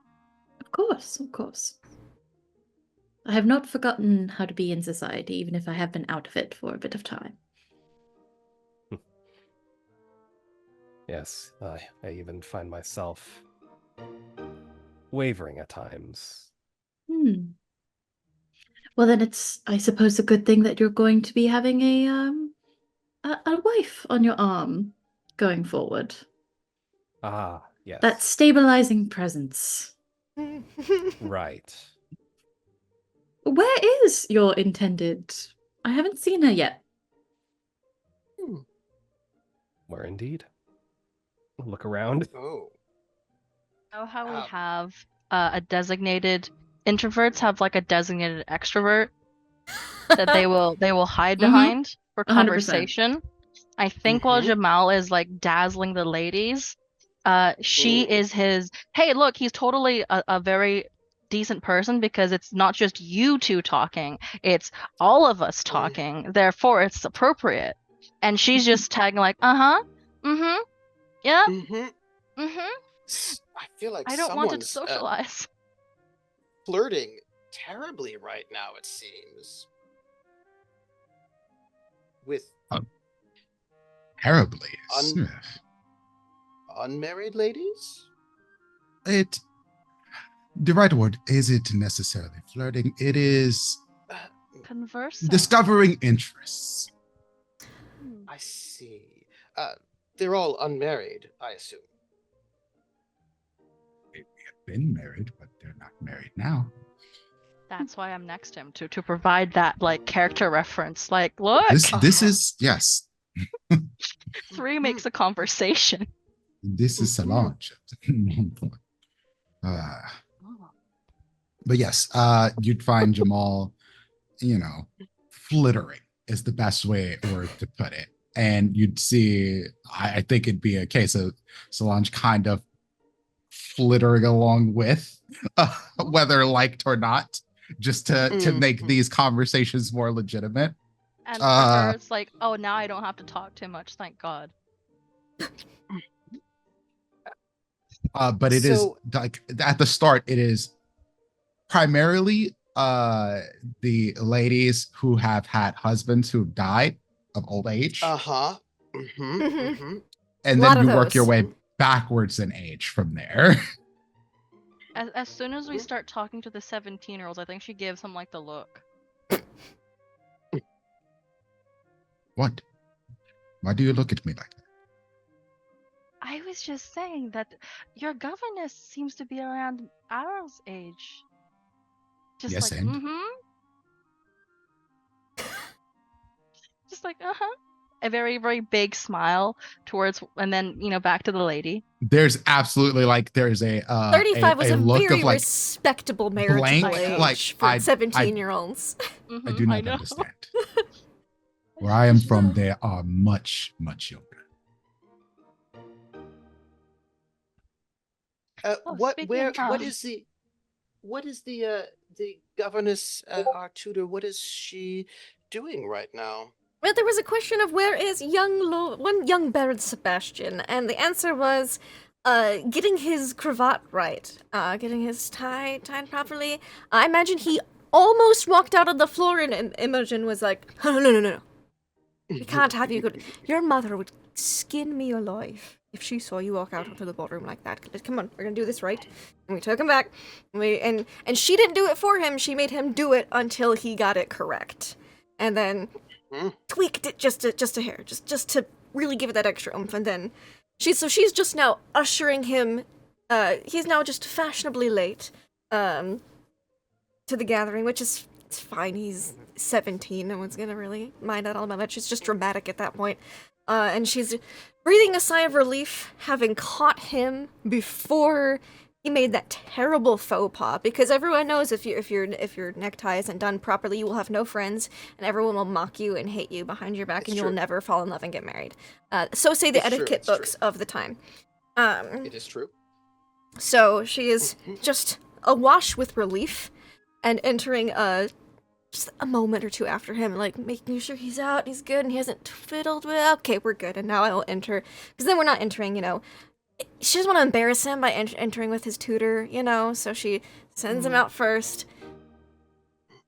Of course, of course. I have not forgotten how to be in society, even if I have been out of it for a bit of time. Yes, I even find myself wavering at times. Well, then it's, I suppose, a good thing that you're going to be having a wife on your arm going forward. Ah, yes. That stabilizing presence. Right. Where is your intended? I haven't seen her yet. Where indeed? Look around. Oh. Know how we Um, have a designated introverts have like a designated extrovert that they will hide behind for 100%. conversation. I think while Mhm. Jamal is like dazzling the ladies, she Ooh. is his, hey, look, he's totally a very decent person because it's not just you two talking, it's all of us talking. Therefore, it's appropriate. And she's just tagging like, uh-huh, mm-hmm, yeah, Mhm. mm-hmm. I feel like I don't want it to someone's socialize. flirting terribly right now, it seems. With Terribly. Un- unmarried ladies? The right word isn't necessarily flirting. It is Conversing. discovering interests. I see. They're all unmarried, I assume. They have been married, but they're not married now. That's why I'm next to him to provide that like character reference. Like, look, This is yes. 3 makes a conversation. This is Solange. But yes, you'd find Jamal, flittering is the best word to put it. And you'd see, I think it'd be a case of Solange kind of flittering along with, whether liked or not, just to make these conversations more legitimate. And for her, it's like, oh, now I don't have to talk too much. Thank God. But it is like at the start, it is primarily the ladies who have had husbands who have died of old age. Uh-huh. Mm-hmm. Mm-hmm. And then you work your way backwards in age from there. As soon as we start talking to the 17-year-olds, I think she gives him like the look. What? Why do you look at me like that? I was just saying that your governess seems to be around our age. Just yes, like, and? Just like, uh-huh. A very, very big smile towards, and then, back to the lady. There's absolutely there's a 35 was a look very of respectable marriageable age for 17-year-olds. I do not understand. Where I am from, they are much, much younger. What is the what is the governess, our tutor? What is she doing right now? Well, there was a question of where is one young Baron Sebastian, and the answer was, getting his cravat right, getting his tie tied properly. I imagine he almost walked out on the floor, and Imogen was like, no. We can't have you go. Your mother would skin me alive if she saw you walk out onto the ballroom like that. Come on, we're gonna do this right. And we took him back. And she didn't do it for him. She made him do it until he got it correct, and then tweaked it just a hair, just to really give it that extra oomph. And then she's just now ushering him. He's now just fashionably late, to the gathering, which is it's fine. He's 17. No one's gonna really mind that all that much. It's just dramatic at that point. And she's breathing a sigh of relief, having caught him before he made that terrible faux pas. Because everyone knows if your necktie isn't done properly, you will have no friends, and everyone will mock you and hate you behind your back, and you will never fall in love and get married. So say the etiquette books of the time. It is true. So she is just awash with relief, and entering just a moment or two after him, like making sure he's out, he's good, and he hasn't fiddled with. Okay, we're good. And now I will enter, because then we're not entering. She doesn't want to embarrass him by entering with his tutor. So she sends him out first.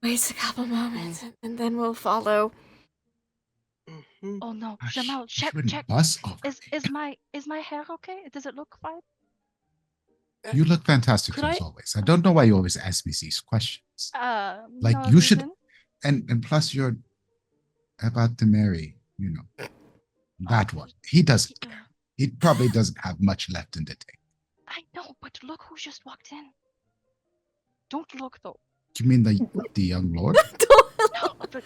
Waits a couple moments, and then we'll follow. Oh no, Gosh, Jamal, you check. shouldn't bus over Is my hair okay? Does it look fine? You look fantastic Could as I- always. I don't know why you always ask me these questions. Like, no you should- reason. And plus you're about to marry, that one. He doesn't care. He probably doesn't have much left in the tank. I know, but look who just walked in. Don't look though. You mean the young lord? No, but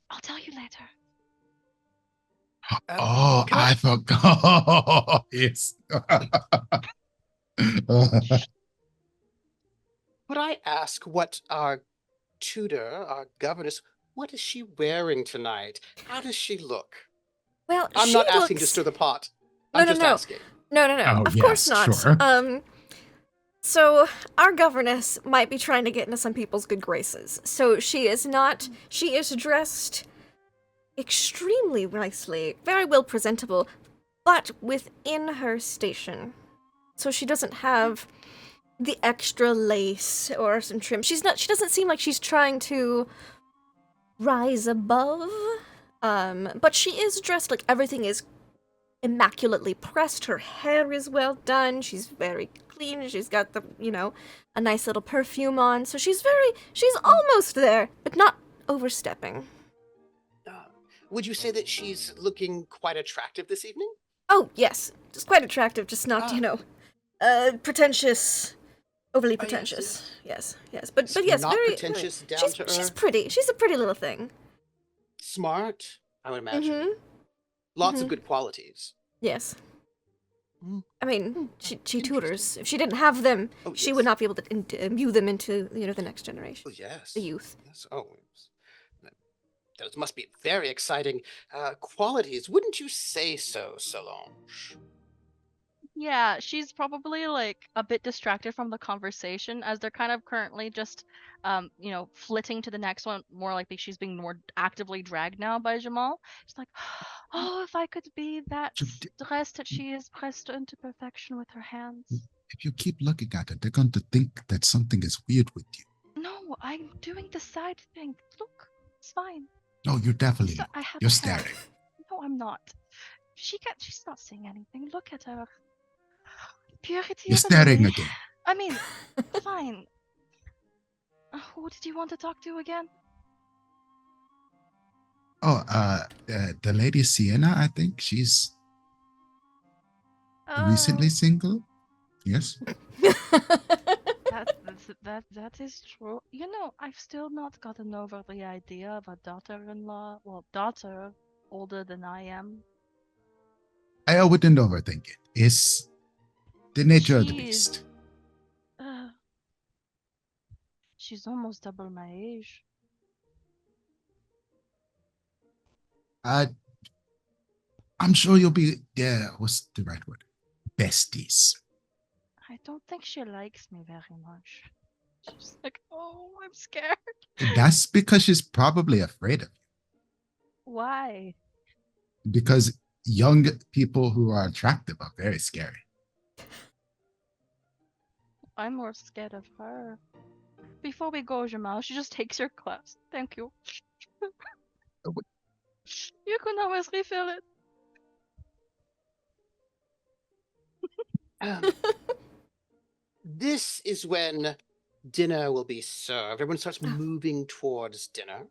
I'll tell you later. Oh, can I- I forgot. Yes. Could I ask what our tutor, our governess, what is she wearing tonight? How does she look? Well, I'm she not asking to looks- stir the pot. No, I'm no, just no. asking. No. Oh, Of course yes, not. sure. So our governess might be trying to get into some people's good graces. So she is not. She is dressed extremely nicely, very well presentable, but within her station. So she doesn't have the extra lace or some trim. She doesn't seem like she's trying to rise above. But she is dressed like everything is immaculately pressed. Her hair is well done. She's very clean. She's got a nice little perfume on. So she's almost there, but not overstepping. Would you say that she's looking quite attractive this evening? Oh, yes. Just quite attractive, just not, pretentious, overly Oh, yes, pretentious. Yes. But yes, not very pretentious, down she's, to she's earth. pretty. She's a pretty little thing. Smart, I would imagine. Mm-hmm. Lots of good qualities. Yes. Mm. I mean, she tutors. If she didn't have them, Oh, she yes. would not be able to imbue them into, the next generation, Oh, yes. the youth. Yes. Oh, those must be very exciting qualities. Wouldn't you say so, Solange? Yeah, she's probably like a bit distracted from the conversation as they're kind of currently just flitting to the next one. More likely she's being more actively dragged now by Jamal. She's like, oh, if I could be that dress that she is pressed into perfection with her hands. If you keep looking at it, they're going to think that something is weird with you. No, I'm doing the side thing. Look, it's fine. No, you're definitely So not. I have You're a hair. staring. No, I'm not. She's not saying anything. Look at her. Purity You're of the staring lady. again. I mean, fine. Who did you want to talk to again? Oh, the lady Sienna, I think she's recently single. Yes. That is true. I've still not gotten over the idea of a daughter-in-law. Well, daughter older than I am. I wouldn't overthink it. It's the nature of the She is- beast. She's almost double my age. I'm sure you'll be, what's the right word? Besties. I don't think she likes me very much. She's like, oh, I'm scared. That's because she's probably afraid of Why? you. Because young people who are attractive are very scary. I'm more scared of her. Before we go, Jamal, she just takes your glass. Thank you. what- You can always refill it. This is when dinner will be served. Everyone starts moving towards dinner.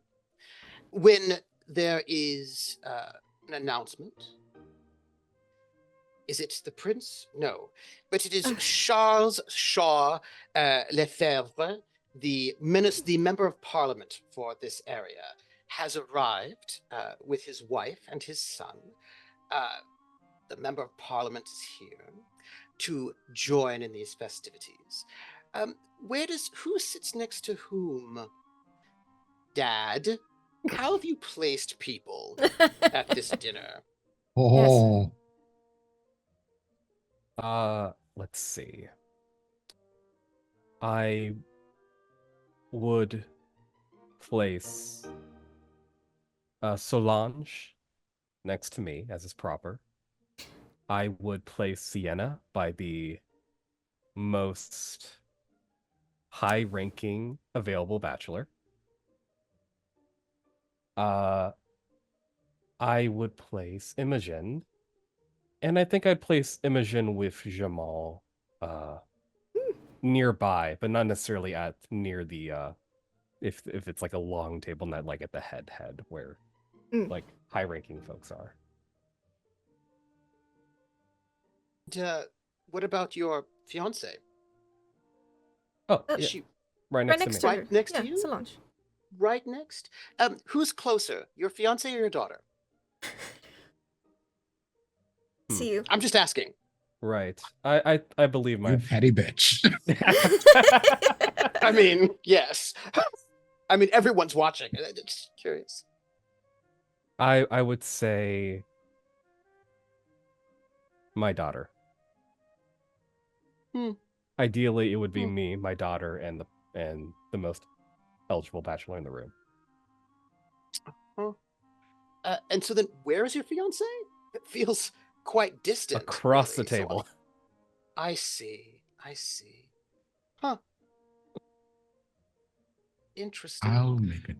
When there is an announcement. Is it the prince? No. But it is Charles Shaw Lefebvre, the member of parliament for this area, has arrived with his wife and his son. The member of parliament is here to join in these festivities. Who sits next to whom? Dad, how have you placed people at this dinner? Oh, Let's see. I would place Solange next to me, as is proper. I would place Sienna by the most high-ranking available bachelor. I would place Imogen, and I think I'd place Imogen with Jamal nearby, but not necessarily near the if it's like a long table, not like at the head where like high-ranking folks are. What about your fiance? Oh, Is yeah. she Right Right next next to to me. her. Right next to Yeah, you? Solange. right next? Who's closer, your fiance or your daughter? See you. I'm just asking. Right. I believe my you petty bitch. I mean, yes. I mean, everyone's watching. I'm just curious. I would say my daughter. Ideally, it would be me, my daughter, and the most eligible bachelor in the room. And so then, where is your fiance? It feels quite distant. Across really. the table. So I see. I see. Huh. Interesting. I'll make a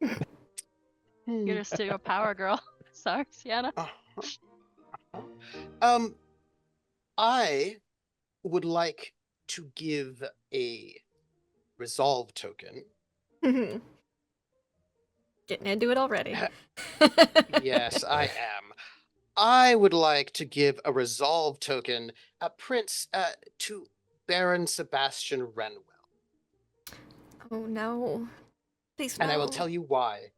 note. You're just your power girl. Sorry, Sienna. I would like to give a resolve token. Getting into it already. Yes, I am. I would like to give a resolve token, Prince, to Baron Sebastian Renwell. Oh no. Please no. And I will tell you why.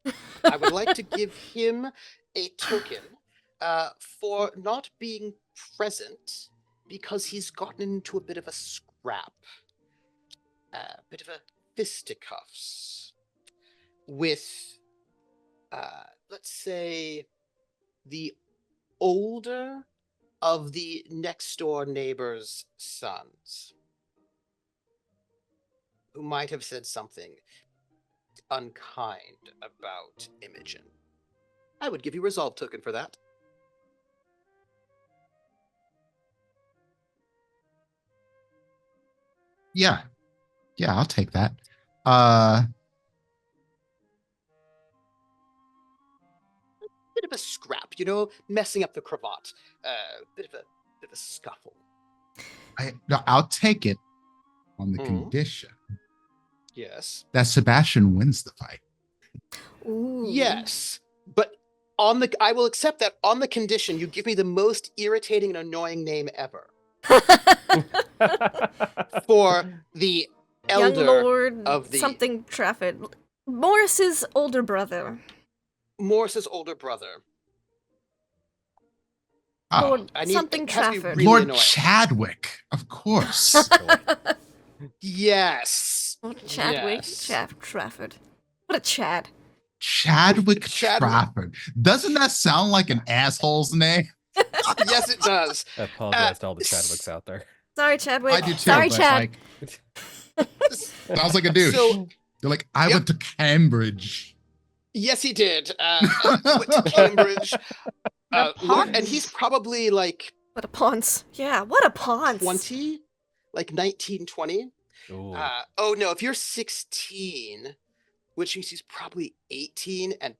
I would like to give him a token for not being present because he's gotten into a bit of a scrap, a bit of a fisticuffs with, let's say, the older of the next door neighbor's sons, who might have said something unkind about Imogen. I would give you a resolve token for that. Yeah. Yeah, I'll take that. Bit of a scrap, messing up the cravat. Bit of a scuffle. No, I'll take it on the condition Yes. that Sebastian wins the fight. Ooh. Yes, but I will accept that on the condition you give me the most irritating and annoying name ever. For the elder Young Lord of the something Trafford. Morris's older brother. Morris's older brother. Oh, Lord something it has to be Trafford. really Lord annoying. Chadwick, of course. Yes. Lord Chadwick Yes. Trafford. What a Chad. Chadwick Chadwick. Trafford. Doesn't that sound like an asshole's name? Yes, it does. I apologize to all the Chadwicks out there. Sorry, Chadwick. I do too. Sorry, but Chad. like, Sounds like a douche. So, They're like, I Yep. went to Cambridge. yes, he did. He went to Cambridge. The And he's probably like What a ponce. Yeah, what a ponce. 20, like 19, 20. Ooh. Oh no, if you're 16, which means he's probably 18 and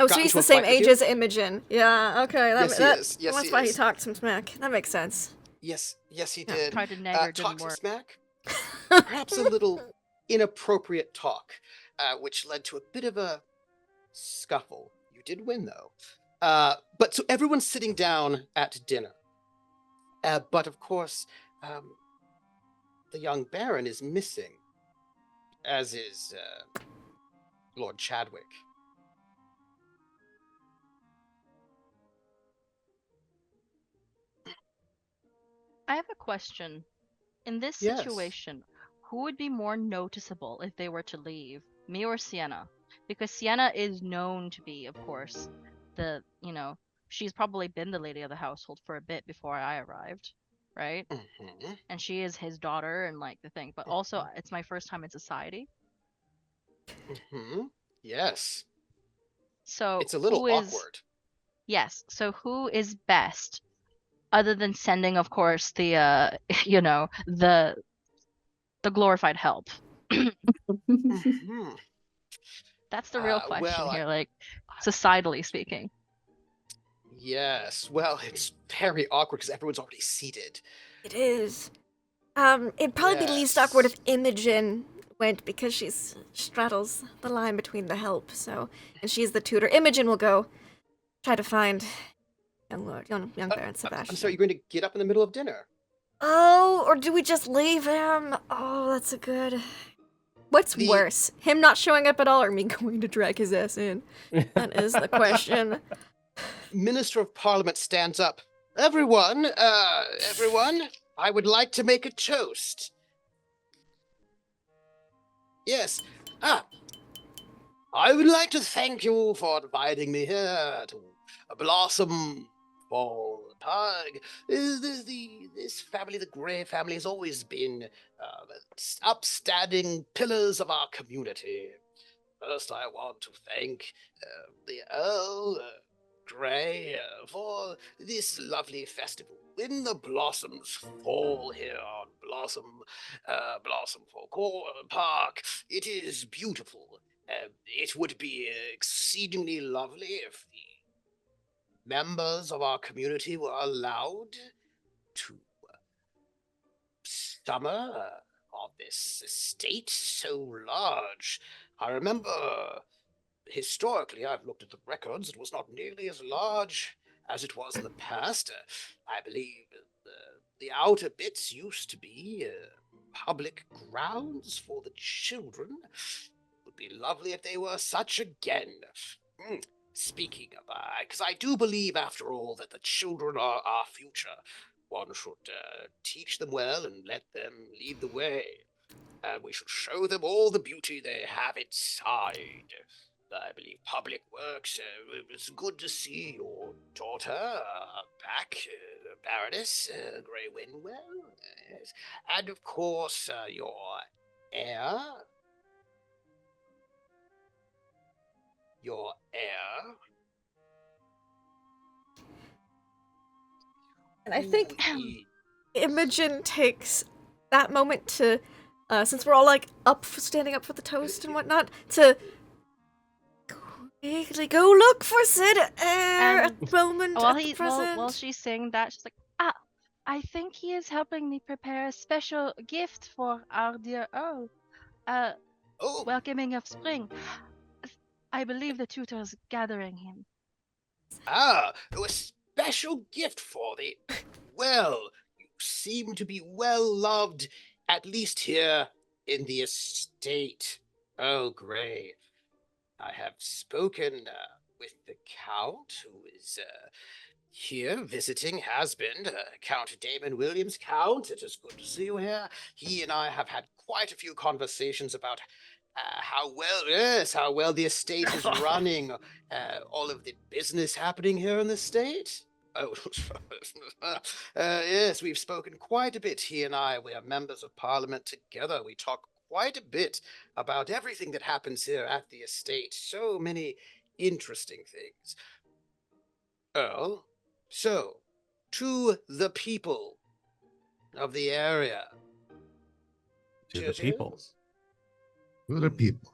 Oh, so got he's into the a same fight with age you? as Imogen. Yeah, okay. Yes, he is. Yes, that's he why he is. talked some smack. That makes sense. Yes, he Yeah, did. Tried to nagger, Talk didn't some work. smack. Perhaps a little inappropriate talk, which led to a bit of a scuffle. You did win, though. But so everyone's sitting down at dinner. But of course, the young Baron is missing, as is Lord Chadwick. I have a question. In this Yes. situation, who would be more noticeable if they were to leave? Me or Sienna? Because Sienna is known to be, of course, she's probably been the lady of the household for a bit before I arrived, right? Mm-hmm. And she is his daughter and like the thing. But also, it's my first time in society. Mm-hmm. Yes. So It's a little who is- awkward. Yes. So who is best, other than sending, of course, the the glorified help? Mhm. That's the real question well, here, like societally speaking. Yes. Well, it's very awkward because everyone's already seated. It is. It'd probably be least awkward if Imogen went because she straddles the line between the help, and she's the tutor. Imogen will go try to find young Baron Sebastian. I'm sorry, you're going to get up in the middle of dinner. Oh, or do we just leave him? Oh, that's a good... What's worse? Him not showing up at all or me going to drag his ass in? That is the question. Minister of Parliament stands up. Everyone, I would like to make a toast. Yes. I would like to thank you for inviting me here to Blossomfall Park. This family, the Grey family, has always been upstanding pillars of our community. First, I want to thank the Earl Grey for this lovely festival. When the blossoms fall here on Blossomfall Park, it is beautiful. It would be exceedingly lovely if the members of our community were allowed to summer on this estate so large. I remember historically, I've looked at the records, it was not nearly as large as it was in the past. I believe the outer bits used to be public grounds for the children. It would be lovely if they were such again. Speaking of, because I do believe, after all, that the children are our future. One should teach them well and let them lead the way. And we should show them all the beauty they have inside. I believe Public Works. It was good to see your daughter back, Baroness Grey Winwell. Yes. And of course, your heir. Your heir. And I think Imogen takes that moment to, since we're all like standing up for the toast and whatnot, to quickly go look for Sid at the moment. While she's saying that, she's like, I think he is helping me prepare a special gift for our dear Earl. Welcoming of spring. I believe the tutor is gathering him. A special gift for thee. Well, you seem to be well loved, at least here in the estate. Oh, Grey. I have spoken with the Count, who is here visiting, has been, Count Damon Williams. Count, it is good to see you here. He and I have had quite a few conversations about how well the estate is running, all of the business happening here in the state. Oh, yes, we've spoken quite a bit, he and I. We are members of Parliament together. We talk quite a bit about everything that happens here at the estate. So many interesting things. Earl, so, to the people of the area. To the people. Cheers. To the people.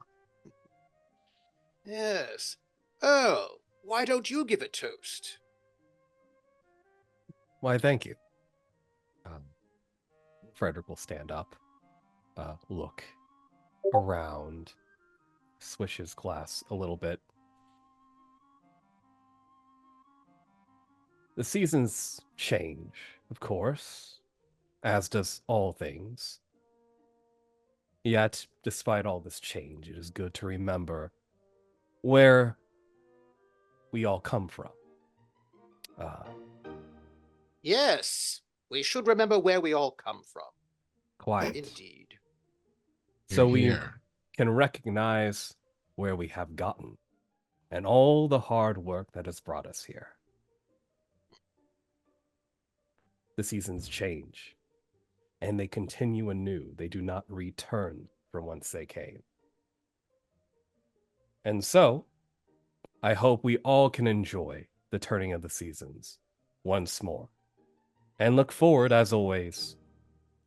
Yes. Earl, why don't you give a toast? Why, thank you. Frederick will stand up, look around, swish his glass a little bit. The seasons change, of course, as does all things. Yet, despite all this change, it is good to remember where we all come from. Yes, we should remember where we all come from. Quite. Indeed. So we Here. can recognize where we have gotten and all the hard work that has brought us here. The seasons change, and they continue anew. They do not return from whence they came. And so, I hope we all can enjoy the turning of the seasons once more, and look forward, as always,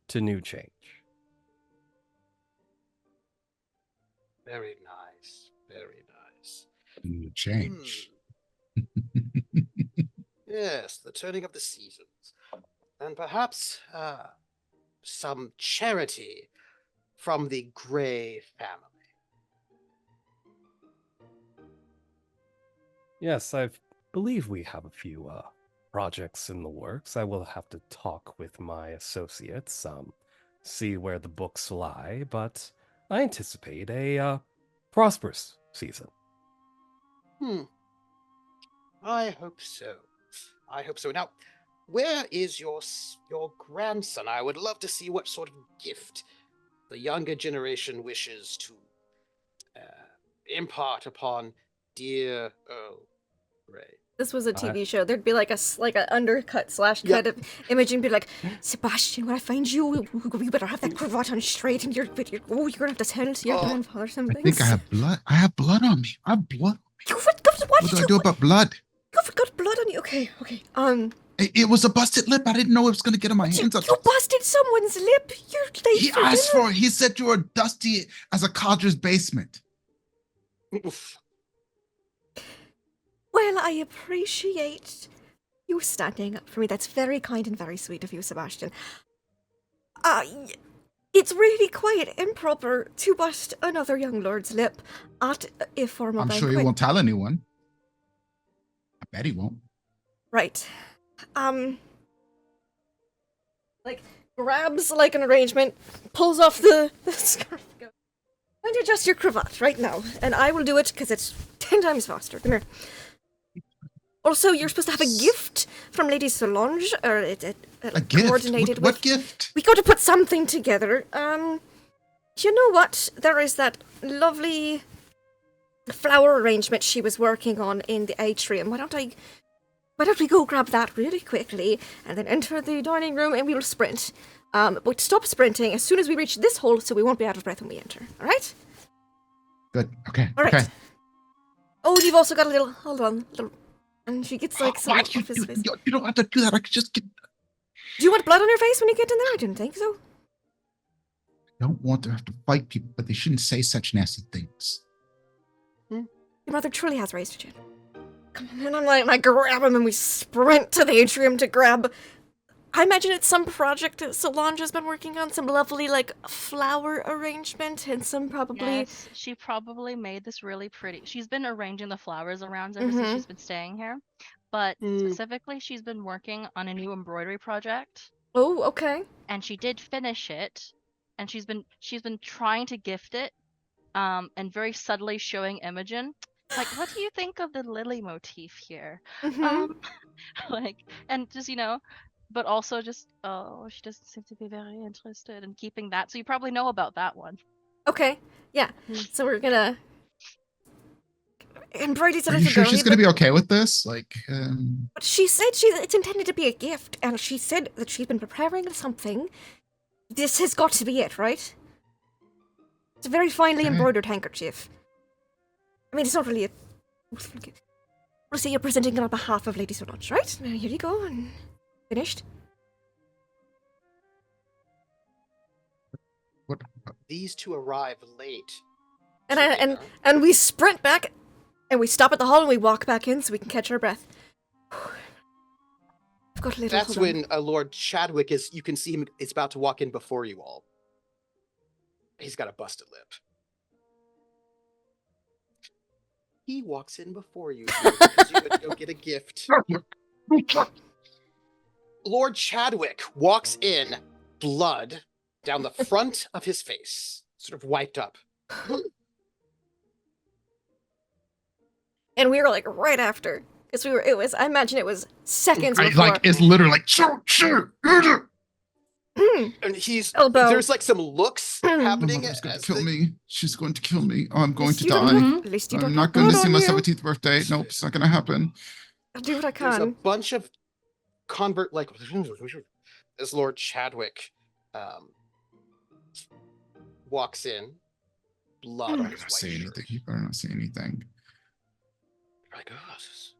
to new change. Very nice. Very nice. New change. Yes, the turning of the seasons. And perhaps some charity from the Grey family. Yes, I believe we have a few projects in the works. I will have to talk with my associates, see where the books lie, but I anticipate a prosperous season. I hope so. I hope so. Now, where is your grandson? I would love to see what sort of gift the younger generation wishes to impart upon dear Earl Grey. This was a TV show. There'd be like a undercut slash cut of image and be like, Sebastian, when I find you, we better have that cravat on straight, and you're gonna have to tell us your grandfather some I things. think I have blood. I have blood on me. I have blood on me. What What do I do about blood? You've got blood on you. Okay. It was a busted lip. I didn't know it was going to get on my hands. You busted someone's lip. You're late He for asked dinner. for it. He said you were dusty as a codger's basement. Oof. Well, I appreciate you standing up for me. That's very kind and very sweet of you, Sebastian. It's really quite improper to bust another young lord's lip at a formal I'm banquet. sure he won't tell anyone. I bet he won't. Right. Like, grabs like an arrangement, pulls off the scarf. Go, I'm going to adjust your cravat right now, and I will do it because it's 10 times faster. Come here. Also, you're supposed to have a gift from Lady Solange, or A gift? coordinated What with. gift? We got to put something together. You know what? There is that lovely flower arrangement she was working on in the atrium. Why don't we go grab that really quickly and then enter the dining room and we will sprint. But stop sprinting as soon as we reach this hole so we won't be out of breath when we enter. Alright? Good. Okay. All right. Okay. Oh, you've also got a little, hold on, and she gets like some Why off you, his face. you don't have to do that. I could just get. Do you want blood on your face when you get in there? I didn't think so. I don't want to have to fight people, but they shouldn't say such nasty things. Your mother truly has raised a chin. Come on, and I'm like, I grab him and we sprint to the atrium to grab. I imagine it's some project that Solange has been working on, some lovely like flower arrangement, and some probably. Yes, she probably made this really pretty. She's been arranging the flowers around ever since she's been staying here. But specifically, she's been working on a new embroidery project. Oh, okay. And she did finish it, and she's been trying to gift it, and very subtly showing Imogen, like, what do you think of the lily motif here? Like, and just but also just she doesn't seem to be very interested in keeping that. So you probably know about that one. Okay, yeah. So we're gonna And Brady said Are I you should sure go. she's going to be okay with this? Like, But she said it's intended to be a gift, and she said that she's been preparing something. This has got to be it, right? It's a very finely embroidered handkerchief. I mean, it's not really a... We'll see, you're presenting it on behalf of Lady Solange, right? Now, here you go, and finished. what? These two arrive late. And we sprint back, and we stop at the hall, and we walk back in so we can catch our breath. I've got a little... That's when Lord Chadwick is, you can see him, is about to walk in before you all. He's got a busted lip. He walks in before you because you went to go get a gift. Lord Chadwick walks in, blood down the front of his face, sort of wiped up. And we were like right after. Because I imagine it was seconds before. Like, it's literally like, shoot. And he's, Elbow. there's like some looks happening. She's going to kill me. She's going to kill me. Oh, I'm going to You don't die. have- At least you don't I'm have not going to blood see on my you. 17th birthday. Nope, it's not going to happen. I'll do what I There's a can. bunch of convert, like, as Lord Chadwick walks in, blood on his white Say shirt. anything. You better not say anything. You're like, oh, this is...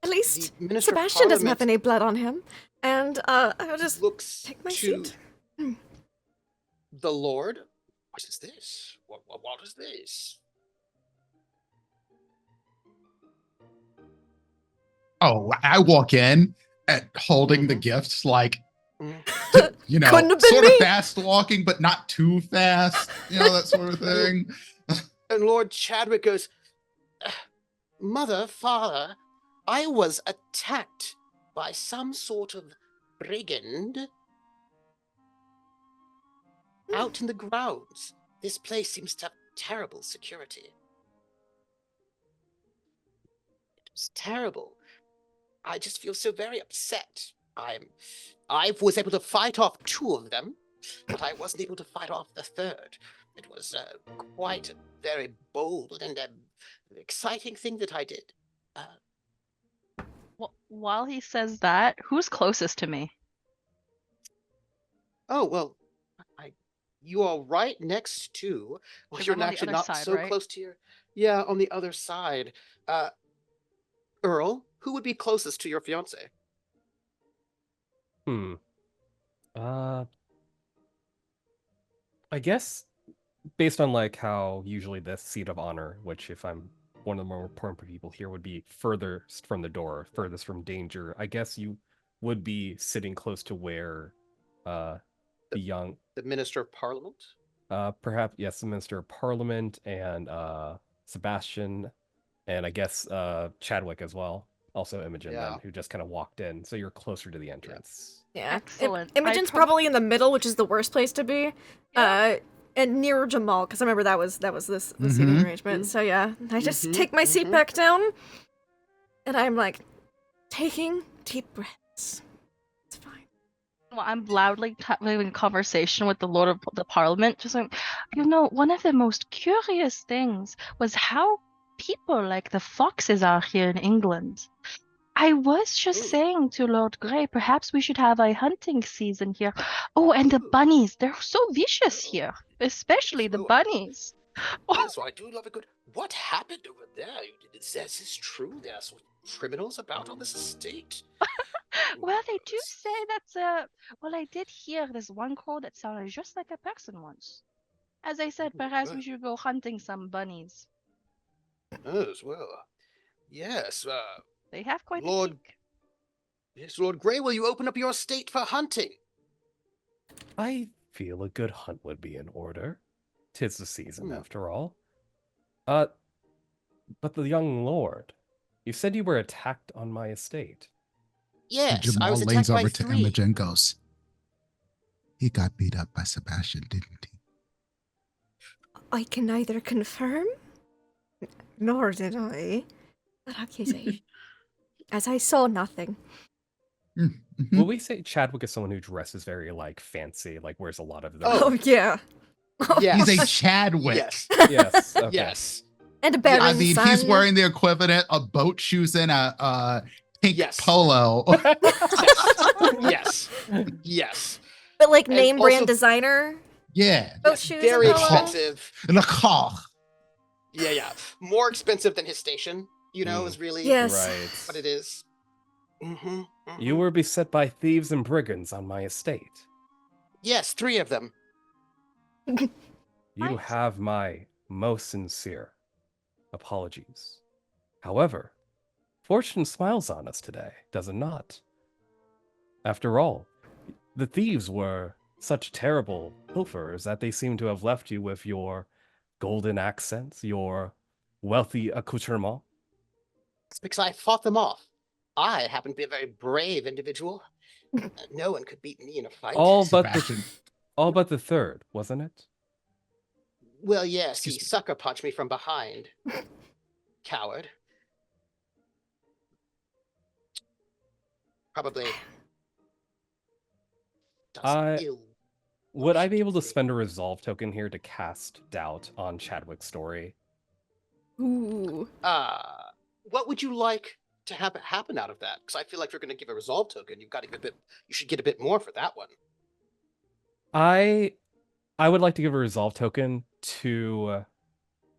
At least the Minister of Sebastian doesn't have Parliament any blood on him. And I'll just looks take my to seat. the Lord. What is this? What is this? Oh, I walk in at holding the Mhm. gifts, like, Mhm. you know, Couldn't have been sort me. of fast walking, but not too fast, you know, that sort of thing. And Lord Chadwick goes, Mother, Father, I was attacked by some sort of brigand out in the grounds. This place seems to have terrible security. It was terrible. I just feel so very upset. I was able to fight off 2 of them, but I wasn't able to fight off the 3rd. It was quite a very bold and exciting thing that I did. While he says that, who's closest to me? Oh, well, you are right next to... Well, Because you're I'm on the actually other not side, so right? close to your... Yeah, on the other side. Earl, who would be closest to your fiance? I guess based on like how usually the seat of honor, which if I'm one of the more important people here would be furthest from the door, furthest from danger, I guess you would be sitting close to where the young... The Minister of Parliament? Perhaps, yes, the Minister of Parliament and Sebastian, and I guess Chadwick as well. Also Imogen, Yeah. then, who just kind of walked in. So you're closer to the entrance. Yeah. Excellent. Imogen's I prob- probably in the middle, which is the worst place to be. And near Jamal, because I remember that was the seating arrangement. So yeah, I just take my seat back down, and I'm like taking deep breaths. It's fine. Well, I'm loudly having a conversation with the Lord of the Parliament, just like, one of the most curious things was how people like the foxes are here in England. I was just saying to Lord Grey, perhaps we should have a hunting season here. Oh, and the bunnies, they're so vicious here, especially the bunnies. Yes, I do love a good... What happened over there? Is this true? There are some criminals about on this estate? Well, they do say that, well, I did hear this one crow that sounded just like a person once. As I said, perhaps we should go hunting some bunnies. As well. Yes, They have quite Lord- a kick. yes, Lord Grey, will you open up your estate for hunting? I feel a good hunt would be in order. 'Tis the season, after all. But the young lord, you said you were attacked on my estate. Yes, I Jamal was leans attacked by over to 3. Imogen and goes, he got beat up by Sebastian, didn't he? I can neither confirm nor deny that accusation, as I saw nothing. Mm-hmm. Will we say Chadwick is someone who dresses very like fancy, like wears a lot of the... Oh yeah. Yes. He's a Chadwick. Yes. Yes. Okay. Yes. And a baron's I mean, son. he's wearing the equivalent of boat shoes and a pink Yes. polo. Yes. Yes. But like And name brand also- designer Yeah. boat Yes, shoes very and polo. expensive. Le Coq. Yeah. More expensive than his station, is really Yes. Right. what it is. Mm-hmm. You were beset by thieves and brigands on my estate. Yes, 3 of them. You Right. have my most sincere apologies. However, fortune smiles on us today, does it not? After all, the thieves were such terrible pilferers that they seem to have left you with your golden accents, your wealthy accoutrement. It's because I fought them off. I happen to be a very brave individual. No one could beat me in a fight. All Sebastian. but the third, wasn't it? Well, yes, he Excuse me. sucker punched me from behind. Coward. Probably. Does I- ill. Would I be able to spend a resolve token here to cast doubt on Chadwick's story? Ooh. What would you like to have happen out of that? Because I feel like if you're going to give a resolve token, you've got to give a bit. You should get a bit more for that one. I would like to give a resolve token to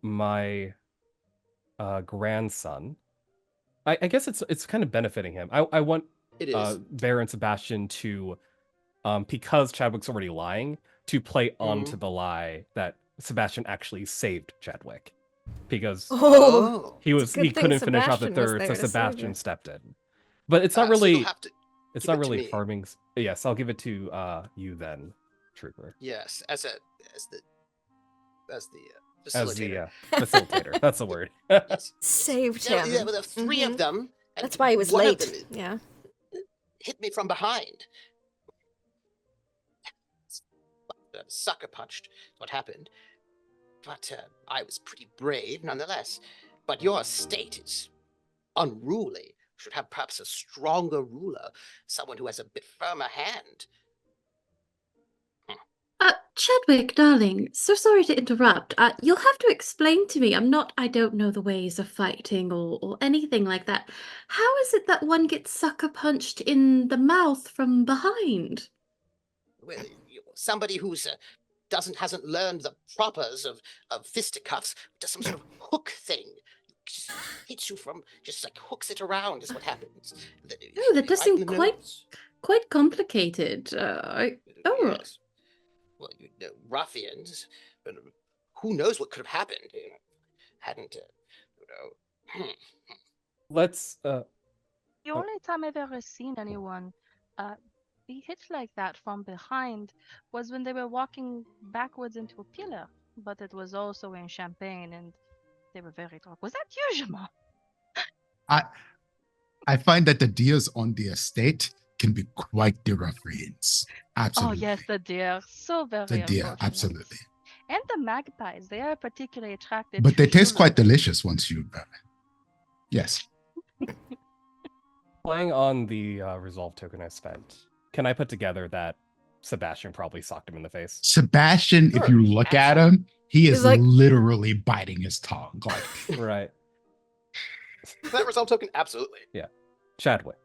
my grandson. I guess it's kind of benefiting him. I want It is. Baron Sebastian to, because Chadwick's already lying, to play onto the lie that Sebastian actually saved Chadwick, because Oh. he good thing couldn't finish out the Sebastian was third, there so to save Sebastian it. stepped in. But it's not So you'll really have to, it's give not it to really me. harming. Yes, I'll give it to you then, Trooper, yes, as the as facilitator. the facilitator. That's the word. Yes. Saved Yeah, him. yeah, well, there were 3 of Mhm. them. And That's why he was one of late. them Yeah. hit me from behind. Sucker punched. Is what happened. But I was pretty brave nonetheless. But your state is unruly. Should have perhaps a stronger ruler, someone who has a bit firmer hand. Chadwick, darling, so sorry to interrupt. You'll have to explain to me. I don't know the ways of fighting or anything like that. How is it that one gets sucker punched in the mouth from behind? Well, somebody who's hasn't learned the propers of fisticuffs does some sort of hook thing. Just hits you from, just like hooks it around is what happens. Oh, that does Right seem in the quite nose. complicated. Yes. Well, ruffians, but who knows what could have happened? Hadn't, Let's The Oh. only time I've ever seen anyone be hit like that from behind was when they were walking backwards into a pillar. But it was also in Champagne, and they were very drunk. Was that usual? I find that the deers on the estate can be quite the ruffians. Oh Absolutely. yes, the deer, so very The deer, unfortunate. absolutely. And the magpies, they are particularly attracted. But to they taste quite humans. delicious once you. Yes. playing on the resolve token I spent. Can I put together that Sebastian probably socked him in the face? Sebastian, if Sure, you look at him, he is He's like- literally biting his tongue. Like, Right. that resolve token, absolutely. Chadwick,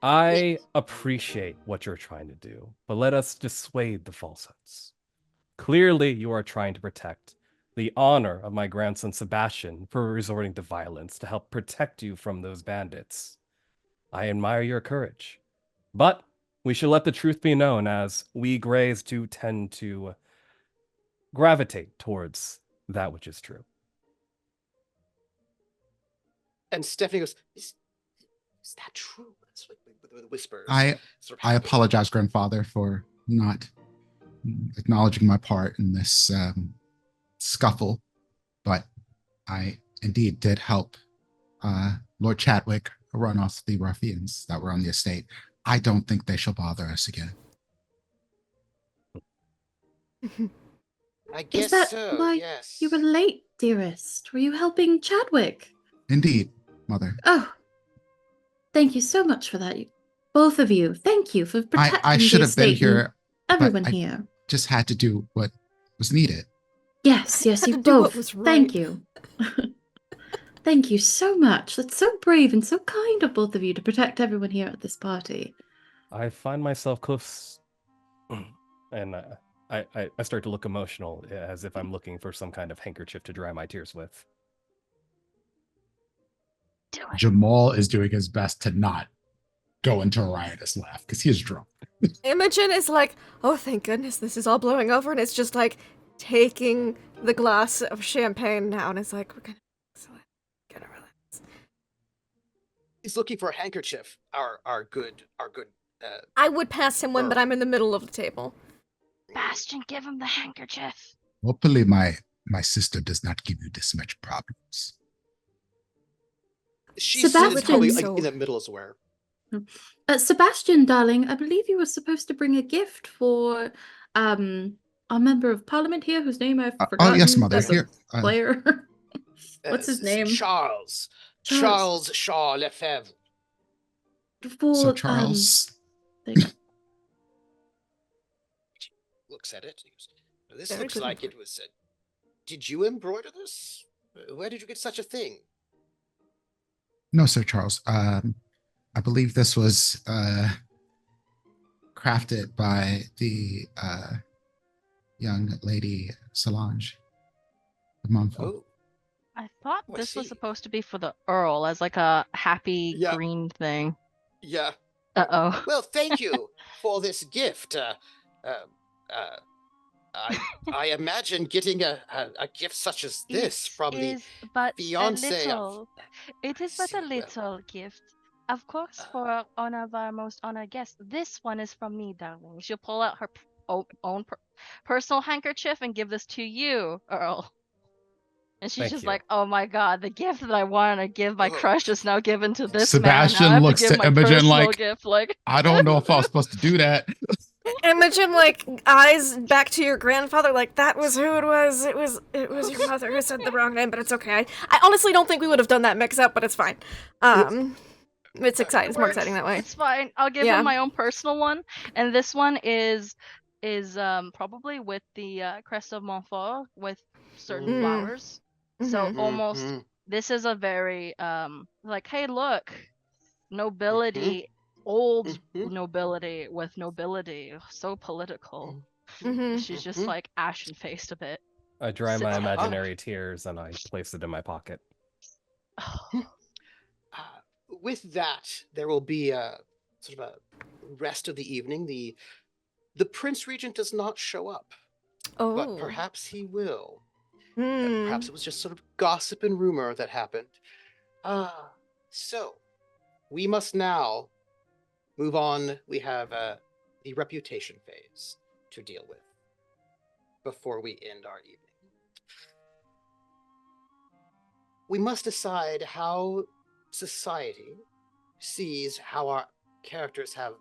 I appreciate what you're trying to do, but let us dissuade the falsehoods. Clearly, you are trying to protect the honor of my grandson Sebastian for resorting to violence to help protect you from those bandits. I admire your courage, but we should let the truth be known, as we Greys do tend to gravitate towards that which is true. And Stephanie goes, is that true? That's like with whispers. I sort of I happen. apologize, grandfather, for not acknowledging my part in this scuffle, but I indeed did help Lord Chadwick run off the ruffians that were on the estate. I don't think they shall bother us again. I guess Is that so, why yes. you were late, dearest? Were you helping Chadwick? Indeed, mother. Oh, thank you so much for that. Both of you, thank you for protecting I should the have been estate and here. everyone I- here. Just had to do what was needed. Yes, yes, Had you to do what both. was right. Thank you. Thank you so much. That's so brave and so kind of both of you to protect everyone here at this party. I find myself close, and I start to look emotional, as if I'm looking for some kind of handkerchief to dry my tears with. Jamal is doing his best to not go into a riotous laugh because he is drunk. Imogen is like, oh, thank goodness this is all blowing over, and it's just like taking the glass of champagne now, and it's like, we're gonna relax. He's looking for a handkerchief. Our good. I would pass him one, but I'm in the middle of the table. Bastion, give him the handkerchief. Hopefully my sister does not give you this much problems. She's Sebastian. probably like, in the middle as well. Sebastian, darling, I believe you were supposed to bring a gift for our member of parliament here, whose name I've forgotten. Oh yes, mother. As a Here, player. What's his name? Charles Shaw Lefebvre. For, so Charles. There you go. Looks at it. This Very looks good like it was. Did you embroider this? Where did you get such a thing? No, Sir Charles. I believe this was crafted by the young lady Solange of Montfort. Oh, I thought Oh, I this was see. supposed to be for the Earl as like a happy Yeah. green thing. yeah. Uh-oh. Well, thank you for this gift. I imagine getting a gift such as this from the fiancé of. It is but a little gift. Of course, for one of our most honored guests. This one is from me, darling. She'll pull out her own personal handkerchief and give this to you, Earl. And she's Thank just you. like, oh my god, the gift that I wanted to give my Oh. crush is now given to this Sebastian man. Now I have looks to give to my Imogen personal like, gift. Like, I don't know if I was supposed to do that. Imogen, like, eyes back to your grandfather, like, that was who it was. It was your mother who said the wrong name, but it's okay. I honestly don't think we would have done that mix-up, but it's fine. It's exciting. It's more exciting that way. It's fine. I'll give him my own personal one, and this one is probably with the crest of Montfort with certain flowers. So almost this is a very like, hey, look, nobility, old nobility with nobility, so political. She's just like ashen faced a bit. I dry my imaginary tears and I place it in my pocket. With that, there will be a sort of a rest of the evening. The Prince Regent does not show up, but perhaps he will. Perhaps it was just sort of gossip and rumor that happened. So we must now move on. We have the reputation phase to deal with before we end our evening. We must decide how society sees how our characters have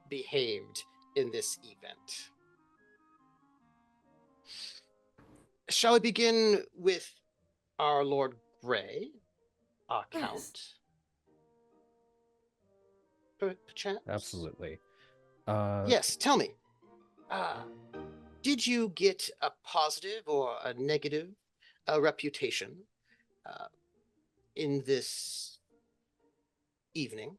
behaved in this event. Shall we begin with our Lord Grey, our Count? Perchance? Absolutely. Yes, tell me. Did you get a positive or a negative reputation in this evening?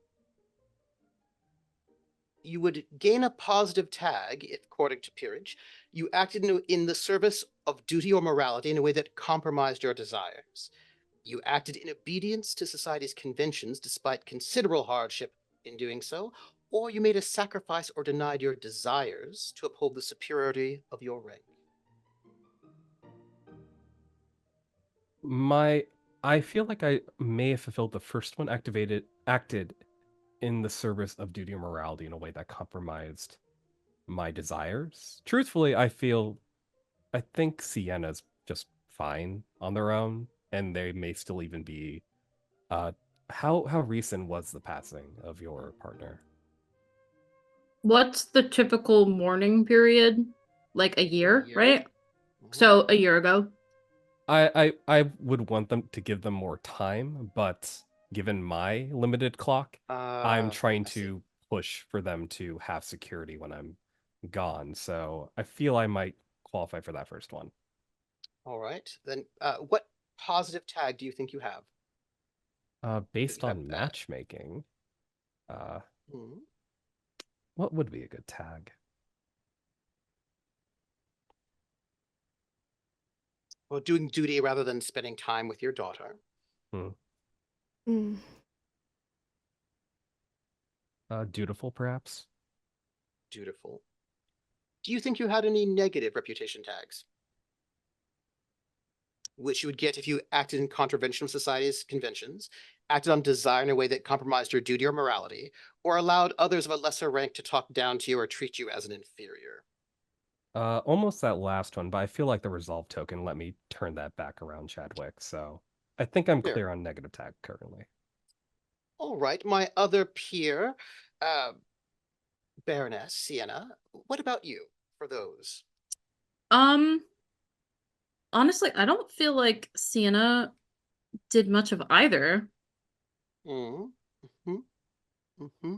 You would gain a positive tag, according to peerage. You acted in the service of duty or morality in a way that compromised your desires. You acted in obedience to society's conventions despite considerable hardship in doing so, or you made a sacrifice or denied your desires to uphold the superiority of your rank. I feel like I may have fulfilled the first one, acted in the service of duty or morality in a way that compromised my desires. Truthfully, I think Sienna's just fine on their own, and they may still even be. How recent was the passing of your partner? What's the typical mourning period? Like a year, right? So a year ago. I would want them to give them more time, but given my limited clock, I'm trying to push for them to have security when I'm gone. So I feel I might qualify for that first one. All right. Then what positive tag do you think you have? Based you have on that? matchmaking, Hmm. what would be a good tag? Well, doing duty rather than spending time with your daughter. Mm. Dutiful, perhaps? Dutiful. Do you think you had any negative reputation tags? Which you would get if you acted in contravention of society's conventions, acted on desire in a way that compromised your duty or morality, or allowed others of a lesser rank to talk down to you or treat you as an inferior. Almost that last one, but I feel like the resolve token let me turn that back around, Chadwick, so I think I'm Fair. clear on negative tag currently. All right, my other peer, Baroness Sienna, what about you for those? Honestly, I don't feel like Sienna did much of either. Mm-hmm. Mm-hmm.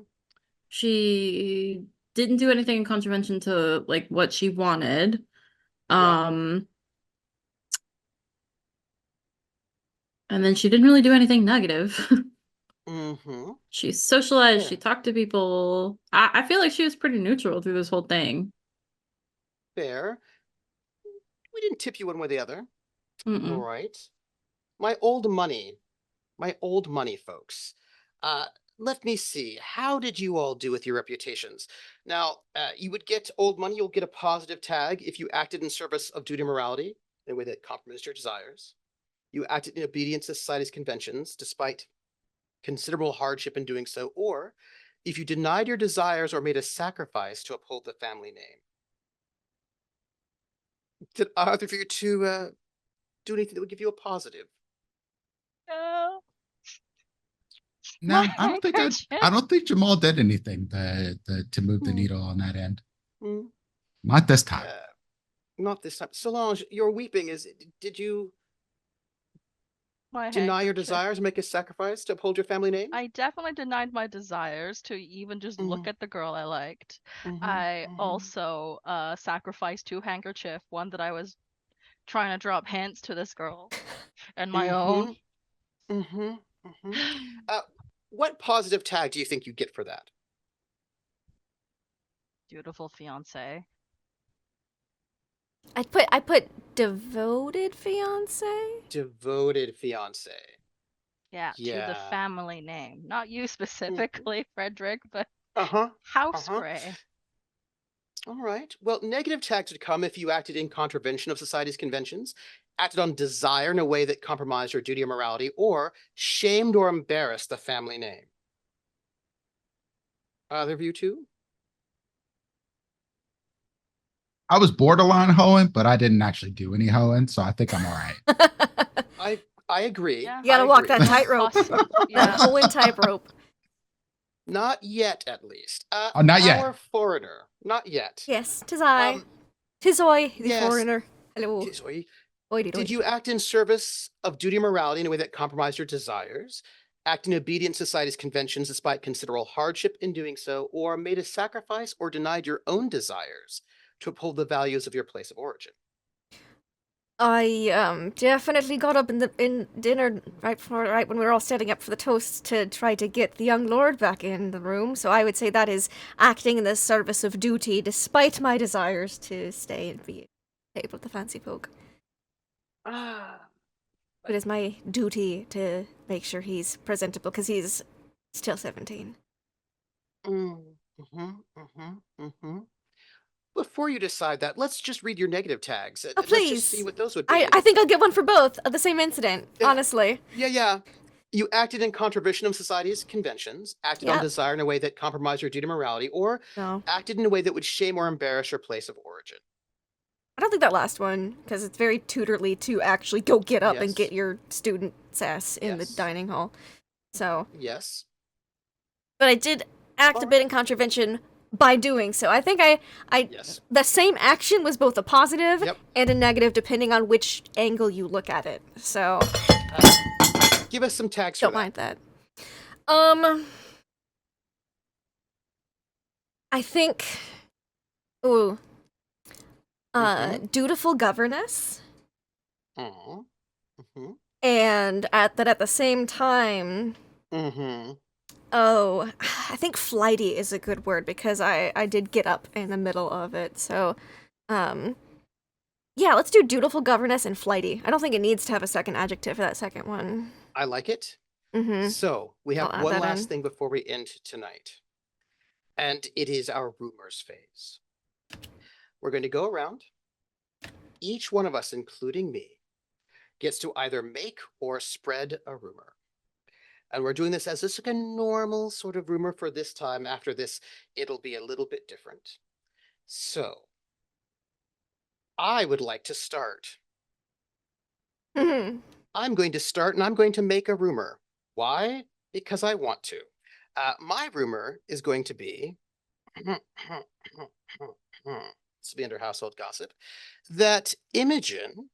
She didn't do anything in contravention to like what she wanted. And then she didn't really do anything negative. Mm-hmm. She socialized, Yeah. she talked to people. I feel like she was pretty neutral through this whole thing. Fair. We didn't tip you one way or the other. Mm-mm. All right. My old money folks. Let me see. How did you all do with your reputations? Now, you would get old money. You'll get a positive tag if you acted in service of duty and morality in a way that compromised your desires. You acted in obedience to society's conventions, despite considerable hardship in doing so, or if you denied your desires or made a sacrifice to uphold the family name. Did either of you two do anything that would give you a positive? No. No, My I don't think handkerchief. I don't think Jamal did anything to move the Hmm. needle on that end. Hmm. Not this time. Not this time. Solange, you're weeping. Did you My deny your handkerchief. desires and make a sacrifice to uphold your family name? I definitely denied my desires to even just look at the girl I liked. I also sacrificed 2 handkerchiefs, one that I was trying to drop hints to this girl, and my own. What positive tag do you think you get for that? Beautiful fiance. I put devoted fiance. Devoted fiance. Yeah, to the family name. Not you specifically, Frederick, but House Gray. All right. Well, negative tags would come if you acted in contravention of society's conventions, acted on desire in a way that compromised your duty or morality, or shamed or embarrassed the family name. Either of you two? I was borderline hoeing, but I didn't actually do any hoeing, so I think I'm all right. I agree. Yeah. You gotta walk that That's tightrope. Yeah. That Owen tightrope. Not yet, at least. Not yet. Our foreigner. Not yet. Yes, 'tis I. 'Tis I, the yes. foreigner. Hello. Tis I. Oidy Did doidy. you act in service of duty and morality in a way that compromised your desires, act in obedience to society's conventions despite considerable hardship in doing so, or made a sacrifice or denied your own desires to uphold the values of your place of origin? I definitely got up in dinner right when we were all setting up for the toast to try to get the young lord back in the room. So I would say that is acting in the service of duty, despite my desires to stay and be able with the fancy folk. It is my duty to make sure he's presentable because he's still 17. Before you decide that, let's just read your negative tags. Oh, Let's please. just see what those would be. I think I'll get one for both of the same incident, honestly. Yeah. You acted in contravention of society's conventions, acted on desire in a way that compromised your duty and morality, or acted in a way that would shame or embarrass your place of origin. I don't think that last one, because it's very tutorly to actually go get up and get your student sass in the dining hall. So. Yes. But I did act a bit in contravention by doing so. I think the same action was both a positive and a negative depending on which angle you look at it. So give us some tags. Don't mind that. I think dutiful governess. And at the same time, Mm-hmm. oh, I think flighty is a good word because I did get up in the middle of it. So, yeah, let's do dutiful governess and flighty. I don't think it needs to have a second adjective for that second one. I like it. Mm-hmm. So we have I'll add one that last in. thing before we end tonight. And it is our rumors phase. We're going to go around. Each one of us, including me, gets to either make or spread a rumor. And we're doing this as just like a normal sort of rumor for this time. After this, it'll be a little bit different. So I would like to start. Mm-hmm. I'm going to start and I'm going to make a rumor. Why? Because I want to. My rumor is going to be, this will be under household gossip, that Imogen,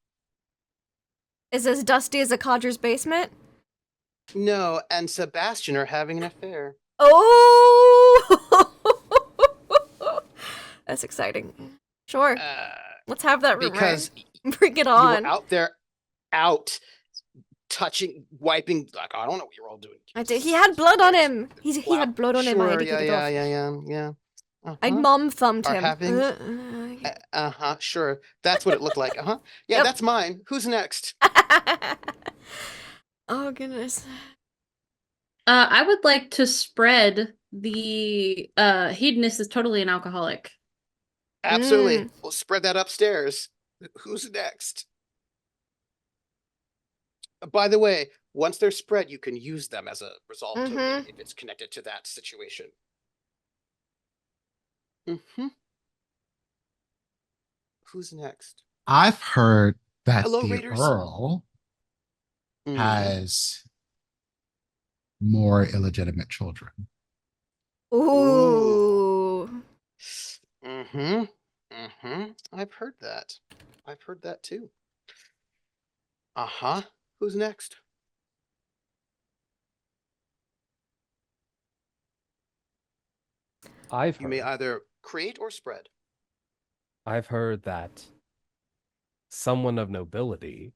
Is as dusty as a codger's basement? no, and Sebastian are having an affair. Oh! That's exciting. Sure. Let's have that rumor. Because Bring it you on. were out there, touching, wiping, like, I don't know what you're all doing. I did. He had blood on him. He had blood on him. I had to Sure, take it off. yeah. I mom thumbed Are him. having- sure. That's what it looked like. Yeah, Yep. that's mine. Who's next? Oh goodness. I would like to spread the hedonist is totally an alcoholic. Absolutely. We'll spread that upstairs. Who's next? By the way, once they're spread, you can use them as a resolve token if it's connected to that situation. Who's next? I've heard that Hello, the Raiders. Earl has more illegitimate children. Ooh. I've heard that. I've heard that too. Who's next? You may either create or spread. I've heard that someone of nobility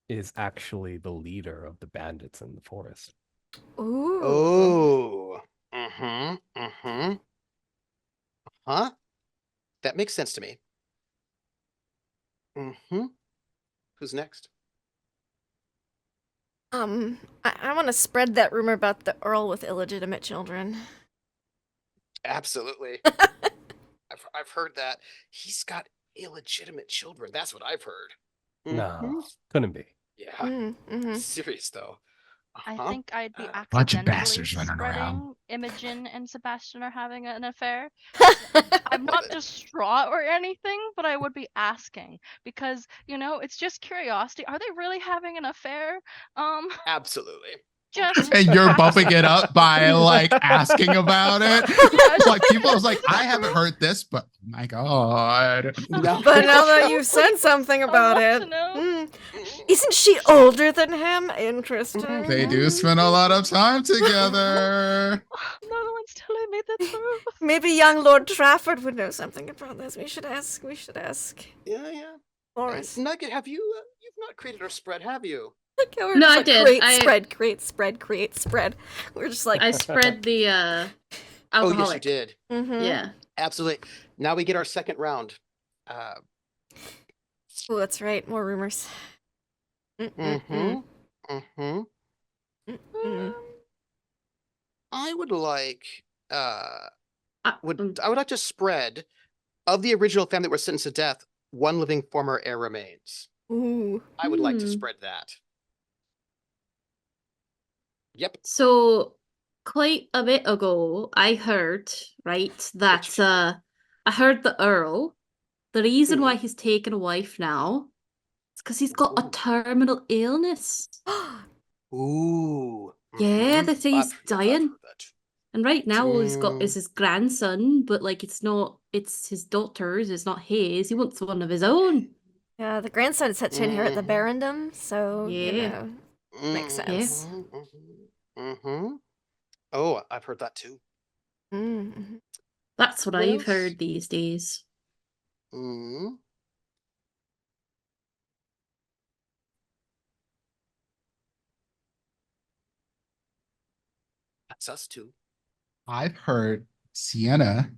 is actually the leader of the bandits in the forest. Ooh. Oh. That makes sense to me. Who's next? I want to spread that rumor about the Earl with illegitimate children. Absolutely. I've heard that. He's got illegitimate children. That's what I've heard. No, couldn't be. Yeah. Serious though. I think I'd be Bunch of accidentally bastards running around. spreading Imogen and Sebastian are having an affair. I'm not distraught or anything, but I would be asking because, it's just curiosity. Are they really having an affair? Absolutely. Just And you're bumping it up by like asking about it. Like people was like, I haven't heard this, but oh my god. No. But now that you've said something about want it, to know. Isn't she older than him? Interesting. They do spend a lot of time together. No one's telling me the truth. Maybe young Lord Trafford would know something about this. We should ask. Yeah. Boris. Nugget, have you? You've not created our spread, have you? No, I did. Create spread. We're just like I spread the alcoholic. Oh, yes, you did. Yeah. Absolutely. Now we get our second round. Oh, that's right. More rumors. I would like I would like to spread of the original family that were sentenced to death, one living former heir remains. Ooh. I would like to spread that. Yep. So quite a bit ago, I heard, right, that I heard the Earl, the reason why he's taken a wife now is because he's got a terminal illness. Ooh. Yeah, they say he's I've dying. heard that. And right now he's got is his grandson, but like it's his daughter's, it's not his. He wants one of his own. Yeah, the grandson is set to inherit the barondom, so makes sense. Oh, I've heard that too. That's what I've heard these days. That's us too. I've heard Sienna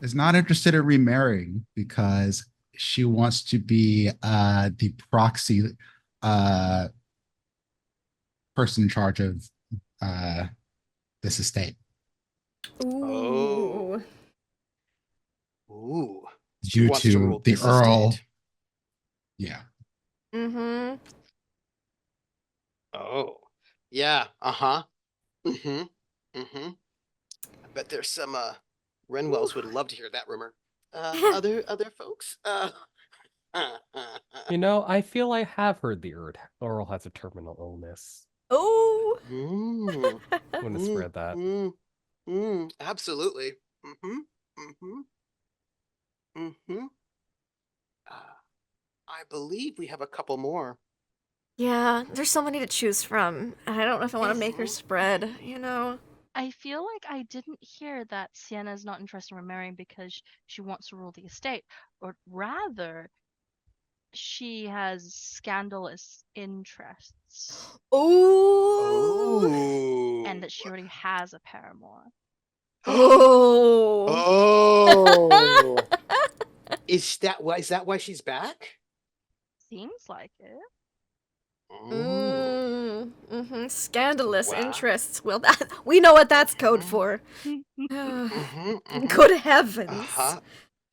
is not interested in remarrying because she wants to be the proxy uh person in charge of this estate Ooh. Ooh. She due wants to to rule the this Earl. estate. Yeah. Mm-hmm. Oh. Yeah. Uh-huh. Mm-hmm. Mm-hmm. I bet there's some Renwells who would love to hear that rumor. Other folks? You know, I feel I have heard the Earl has a terminal illness. Oh. Mm, I'm gonna spread that. absolutely. Mm-hmm. Mm-hmm. Mm-hmm. I believe we have a couple more. Yeah, there's so many to choose from. And I don't know if I want to make her spread, you know? I feel like I didn't hear that Sienna is not interested in remarrying because she wants to rule the estate, or rather, she has scandalous interests, Oh. and that she already has a paramour. Oh. Oh. Is that why she's back? Seems like it. Scandalous Wow. interests. Well, we know what that's code for. Good heavens. Uh-huh.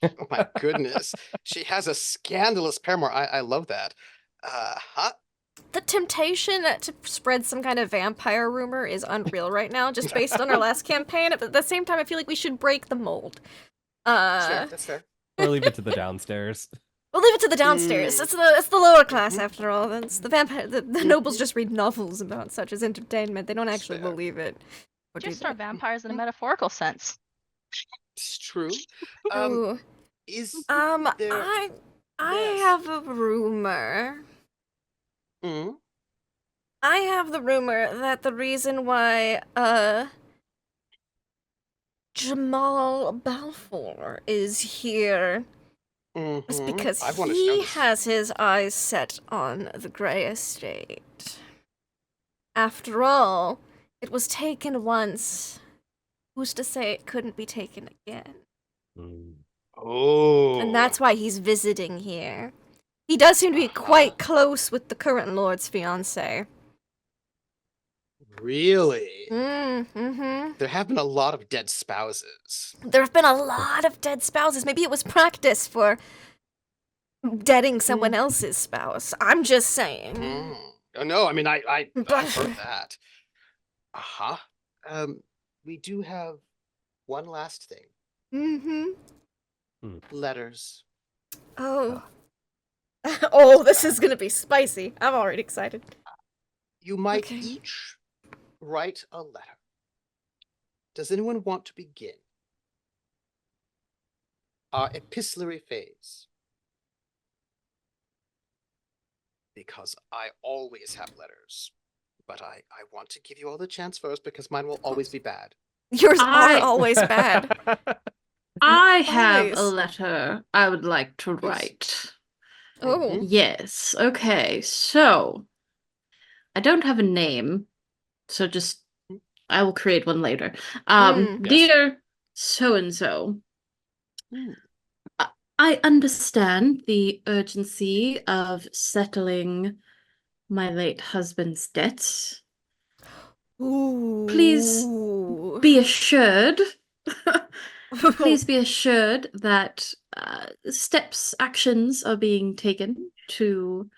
Oh my goodness. She has a scandalous paramour. I love that. Uh-huh. The temptation to spread some kind of vampire rumor is unreal right now, just based on our last campaign. But at the same time, I feel like we should break the mold. That's fair. Or leave it to the downstairs. We'll leave it to the downstairs. It's the lower class after all. That's the vampire. The nobles just read novels about such as entertainment. They don't actually Fair. believe it. Or do Just they? are vampires in a metaphorical sense. It's true. Ooh. Is I Yes. have a rumor. Mm? I have the rumor that the reason why Jamal Balfour is here is Mhm. because I've wanted to know he this. has his eyes set on the Grey Estate. After all, it was taken once. Who's to say it couldn't be taken again? Mm. Oh. And that's why he's visiting here. He does seem to be quite close with the current lord's fiancée. Really? Mm-hmm. There have been a lot of dead spouses. There have been a lot of dead spouses. Maybe it was practice for deading someone else's spouse. I'm just saying. Oh no, I mean I've heard that. Uh-huh. We do have one last thing. Mm-hmm. Letters. Oh. Oh, this is gonna be spicy. I'm already excited. You might Okay. each write a letter. Does anyone want to begin? Our epistolary phase. Because I always have letters. But I want to give you all the chance first because mine will always be bad. Yours are always bad. I have a Always. letter I would like to write. Oh. Yes. Okay. So I don't have a name, so just I will create one later. Yes. Dear so and so, I understand the urgency of settling my late husband's debts. Ooh. Please be assured. Please be assured that actions are being taken to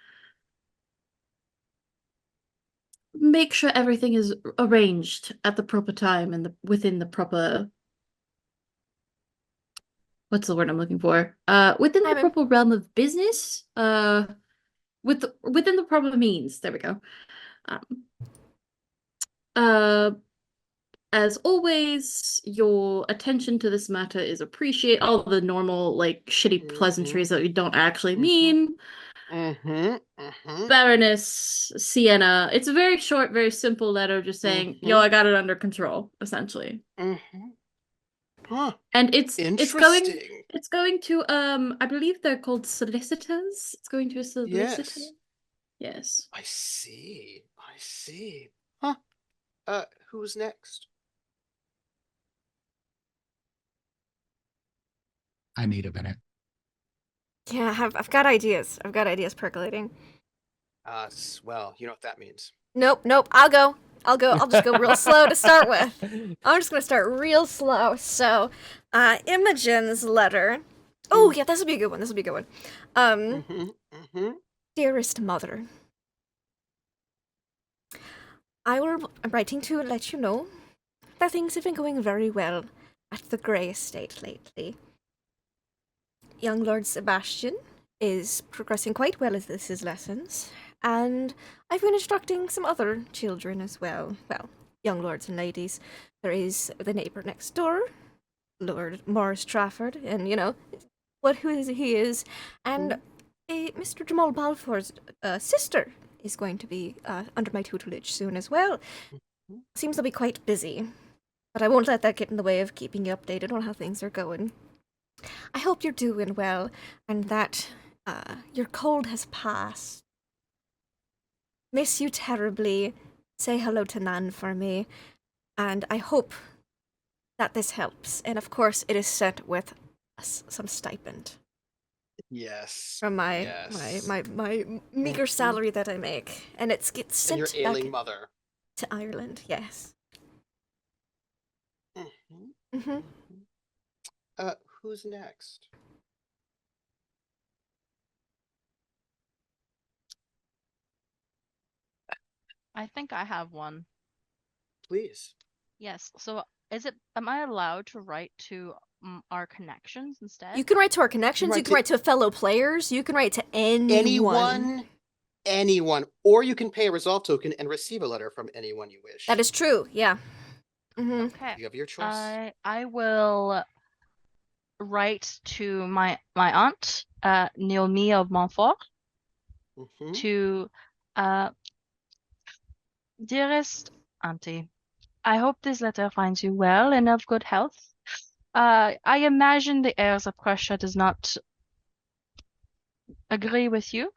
make sure everything is arranged at the proper time and within the proper. What's the word I'm looking for? Within the proper realm of business. Within the proper means. There we go. As always, your attention to this matter is appreciated. All the normal, like, shitty pleasantries that you don't actually mean. Baroness Sienna. It's a very short, very simple letter just saying, yo, I got it under control, essentially. Huh. And it's Interesting. going to I believe they're called solicitors. It's going to a solicitor. Yes. Yes. I see. Huh. Who's next? I need a minute. Yeah, I've got ideas. I've got ideas percolating. Well, you know what that means. Nope. I'll go. I'll just go real slow to start with. I'm just gonna start real slow. So, Imogen's letter. Oh yeah, this will be a good one. Dearest mother, I'm writing to let you know that things have been going very well at the Grey Estate lately. Young Lord Sebastian is progressing quite well as his lessons, and I've been instructing some other children as well. Well, young lords and ladies. There is the neighbour next door, Lord Morris Trafford, and who he is, and Mr. Jamal Balfour's sister is going to be under my tutelage soon as well. Seems to be quite busy, but I won't let that get in the way of keeping you updated on how things are going. I hope you're doing well, and that your cold has passed. Miss you terribly. Say hello to Nan for me, and I hope that this helps. And of course, it is sent with some stipend. Yes. From my meager salary that I make, and it gets sent and your ailing back mother to Ireland. Yes. Who's next? I think I have one. Please. Yes. So am I allowed to write to our connections instead? You can write to our connections. You can write to fellow players. You can write to anyone. Anyone. Or you can pay a resolve token and receive a letter from anyone you wish. That is true. Yeah. Okay. You have your choice. I will write to my aunt, Naomi of Montfort, to dearest auntie, I hope this letter finds you well and of good health. I imagine the heirs of Prussia does not agree with you.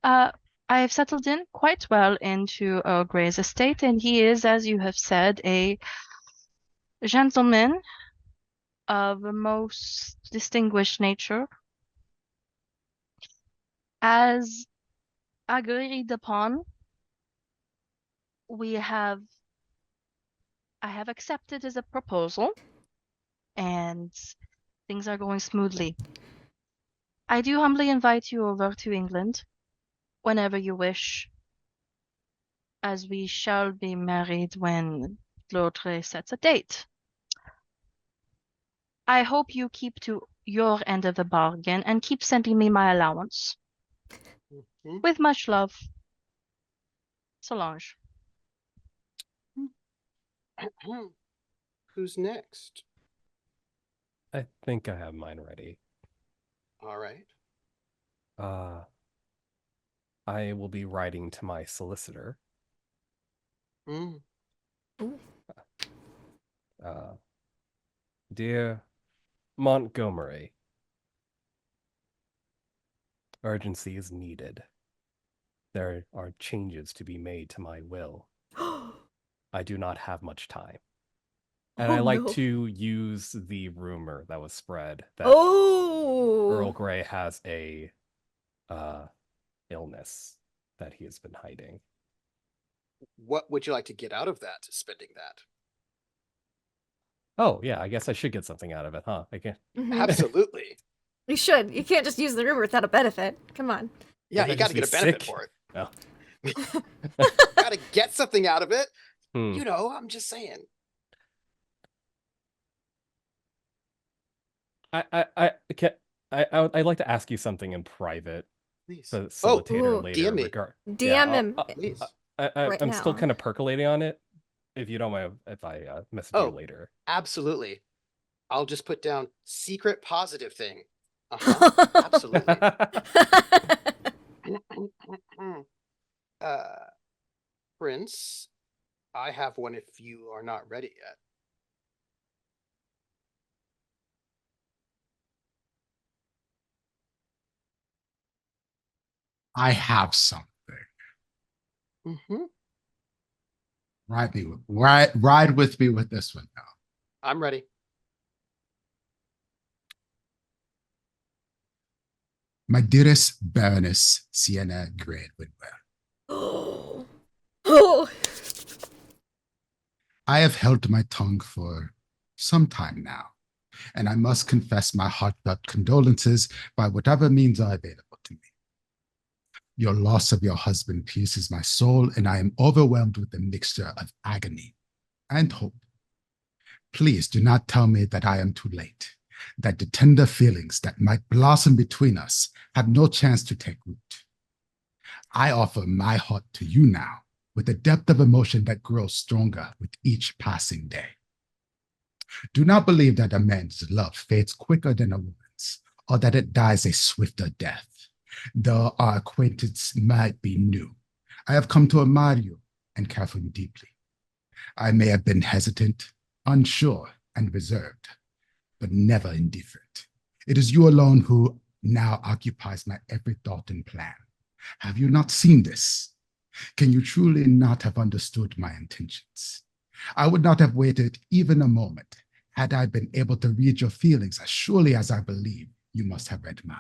I have settled in quite well into Earl Grey's estate, and he is, as you have said, a gentleman of a most distinguished nature. As agreed upon, I have accepted as a proposal, and things are going smoothly. I do humbly invite you over to England whenever you wish, as we shall be married when Lord Grey sets a date. I hope you keep to your end of the bargain and keep sending me my allowance. With much love, Solange. Who's next? I think I have mine ready. All right. I will be writing to my solicitor. Dear Montgomery, urgency is needed. There are changes to be made to my will. I do not have much time. And I like to use the rumor that was spread that Earl Grey has a illness that he has been hiding. What would you like to get out of that, spending that? Oh, yeah, I guess I should get something out of it, huh? I can't. Absolutely. You should. You can't just use the rumor without a benefit. Come on. Yeah, you got to get a benefit for it. Oh. Got to get something out of it. You know, I'm just saying. I'd like to ask you something in private. Please. Facilitator later. DM me. DM him. Please. I'm still kind of percolating on it. If you don't mind if I message you later. Absolutely. I'll just put down secret positive thing. Absolutely. Prince, I have one if you are not ready yet. I have something. Ride with me with this one now. I'm ready. My dearest Baroness Sienna Grade Whitwell. Oh. I have held my tongue for some time now, and I must confess my heartfelt condolences by whatever means are available to me. Your loss of your husband pierces my soul, and I am overwhelmed with a mixture of agony and hope. Please do not tell me that I am too late, that the tender feelings that might blossom between us have no chance to take root. I offer my heart to you now with a depth of emotion that grows stronger with each passing day. Do not believe that a man's love fades quicker than a woman's, or that it dies a swifter death. Though our acquaintance might be new, I have come to admire you and care for you deeply. I may have been hesitant, unsure, and reserved, but never indifferent. It is you alone who now occupies my every thought and plan. Have you not seen this? Can you truly not have understood my intentions? I would not have waited even a moment had I been able to read your feelings as surely as I believe you must have read mine.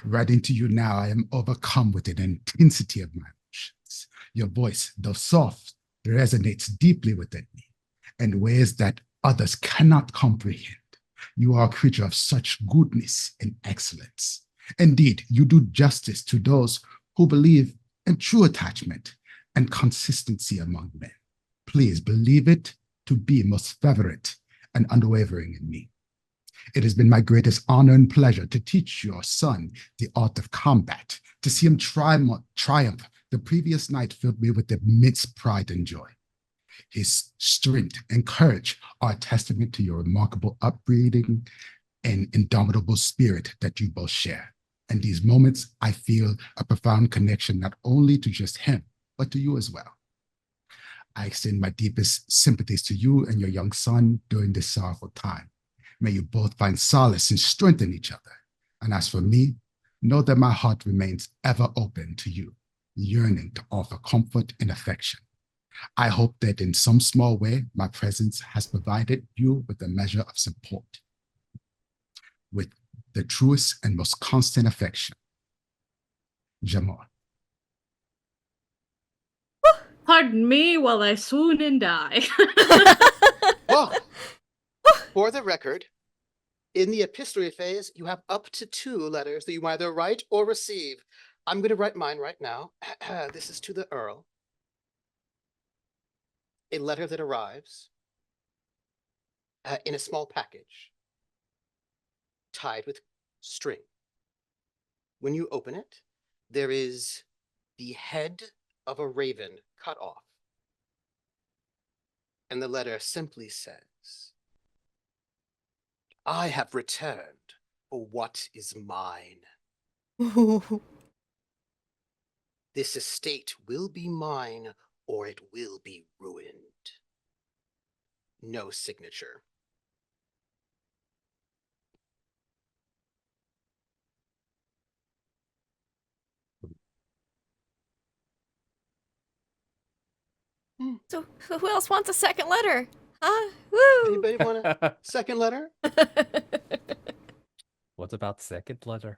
Writing to you now, I am overcome with an intensity of my emotions. Your voice, though soft, resonates deeply within me in ways that others cannot comprehend. You are a creature of such goodness and excellence. Indeed, you do justice to those who believe in true attachment and consistency among men. Please believe it to be most fervent and unwavering in me. It has been my greatest honor and pleasure to teach your son the art of combat. To see him triumph the previous night filled me with immense pride and joy. His strength and courage are a testament to your remarkable upbringing and indomitable spirit that you both share. In these moments, I feel a profound connection not only to just him, but to you as well. I extend my deepest sympathies to you and your young son during this sorrowful time. May you both find solace and strength in each other. And as for me, know that my heart remains ever open to you, yearning to offer comfort and affection. I hope that in some small way, my presence has provided you with a measure of support. With the truest and most constant affection, Jamal. Pardon me while I swoon and die. Well, for the record, in the epistolary phase, you have up to 2 letters that you either write or receive. I'm going to write mine right now. This is to the Earl. A letter that arrives in a small package tied with string. When you open it, there is the head of a raven cut off. And the letter simply says, I have returned for what is mine. This estate will be mine, or it will be ruined. No signature. So who else wants a second letter? Huh? Woo! Anybody want a second letter? What about second letter?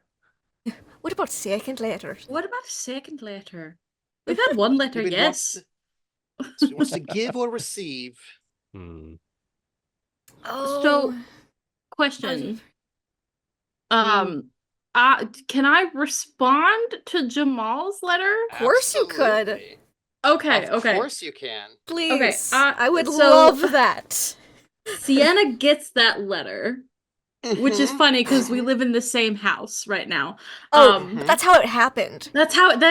What about second letters? What about a second letter? We've had one letter, Anybody yes. wants to give or receive? Oh. So, question. Can I respond to Jamal's letter? Of course you could. Absolutely. Okay, Of okay. course you can. Please. Okay, I would so- love that. Sienna gets that letter, which is funny because we live in the same house right now. Oh, but that's how it happened. That's how it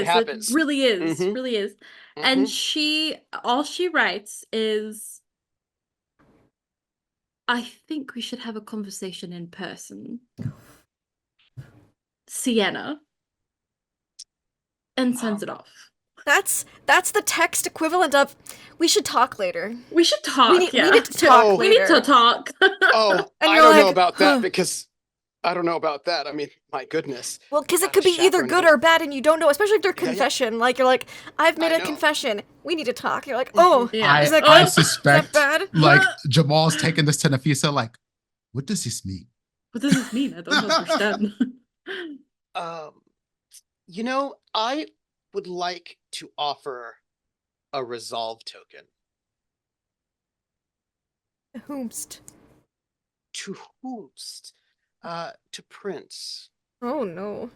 happens. It really is. Mhm. Really is. Mhm. And all she writes is, I think we should have a conversation in person. Sienna. And sends it off. That's the text equivalent of we should talk later. We should talk. We need to yeah. talk Oh. later. We need to talk. Oh, And I you're don't know like, about that huh. because I don't know about that. I mean, my goodness. Well, because it could be either good or bad, and you don't know, especially if they're confession. Like, you're like, I've made a confession. We need to talk. You're like, oh, Yeah. is that good? I Is that suspect bad? like Jamal's taking this to Nafisa like, what does this mean? What does this mean? I don't understand. You know, I would like to offer a resolve token. Whomst. To whomst? To Prince. Oh, no.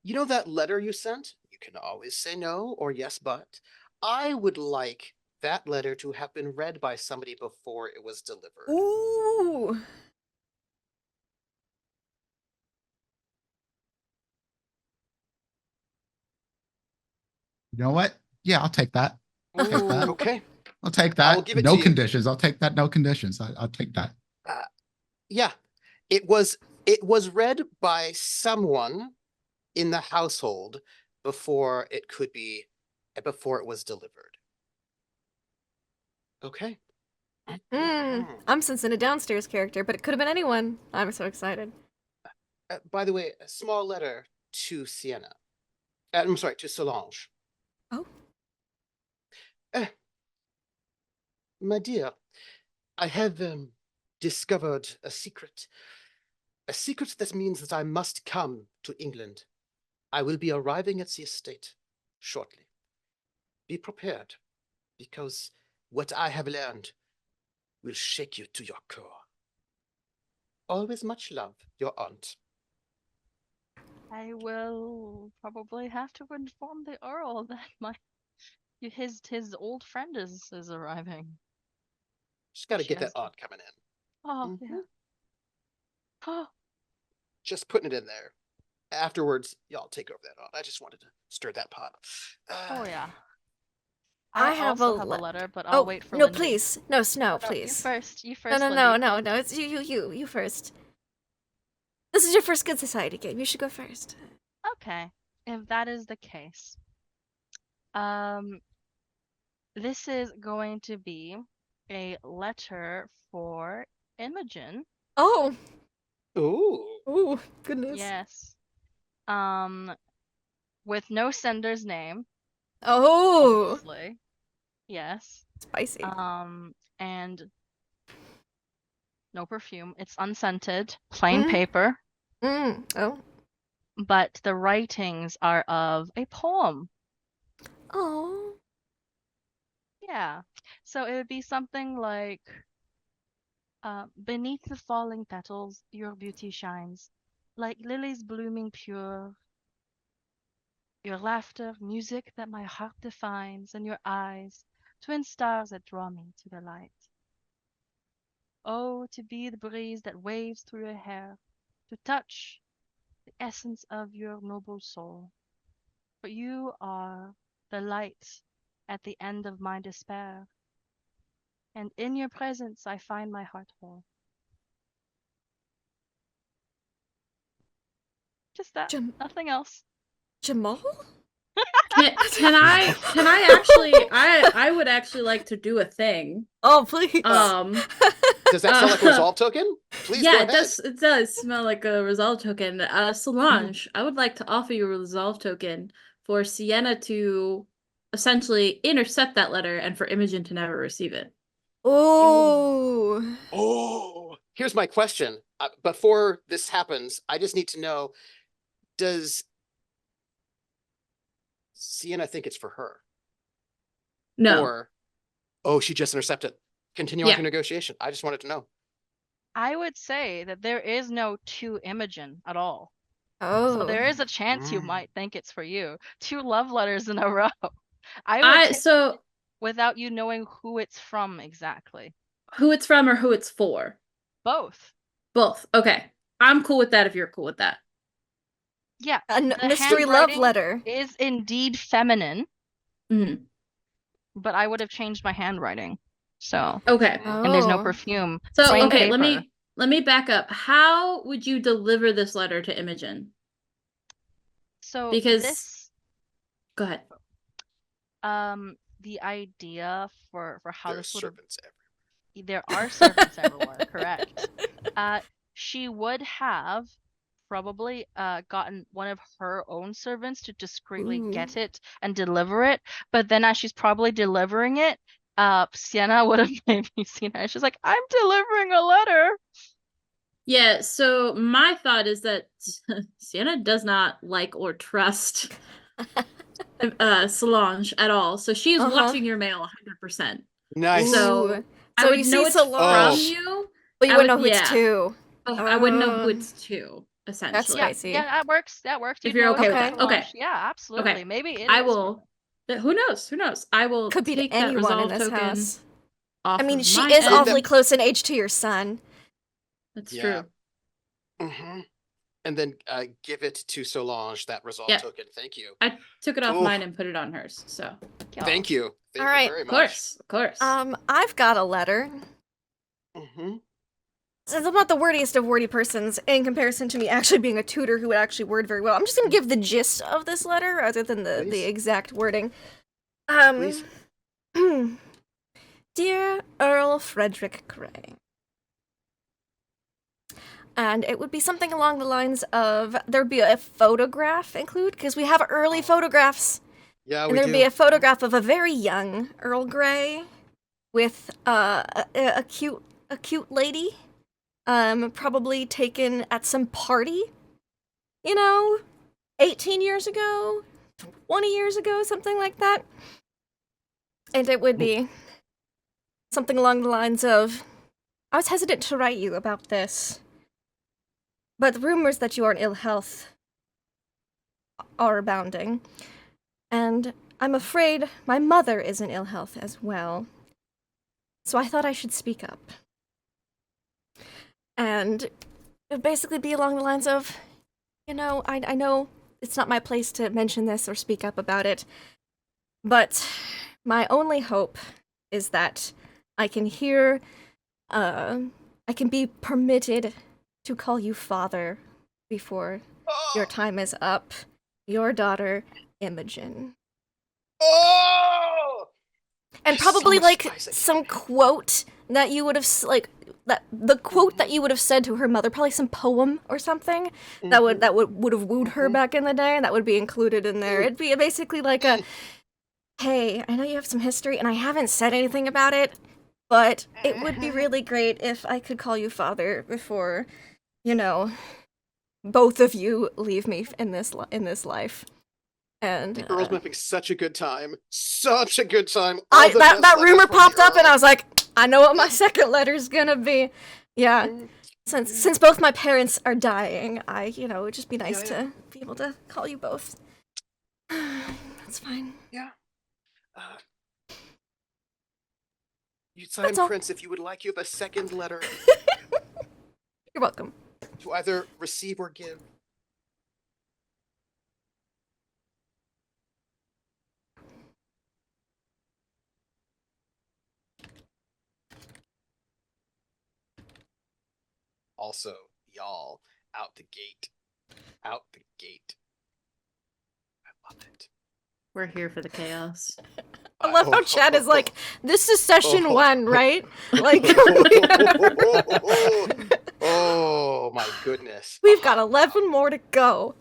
You know that letter you sent? You can always say no or yes, but I would like that letter to have been read by somebody before it was delivered. Ooh. You know what? Yeah, I'll take that. I'll take that. Okay. I'll take I'll that. give it No to you. conditions. I'll take that. No conditions. I'll take that. Yeah, it was read by someone in the household before it was delivered. Okay. I'm sensing a downstairs character, but it could have been anyone. I'm so excited. By the way, a small letter to Sienna. I'm sorry, to Solange. Oh. My dear, I have discovered a secret. A secret that means that I must come to England. I will be arriving at the estate shortly. Be prepared, because what I have learned will shake you to your core. Always much love, your aunt. I will probably have to inform the Earl that his old friend is arriving. Just got to She get has that aunt coming in. Oh, yeah. Oh, Just putting it in there. Afterwards, y'all take over that aunt. I just wanted to stir that pot. oh yeah. I I have also a have le- a letter, but I'll Oh, wait for no, Lindy. please. No, Snow, No, please. You first. You No, first. no, Lindy. no. It's you first. This is your first Good Society game. You should go first. Okay, if that is the case, this is going to be a letter for Imogen. Oh. Ooh. Ooh, goodness. Yes. With no sender's name. Oh. Obviously. Yes. Spicy. And no perfume. It's unscented, plain paper. Oh. But the writings are of a poem. Oh. Yeah. So it would be something like, beneath the falling petals, your beauty shines, like lilies blooming pure. Your laughter, music that my heart defines, and your eyes, twin stars that draw me to the light. Oh, to be the breeze that waves through your hair, to touch the essence of your noble soul. For you are the light at the end of my despair, and in your presence I find my heart whole. Just that, nothing else. Jamal? Can I actually I would actually like to do a thing. Oh, please. Does that sound like a resolve token? Please go ahead. It does smell like a resolve token. Solange, I would like to offer you a resolve token for Sienna to essentially intercept that letter and for Imogen to never receive it. Oh. Oh. Here's my question. Before this happens, I just need to know, does Sienna think it's for her? No. Or, oh, she just intercepted. Continue on to negotiation. I just wanted to know. I would say that there is no to Imogen at all. Oh. So there is a chance you might think it's for you. 2 love letters in a row. So without you knowing who it's from exactly. Who it's from or who it's for? Both. Both. Okay. I'm cool with that if you're cool with that. Yeah. A mystery love letter is indeed feminine. Mm-hmm. But I would have changed my handwriting. So okay. And there's no perfume. So okay, paper. let me back up. How would you deliver this letter to Imogen? So because go ahead. The idea for how there are servants everywhere. There are servants everywhere, correct. she would have probably gotten one of her own servants to discreetly get it and deliver it. But then as she's probably delivering it, Sienna would have maybe seen her. She's like, I'm delivering a letter. Yeah, so my thought is that Sienna does not like or trust Solange at all. So she is watching your mail 100%. Nice. So I So would you know see it's from Solange, you. but you I wouldn't would- know who it's to. I wouldn't know who it's to, essentially. Yeah, spicy. yeah, that works. That works. If You'd you're know okay it's with that. Solange. Okay. Yeah, absolutely. Okay. Maybe it I is. will. Who knows? Who knows? I will Could be take to that anyone in resolve this token house. off I mean, of she my is end. awfully close in age to your son. That's Yeah. true. And then give it to Solange, that resolve Yeah. token. Thank you. I took it off Oof. mine and put it on hers. So Thank you. Thank All you right. very of much. course. I've got a letter. Since I'm not the wordiest of wordy persons in comparison to me actually being a tutor who would actually word very well, I'm just gonna give the gist of this letter rather than the Please. exact wording. Please. Dear Earl Frederick Gray. And it would be something along the lines of there'd be a photograph included because we have early photographs. Yeah, And we there'd do. be a photograph of a very young Earl Grey with a cute lady, probably taken at some party, 18 years ago, 20 years ago, something like that. And it would be something along the lines of, I was hesitant to write you about this, but the rumors that you are in ill health are abounding. And I'm afraid my mother is in ill health as well. So I thought I should speak up. And it would basically be along the lines of, I know it's not my place to mention this or speak up about it, but my only hope is that I can I can be permitted to call you father before your time is up. Your daughter, Imogen. Oh! And So probably much like spice I some quote that you would have the quote that you would have said to her mother, probably some poem or something that would have wooed her back in the day, and that would be included in there. It'd be basically like a, hey, I know you have some history and I haven't said anything about it, but it would be really great if I could call you father before, both of you leave me in this life. And The Earl's been having such a good time. Such a good time. All the that best rumor letters from the popped up, and Earl. I was like, I know what my second letter's gonna be. Yeah, since both my parents are dying, it would just be nice to be able to call you both. That's fine. Yeah. You'd sign That's all. Prince if you would like. You have a second letter You're welcome. to either receive or give. Also, y'all, out the gate. Out the gate. I love it. We're here for the chaos. I love how Chad is like, this is session Oh. 1, right? Like, Oh my goodness. we've got 11 more to go.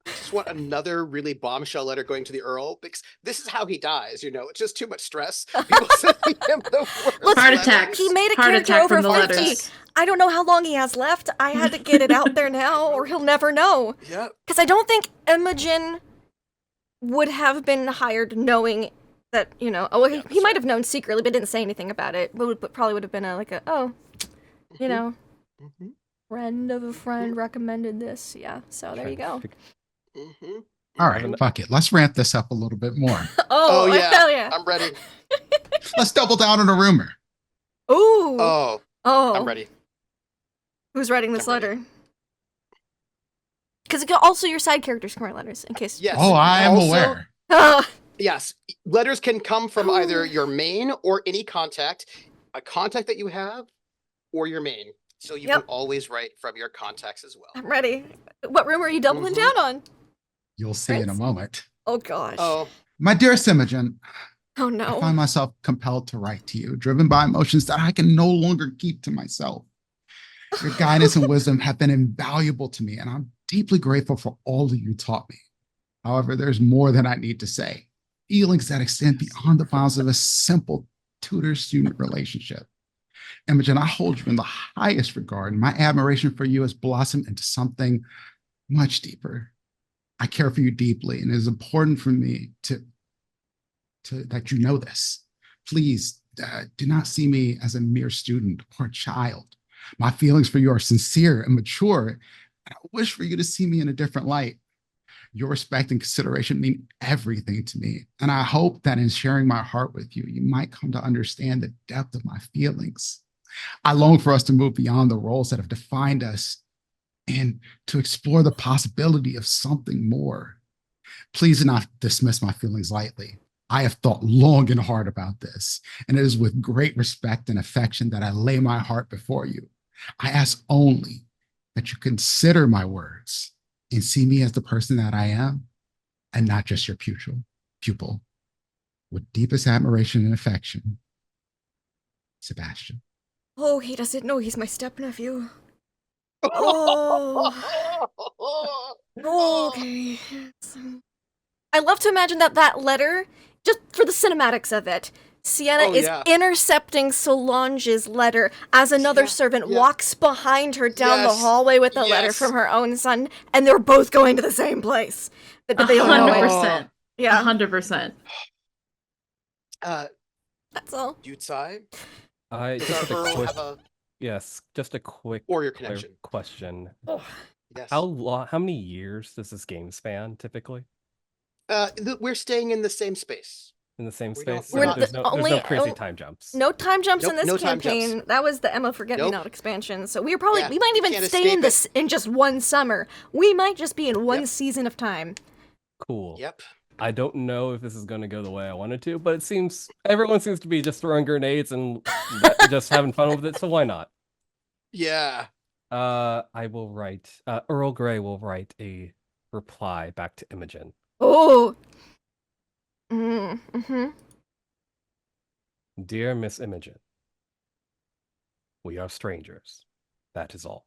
I just want another really bombshell letter going to the Earl, because this is how he dies, It's just too much stress. People sending him the worst Look, Heart letters. attack. He made a Heart character attack over from the 50. letters. I don't know how long he has left. I had to get it out there now, or he'll never know. Yep. Because I don't think Imogen would have been hired knowing that, he that's might have known secretly, but didn't say anything about it. But probably would have been Mhm. friend of a friend recommended this. Yeah, so there you go. Mhm. All right, fuck it. Let's ramp this up a little bit more. Oh, yeah. hell yeah. I'm ready. Let's double down on a rumor. Ooh. Oh, I'm ready. Who's writing this I'm ready. letter? Because also your side characters can write letters, in case. Yes. Oh, I am also- aware. Oh, Yes. Letters can come from either your main or any contact, a contact that you have, or your main. So you can Yep. always write from your contacts as well. I'm ready. What rumor are you doubling Mhm. down on? You'll see in a Prince? moment. Oh, gosh. Oh, My dearest Imogen, Oh, I no. find myself compelled to write to you, driven by emotions that I can no longer keep to myself. Your guidance and wisdom have been invaluable to me, and I'm deeply grateful for all that you taught me. However, there's more than I need to say. Feelings that extend beyond the bounds of a simple tutor-student relationship. Imogen, I hold you in the highest regard, and my admiration for you has blossomed into something much deeper. I care for you deeply, and it is important for me to that you know this. Please do not see me as a mere student or a child. My feelings for you are sincere and mature, and I wish for you to see me in a different light. Your respect and consideration mean everything to me, and I hope that in sharing my heart with you, you might come to understand the depth of my feelings. I long for us to move beyond the roles that have defined us and to explore the possibility of something more. Please do not dismiss my feelings lightly. I have thought long and hard about this, and it is with great respect and affection that I lay my heart before you. I ask only that you consider my words and see me as the person that I am, and not just your pupil. With deepest admiration and affection, Sebastian. Oh, he doesn't know he's my stepnephew. Oh. Okay. I love to imagine that letter, just for the cinematics of it, Sienna is intercepting Solange's letter as another servant walks behind her down the hallway with a letter from her own son, and they're both going to the same place. But they don't know it. 100%. Yeah. 100%. That's all. Yutsai? Just a quick or your connection question. Oh. Yes. How many years does this game span typically? We're staying in the same space. In the same space? There's no crazy time jumps. No time jumps in this campaign. That was the Emma Forget-Me-Not expansion. So we might even stay in this in just one summer. We might just be in one season of time. Cool. Yep. I don't know if this is going to go the way I wanted to, but it seems everyone seems to be just throwing grenades and just having fun with it, so why not? Yeah. I will write, Earl Grey will write a reply back to Imogen. Oh. Dear Miss Imogen, we are strangers. That is all.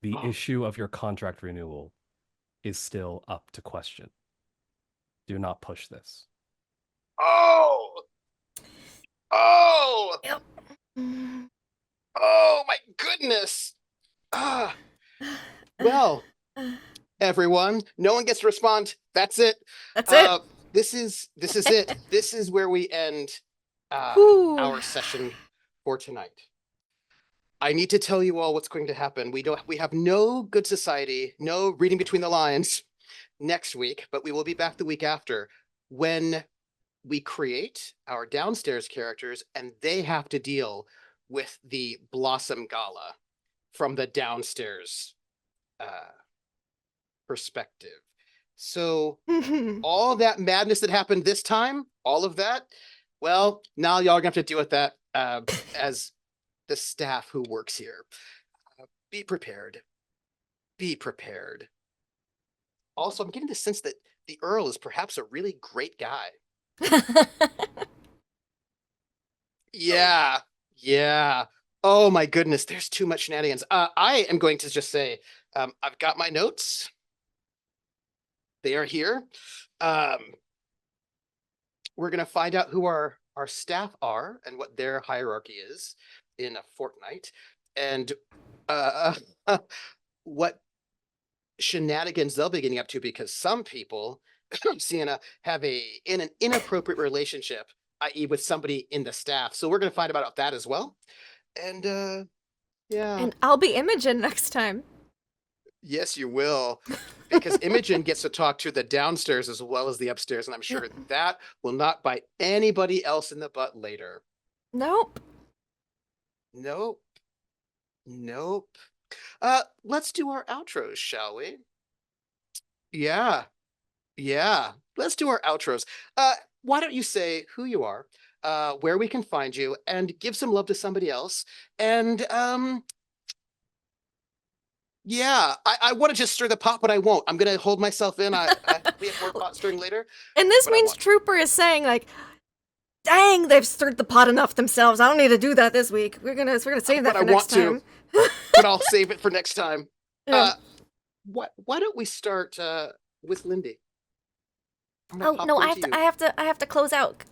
The issue of your contract renewal is still up to question. Do not push this. Yep. Oh my goodness. Well, everyone, no one gets to respond. That's it. That's it. This is it. This is where we end our session for tonight. I need to tell you all what's going to happen. We have no Good Society, no reading between the lines next week, but we will be back the week after when we create our downstairs characters and they have to deal with the Blossom Gala from the downstairs perspective. So all that madness that happened this time, all of that, well, now y'all are gonna have to deal with that as the staff who works here. Be prepared. Be prepared. Also, I'm getting the sense that the Earl is perhaps a really great guy. Yeah. Oh my goodness, there's too much shenanigans. I am going to just say, I've got my notes. They are here. We're going to find out who our staff are and what their hierarchy is in a fortnight, and what shenanigans they'll be getting up to, because some people, Sienna, have an inappropriate relationship, i.e. with somebody in the staff. So we're going to find about that as well. And yeah. And I'll be Imogen next time. Yes, you will. Because Imogen gets to talk to the downstairs as well as the upstairs, and I'm sure that will not bite anybody else in the butt later. Nope. Let's do our outros, shall we? Yeah. Let's do our outros. Why don't you say who you are, where we can find you, and give some love to somebody else. And yeah, I want to just stir the pot, but I won't. I'm gonna hold myself in. We have more pot stirring later. And this means Trooper is saying, like, dang, dang, they've stirred the pot enough themselves. I don't need to do that this week. We're gonna save that But for next time. but I'll save it for next time. Yeah. Why don't we start with Lindy? Oh no, I have to close out.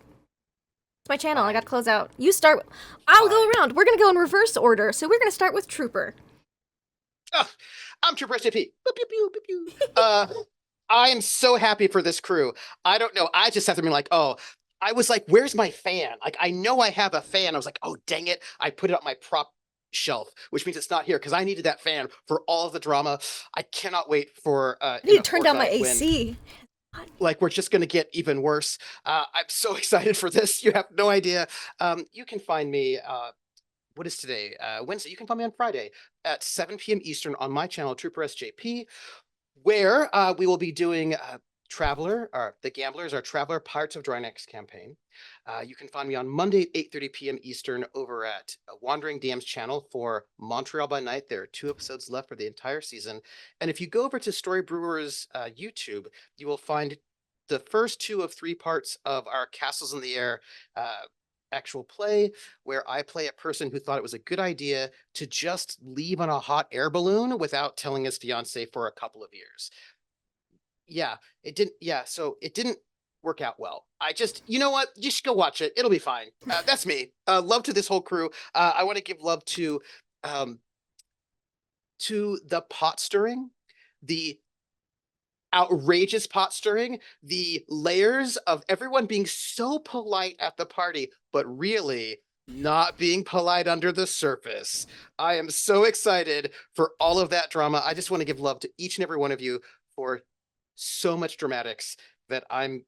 It's my channel. I got to close out. You start. I'll go around. We're gonna go in reverse order. So we're gonna start with Trooper. Oh, I'm Trooper SJP. Pew, pew, pew, pew, pew. I am so happy for this crew. I don't know. I just have to be like, oh, I was like, where's my fan? Like, I know I have a fan. I was like, oh, dang it. I put it on my prop shelf, which means it's not here because I needed that fan for all of the drama. I cannot wait for I need to turn down my AC. Like, we're just going to get even worse. I'm so excited for this. You have no idea. You can find me, what is today? Wednesday. You can find me on Friday at 7 p.m. Eastern on my channel, Trooper SJP, where we will be doing Traveler, or The Gamblers, our Traveler Pirates of Drynex campaign. You can find me on Monday at 8:30 p.m. Eastern over at Wandering DM's channel for Montreal by Night. There are 2 episodes left for the entire season. And if you go over to Story Brewer's YouTube, you will find the first 2 of 3 parts of our Castles in the Air actual play, where I play a person who thought it was a good idea to just leave on a hot air balloon without telling his fiance for a couple of years. Yeah, it didn't. Yeah, so it didn't work out well. I just, you know what? You should go watch it. It'll be fine. That's me. Love to this whole crew. I want to give love to the pot stirring, the outrageous pot stirring, the layers of everyone being so polite at the party, but really not being polite under the surface. I am so excited for all of that drama. I just want to give love to each and every one of you for so much dramatics that I'm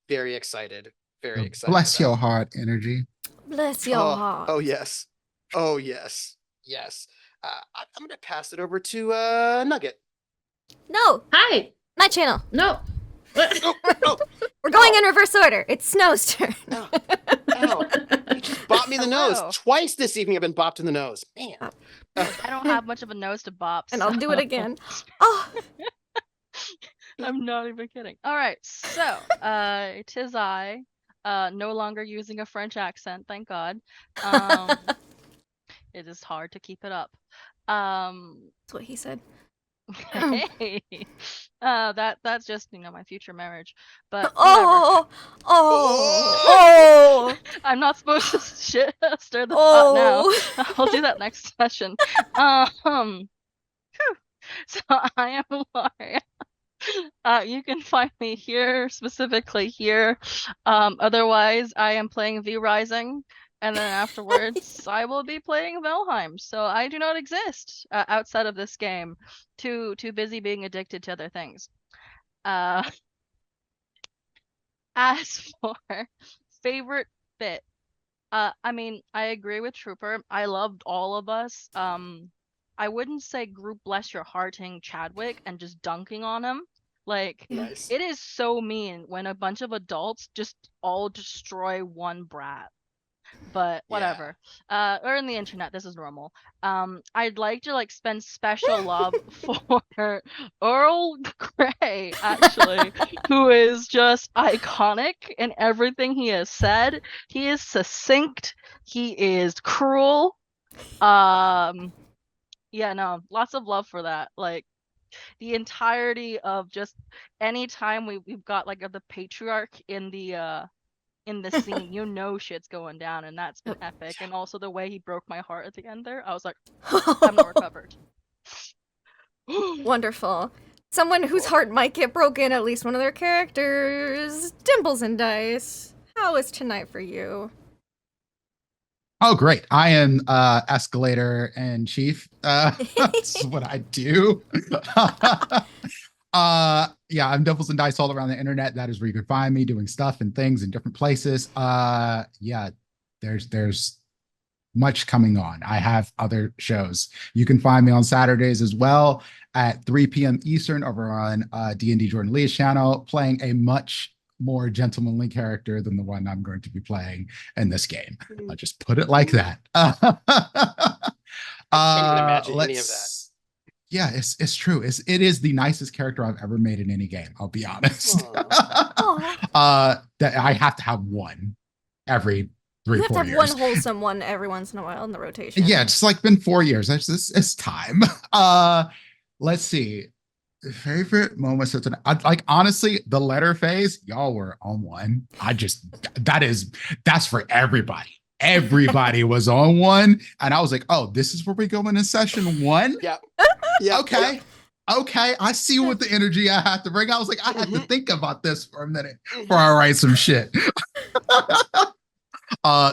very excited. Very excited. Bless your heart, energy. Bless your heart. Oh, yes. Oh, yes. Yes. I'm going to pass it over to Nugget. No, Hi. my channel. No. Oh, We're going in reverse order. It's Snow's turn. ow. You just bopped me in the nose. Hello. Twice this evening I've been bopped in the nose. Man. I don't have much of a nose to bop. And I'll do it so- again. Oh, I'm not even kidding. All right, so tis I, no longer using a French accent, thank God. It is hard to keep it up. that's what he said. Hey, that's just my future marriage. But whatever. Oh, oh, I'm not supposed to stir the pot oh. now. I'll do that next session. So I am Laria. You can find me here, specifically here. Otherwise, I am playing V Rising, and then afterwards, I will be playing Valheim. So I do not exist outside of this game. Too busy being addicted to other things. As for favorite bit, I mean, I agree with Trooper. I loved all of us. I wouldn't say group bless your hearting Chadwick and just dunking on him. Like, Nice. it is so mean when a bunch of adults just all destroy one brat. But whatever. Or in the internet, this is normal. I'd like to spend special love for Earl Grey, actually, who is just iconic in everything he has said. He is succinct. He is cruel. Yeah, no, lots of love for that. Like, the entirety of just any time we've got the patriarch in the scene, shit's going down, and that's been epic. And also the way he broke my heart at the end there, I was like, I'm not recovered. Wonderful. Someone whose heart might get broken, at least one of their characters. Dimples and Dice. How is tonight for you? Oh, great. I am escalator and chief. This is what I do. Yeah, I'm Devils and Dice all around the internet. That is where you can find me doing stuff and things in different places. Yeah, there's much coming on. I have other shows. You can find me on Saturdays as well at 3 p.m. Eastern over on D&D Jordan Lee's channel, playing a much more gentlemanly character than the one I'm going to be playing in this game. I'll just put it like that. I can't even imagine any of that. Yeah, it's true. It is the nicest character I've ever made in any game. I'll be honest. That I have to have one every 3, You have to 4 have years. one wholesome one every once in a while in the rotation. Yeah, it's like been 4 years. It's time. Let's see. Favorite moments of tonight. Like honestly, the letter phase, y'all were on one. That's for everybody. Everybody was on one, and I was like, oh, this is where we go in session 1. Yeah. Yeah. Okay. Okay, I see what the energy I have to bring. I was like, I have to think about this for a minute before I write some shit.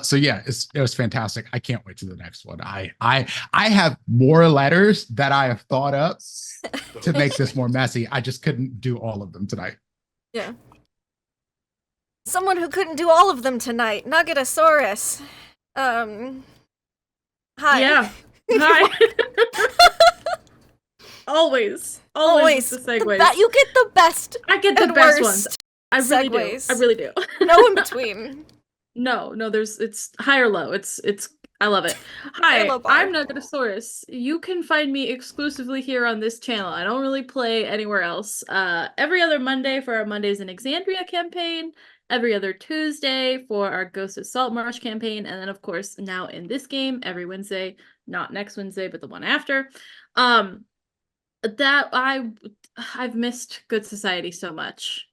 So yeah, it was fantastic. I can't wait to the next one. I have more letters that I have thought up to make this more messy. I just couldn't do all of them tonight. Yeah. Someone who couldn't do all of them tonight, Nugatosaurus. Hi. Yeah. Hi. Always with the segues. You get the best. I get the and best worst ones. I really segues. do. I really do. No in between. No, it's high or low. It's I love it. Hi, I'm Nugatosaurus. You can find me exclusively here on this channel. I don't really play anywhere else. Every other Monday for our Mondays in Exandria campaign, every other Tuesday for our Ghost of Saltmarsh campaign, and then of course now in this game every Wednesday, not next Wednesday, but the one after. That I've missed Good Society so much.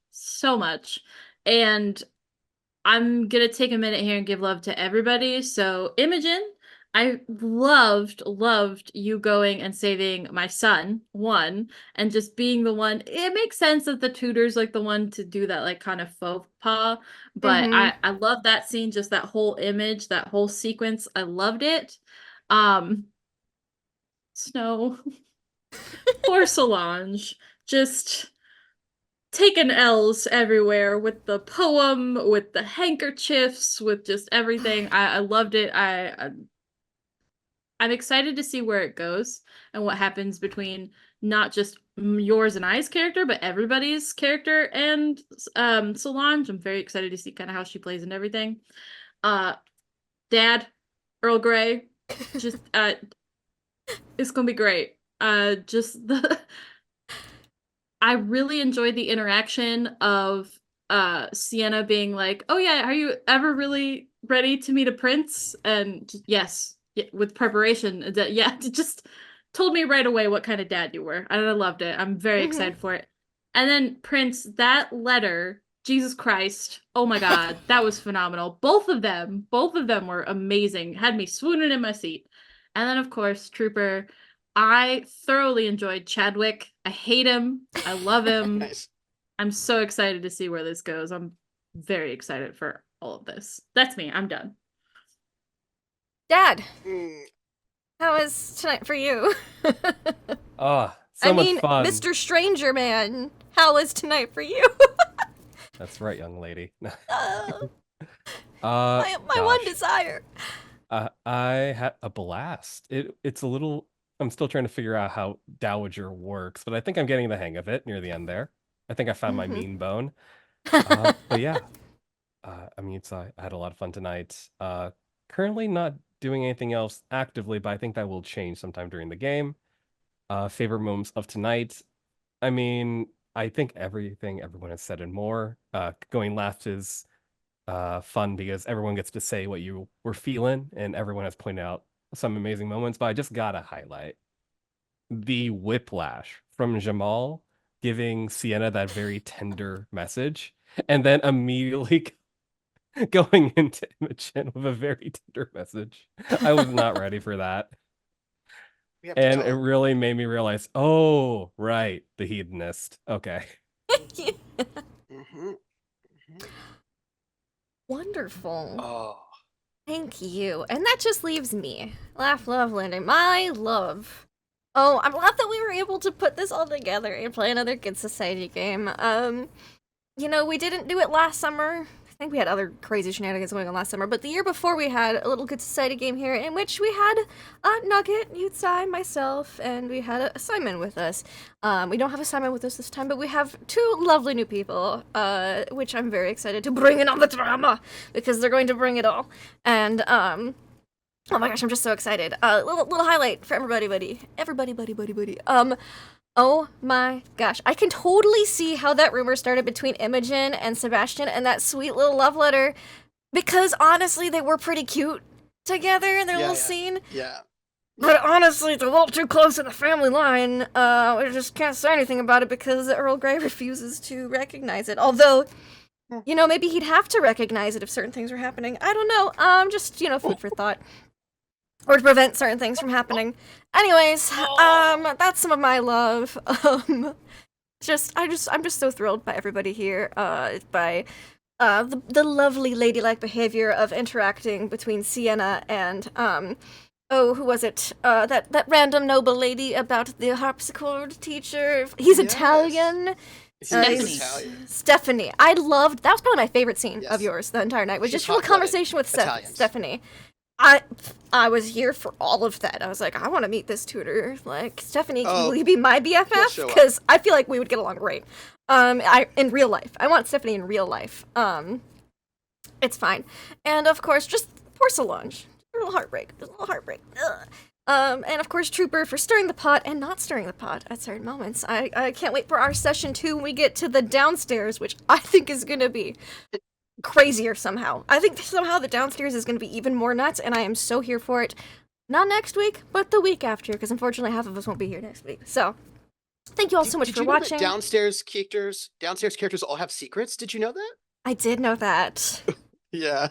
And I'm gonna take a minute here and give love to everybody. So Imogen, I loved you going and saving my son, one, and just being the one. It makes sense that the tutor's like the one to do that like kind of faux pas, but I love that scene, just that whole image, that whole sequence. I loved it. Snow. Poor Solange. Just taking L's everywhere with the poem, with the handkerchiefs, with just everything. I loved it. I'm excited to see where it goes and what happens between not just yours and I's character, but everybody's character and Solange. I'm very excited to see kind of how she plays and everything. Dad, Earl Grey, just it's gonna be great. I really enjoyed the interaction of Sienna being like, oh yeah, are you ever really ready to meet a prince? And yes, with preparation. It just told me right away what kind of dad you were. And I loved it. I'm very excited for it. And then Prince, that letter, Jesus Christ, oh my God, that was phenomenal. Both of them were amazing. Had me swooning in my seat. And then of course, Trooper, I thoroughly enjoyed Chadwick. I hate him. I love him. Nice. I'm so excited to see where this goes. I'm very excited for all of this. That's me. I'm done. Dad, how was tonight for you? So much fun. Mr. Stranger Man, how was tonight for you? That's right, young lady. My one desire. I had a blast. It's a little. I'm still trying to figure out how Dowager works, but I think I'm getting the hang of it near the end there. I think I found my mean bone. But yeah, I had a lot of fun tonight. Currently not doing anything else actively, but I think that will change sometime during the game. Favorite moments of tonight. I think everything everyone has said and more. Going last is fun because everyone gets to say what you were feeling, and everyone has pointed out some amazing moments, but I just gotta highlight the whiplash from Jamal giving Sienna that very tender message, and then immediately going into Imogen with a very tender message. I was not ready for that. And it really made me realize, oh, right, the hedonist. Okay. Wonderful. Oh. Thank you. And that just leaves me. Laugh, love, landing. My love. Oh, I'm glad that we were able to put this all together and play another Good Society game. We didn't do it last summer. I think we had other crazy shenanigans going on last summer, but the year before we had a little Good Society game here in which we had Nugget, Yutsai, myself, and we had Simon with us. We don't have a Simon with us this time, but we have two lovely new people, which I'm very excited to bring in on the drama, because they're going to bring it all. And, oh my gosh, I'm just so excited. Little highlight for everybody, buddy. Oh my gosh, I can totally see how that rumor started between Imogen and Sebastian, and that sweet little love letter Because honestly, they were pretty cute together in their little Yeah. scene. Yeah. But honestly, it's a little too close in the family line. We just can't say anything about it because Earl Grey refuses to recognize it. Although, you know, maybe he'd have to recognize it if certain things were happening. I don't know. Just, you know, food for thought. Or to prevent certain things from happening. Anyways, that's some of my love. I'm just so thrilled by everybody here. By the lovely ladylike behavior of interacting between Sienna and oh, who was it? That random noble lady about the harpsichord teacher. He's Yes. Italian. Stephanie. He's Italian. Stephanie. I loved that was probably my favorite scene Yes. of yours the entire night. Was She's just your hot-blooded conversation with Italians. Stephanie. I was here for all of that. I was like, I want to meet this tutor. Like, Stephanie, will you be my He'll BFF? show up. Because I feel like we would get along great. In real life. I want Stephanie in real life. It's fine. And of course, just poor Solange. A little heartbreak. Ugh. And of course, Trooper for stirring the pot and not stirring the pot at certain moments. I can't wait for our session 2 when we get to the downstairs, which I think is gonna be crazier somehow. I think somehow the downstairs is gonna be even more nuts, and I am so here for it. Not next week, but the week after, because unfortunately half of us won't be here next week. So, thank you all so much Did for you know that watching. downstairs characters all have secrets? Did you know that? I did know that. Yeah.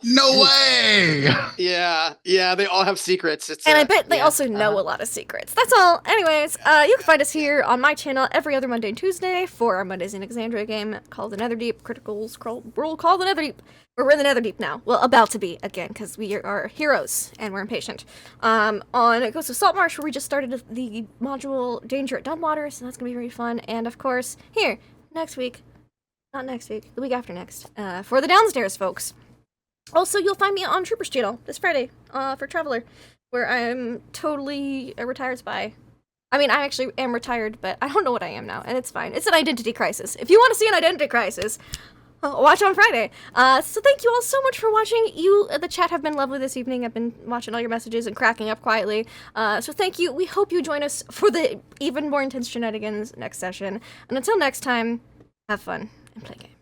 No way! Yeah, they all have secrets. It's And I bet they yeah, also know a lot of secrets. That's all. Anyways, you can find us here on my channel every other Monday and Tuesday for our Mondays in Exandria game called the Netherdeep. Critical Scroll Rule called the Netherdeep. We're in the Netherdeep now. Well, about to be, again, because we are heroes and we're impatient. On Ghost of Saltmarsh, where we just started the module Danger at Dunwater, so that's going to be very fun. And, of course, here, next week. Not next week, the week after next, for the downstairs folks. Also, you'll find me on Trooper's channel this Friday, for Traveler, where I'm totally a retired spy. I mean, I actually am retired, but I don't know what I am now, and it's fine. It's an identity crisis. If you want to see an identity crisis, watch on Friday. So thank you all so much for watching. You, the chat, have been lovely this evening. I've been watching all your messages and cracking up quietly. So thank you. We hope you join us for the even more intense shenanigans next session. And until next time, have fun and play games.